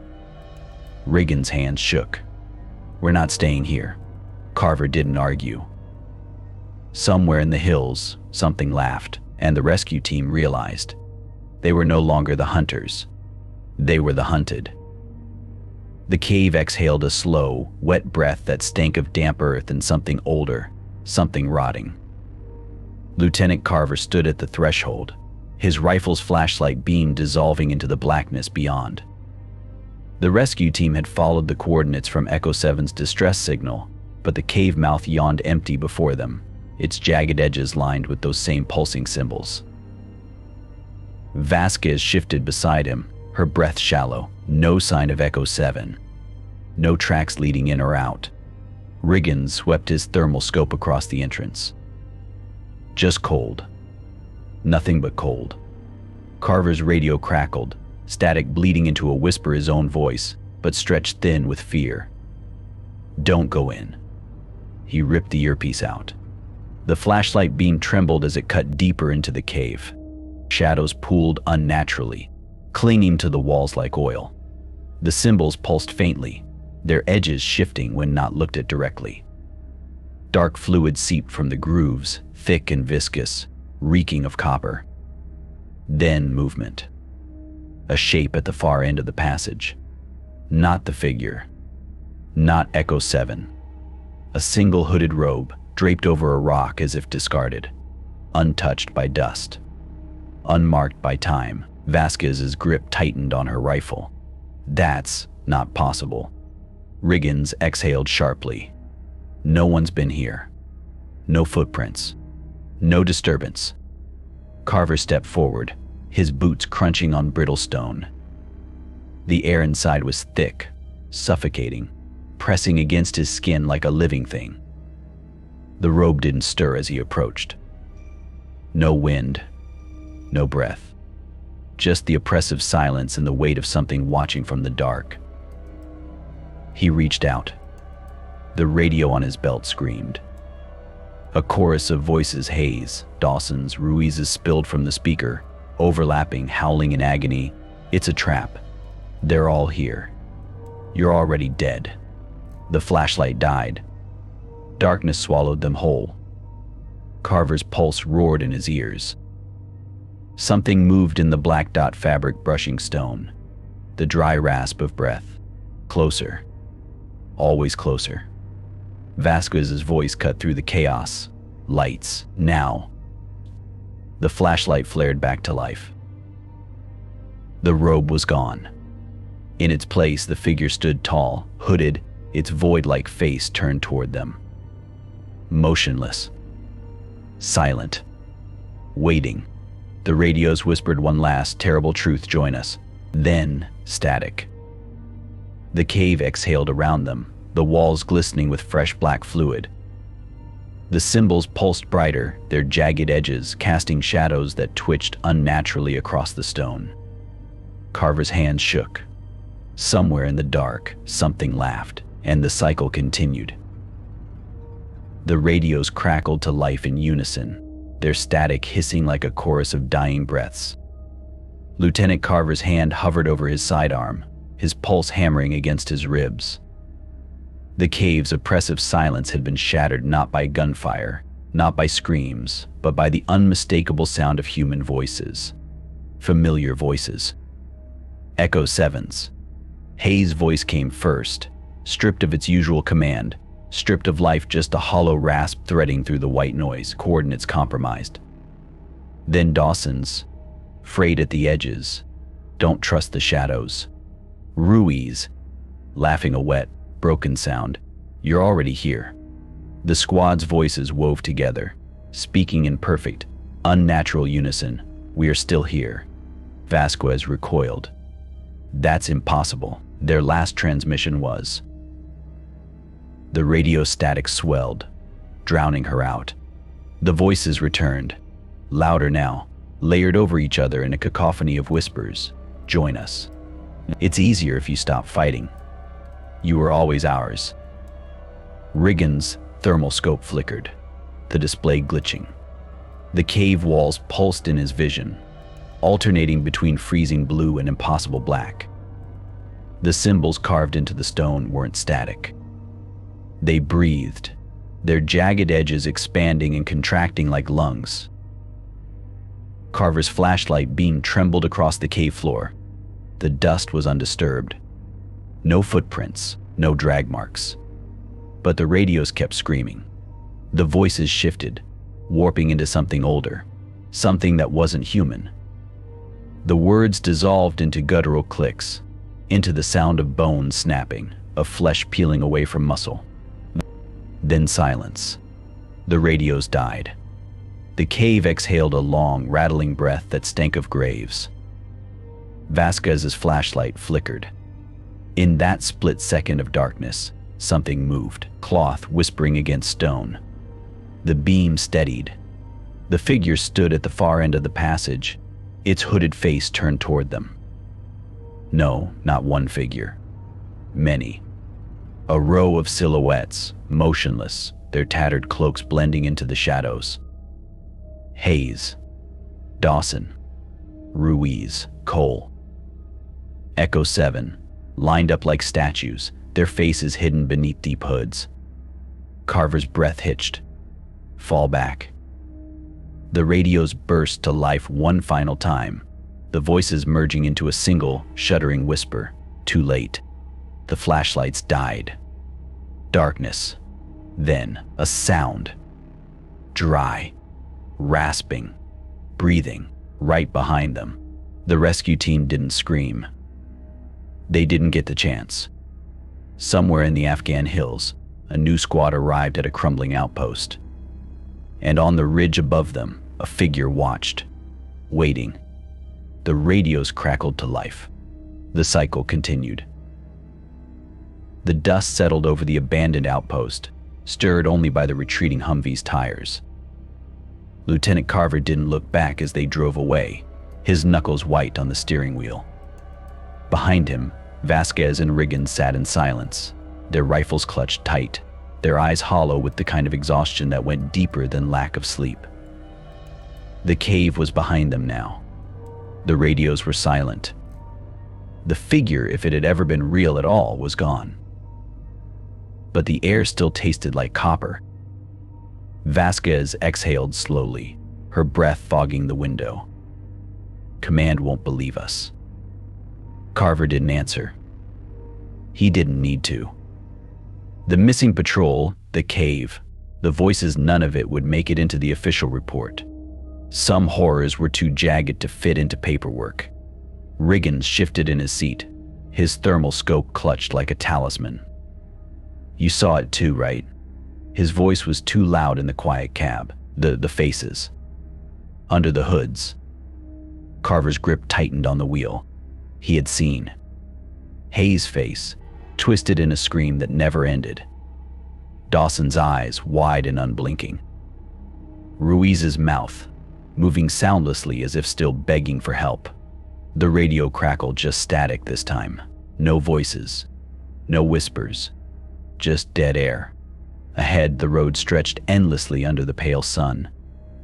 Riggins' hands shook. "We're not staying here." Carver didn't argue. Somewhere in the hills, something laughed, and the rescue team realized they were no longer the hunters. They were the hunted. The cave exhaled a slow, wet breath that stank of damp earth and something older, something rotting. Lieutenant Carver stood at the threshold, his rifle's flashlight beam dissolving into the blackness beyond. The rescue team had followed the coordinates from Echo 7's distress signal, but the cave mouth yawned empty before them, its jagged edges lined with those same pulsing symbols. Vasquez shifted beside him, her breath shallow. No sign of Echo 7. No tracks leading in or out. Riggins swept his thermal scope across the entrance. Just cold. Nothing but cold. Carver's radio crackled, static bleeding into a whisper, his own voice, but stretched thin with fear. "Don't go in." He ripped the earpiece out. The flashlight beam trembled as it cut deeper into the cave. Shadows pooled unnaturally, clinging to the walls like oil. The symbols pulsed faintly, their edges shifting when not looked at directly. Dark fluid seeped from the grooves, thick and viscous, reeking of copper. Then movement. A shape at the far end of the passage. Not the figure. Not Echo 7. A single hooded robe, draped over a rock as if discarded. Untouched by dust. Unmarked by time. Vasquez's grip tightened on her rifle. "That's not possible." Riggins exhaled sharply. "No one's been here. No footprints. No disturbance." Carver stepped forward, his boots crunching on brittle stone. The air inside was thick, suffocating, pressing against his skin like a living thing. The robe didn't stir as he approached. No wind, no breath. Just the oppressive silence and the weight of something watching from the dark. He reached out. The radio on his belt screamed. A chorus of voices, Hayes, Dawson's, Ruiz's, spilled from the speaker, overlapping, howling in agony. "It's a trap. They're all here. You're already dead." The flashlight died. Darkness swallowed them whole. Carver's pulse roared in his ears. Something moved in the black dot fabric brushing stone, the dry rasp of breath. Closer. Always closer. Vasquez's voice cut through the chaos. Lights. Now. The flashlight flared back to life. The robe was gone. In its place, the figure stood tall, hooded, its void-like face turned toward them. Motionless. Silent. Waiting. The radios whispered one last terrible truth: join us. Then, static. The cave exhaled around them, the walls glistening with fresh black fluid. The symbols pulsed brighter, their jagged edges casting shadows that twitched unnaturally across the stone. Carver's hands shook. Somewhere in the dark, something laughed, and the cycle continued. The radios crackled to life in unison, their static hissing like a chorus of dying breaths. Lieutenant Carver's hand hovered over his sidearm, his pulse hammering against his ribs. The cave's oppressive silence had been shattered not by gunfire, not by screams, but by the unmistakable sound of human voices. Familiar voices. Echo sevens. Hayes' voice came first, stripped of its usual command, stripped of life, just a hollow rasp threading through the white noise, coordinates compromised. Then Dawson's, frayed at the edges. Don't trust the shadows. Ruiz, laughing a wet, broken sound. You're already here. The squad's voices wove together, speaking in perfect, unnatural unison. We are still here. Vasquez recoiled. That's impossible. Their last transmission was. The radio static swelled, drowning her out. The voices returned, louder now, layered over each other in a cacophony of whispers. Join us. It's easier if you stop fighting. You were always ours. Riggins' thermal scope flickered, the display glitching. The cave walls pulsed in his vision, alternating between freezing blue and impossible black. The symbols carved into the stone weren't static. They breathed, their jagged edges expanding and contracting like lungs. Carver's flashlight beam trembled across the cave floor. The dust was undisturbed. No footprints, no drag marks. But the radios kept screaming. The voices shifted, warping into something older, something that wasn't human. The words dissolved into guttural clicks, into the sound of bones snapping, of flesh peeling away from muscle. Then silence. The radios died. The cave exhaled a long, rattling breath that stank of graves. Vasquez's flashlight flickered. In that split second of darkness, something moved, cloth whispering against stone. The beam steadied. The figure stood at the far end of the passage, its hooded face turned toward them. No, not one figure. Many. A row of silhouettes, motionless, their tattered cloaks blending into the shadows. Hayes, Dawson, Ruiz, Cole. Echo 7, lined up like statues, their faces hidden beneath deep hoods. Carver's breath hitched. Fall back. The radios burst to life one final time, the voices merging into a single, shuddering whisper. Too late. The flashlights died. Darkness. Then a sound. Dry. Rasping. Breathing. Right behind them. The rescue team didn't scream. They didn't get the chance. Somewhere in the Afghan hills, a new squad arrived at a crumbling outpost. And on the ridge above them, a figure watched, waiting. The radios crackled to life. The cycle continued. The dust settled over the abandoned outpost, stirred only by the retreating Humvee's tires. Lieutenant Carver didn't look back as they drove away, his knuckles white on the steering wheel. Behind him, Vasquez and Riggins sat in silence, their rifles clutched tight, their eyes hollow with the kind of exhaustion that went deeper than lack of sleep. The cave was behind them now. The radios were silent. The figure, if it had ever been real at all, was gone. But the air still tasted like copper. Vasquez exhaled slowly, her breath fogging the window. Command won't believe us. Carver didn't answer. He didn't need to. The missing patrol, the cave, the voices, none of it would make it into the official report. Some horrors were too jagged to fit into paperwork. Riggins shifted in his seat, his thermal scope clutched like a talisman. You saw it too, right? His voice was too loud in the quiet cab. The faces. Under the hoods. Carver's grip tightened on the wheel. He had seen. Hayes' face, twisted in a scream that never ended. Dawson's eyes, wide and unblinking. Ruiz's mouth, moving soundlessly as if still begging for help. The radio crackled, just static this time. No voices. No whispers. Just dead air. Ahead, the road stretched endlessly under the pale sun,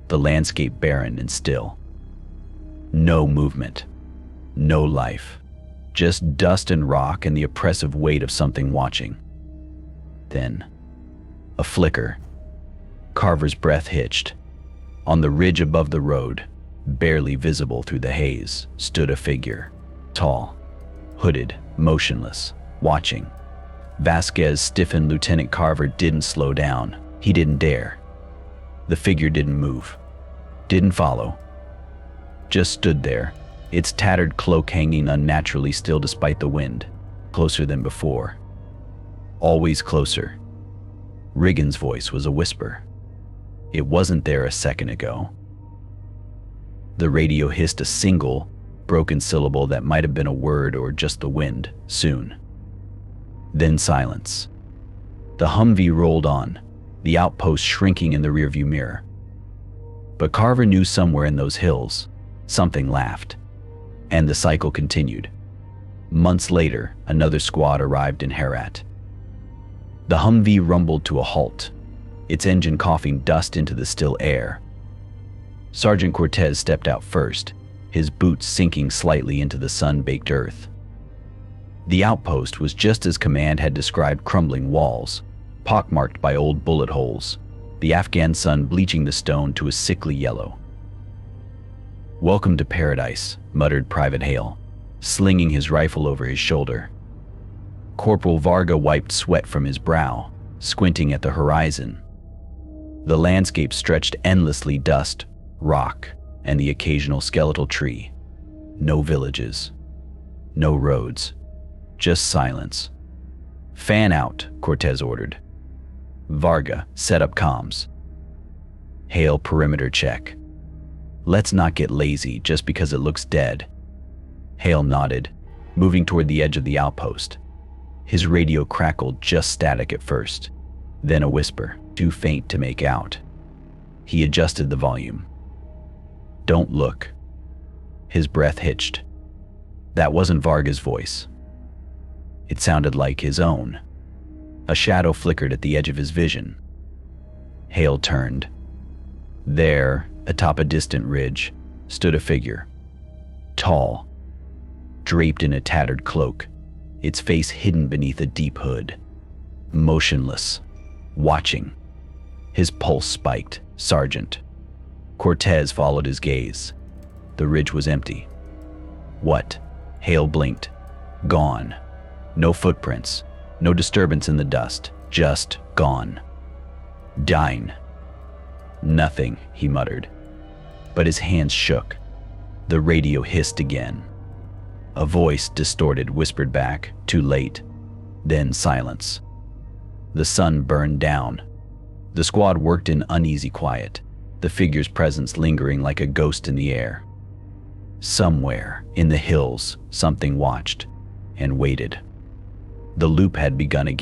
the landscape barren and still. No movement. No life. Just dust and rock and the oppressive weight of something watching. Then, a flicker. Carver's breath hitched. On the ridge above the road, barely visible through the haze, stood a figure. Tall, hooded, motionless, watching. Vasquez stiffened. Lieutenant Carver didn't slow down. He didn't dare. The figure didn't move. Didn't follow. Just stood there, its tattered cloak hanging unnaturally still despite the wind. Closer than before. Always closer. Riggins' voice was a whisper. It wasn't there a second ago. The radio hissed a single, broken syllable that might have been a word or just the wind. Soon. Then silence. The Humvee rolled on, the outpost shrinking in the rearview mirror. But Carver knew somewhere in those hills, something laughed. And the cycle continued. Months later, another squad arrived in Herat. The Humvee rumbled to a halt, its engine coughing dust into the still air. Sergeant Cortez stepped out first, his boots sinking slightly into the sun-baked earth. The outpost was just as command had described: crumbling walls, pockmarked by old bullet holes, the Afghan sun bleaching the stone to a sickly yellow. "Welcome to paradise," muttered Private Hale, slinging his rifle over his shoulder. Corporal Varga wiped sweat from his brow, squinting at the horizon. The landscape stretched endlessly: dust, rock, and the occasional skeletal tree. No villages. No roads. Just silence. "Fan out," Cortez ordered. Varga, set up comms. Hale, perimeter check. "Let's not get lazy just because it looks dead." Hale nodded, moving toward the edge of the outpost. His radio crackled, just static at first, then a whisper, too faint to make out. He adjusted the volume. "Don't look." His breath hitched. That wasn't Varga's voice. It sounded like his own. A shadow flickered at the edge of his vision. Hale turned. There, atop a distant ridge, stood a figure. Tall, draped in a tattered cloak, its face hidden beneath a deep hood. Motionless, watching. His pulse spiked. "Sergeant." Cortez followed his gaze. The ridge was empty. "What?" Hale blinked. "Gone. No footprints, no disturbance in the dust, just gone. Dying." "Nothing," he muttered. But his hands shook. The radio hissed again. A voice, distorted, whispered back, "Too late." Then silence. The sun burned down. The squad worked in uneasy quiet, the figure's presence lingering like a ghost in the air. Somewhere, in the hills, something watched and waited. The loop had begun again.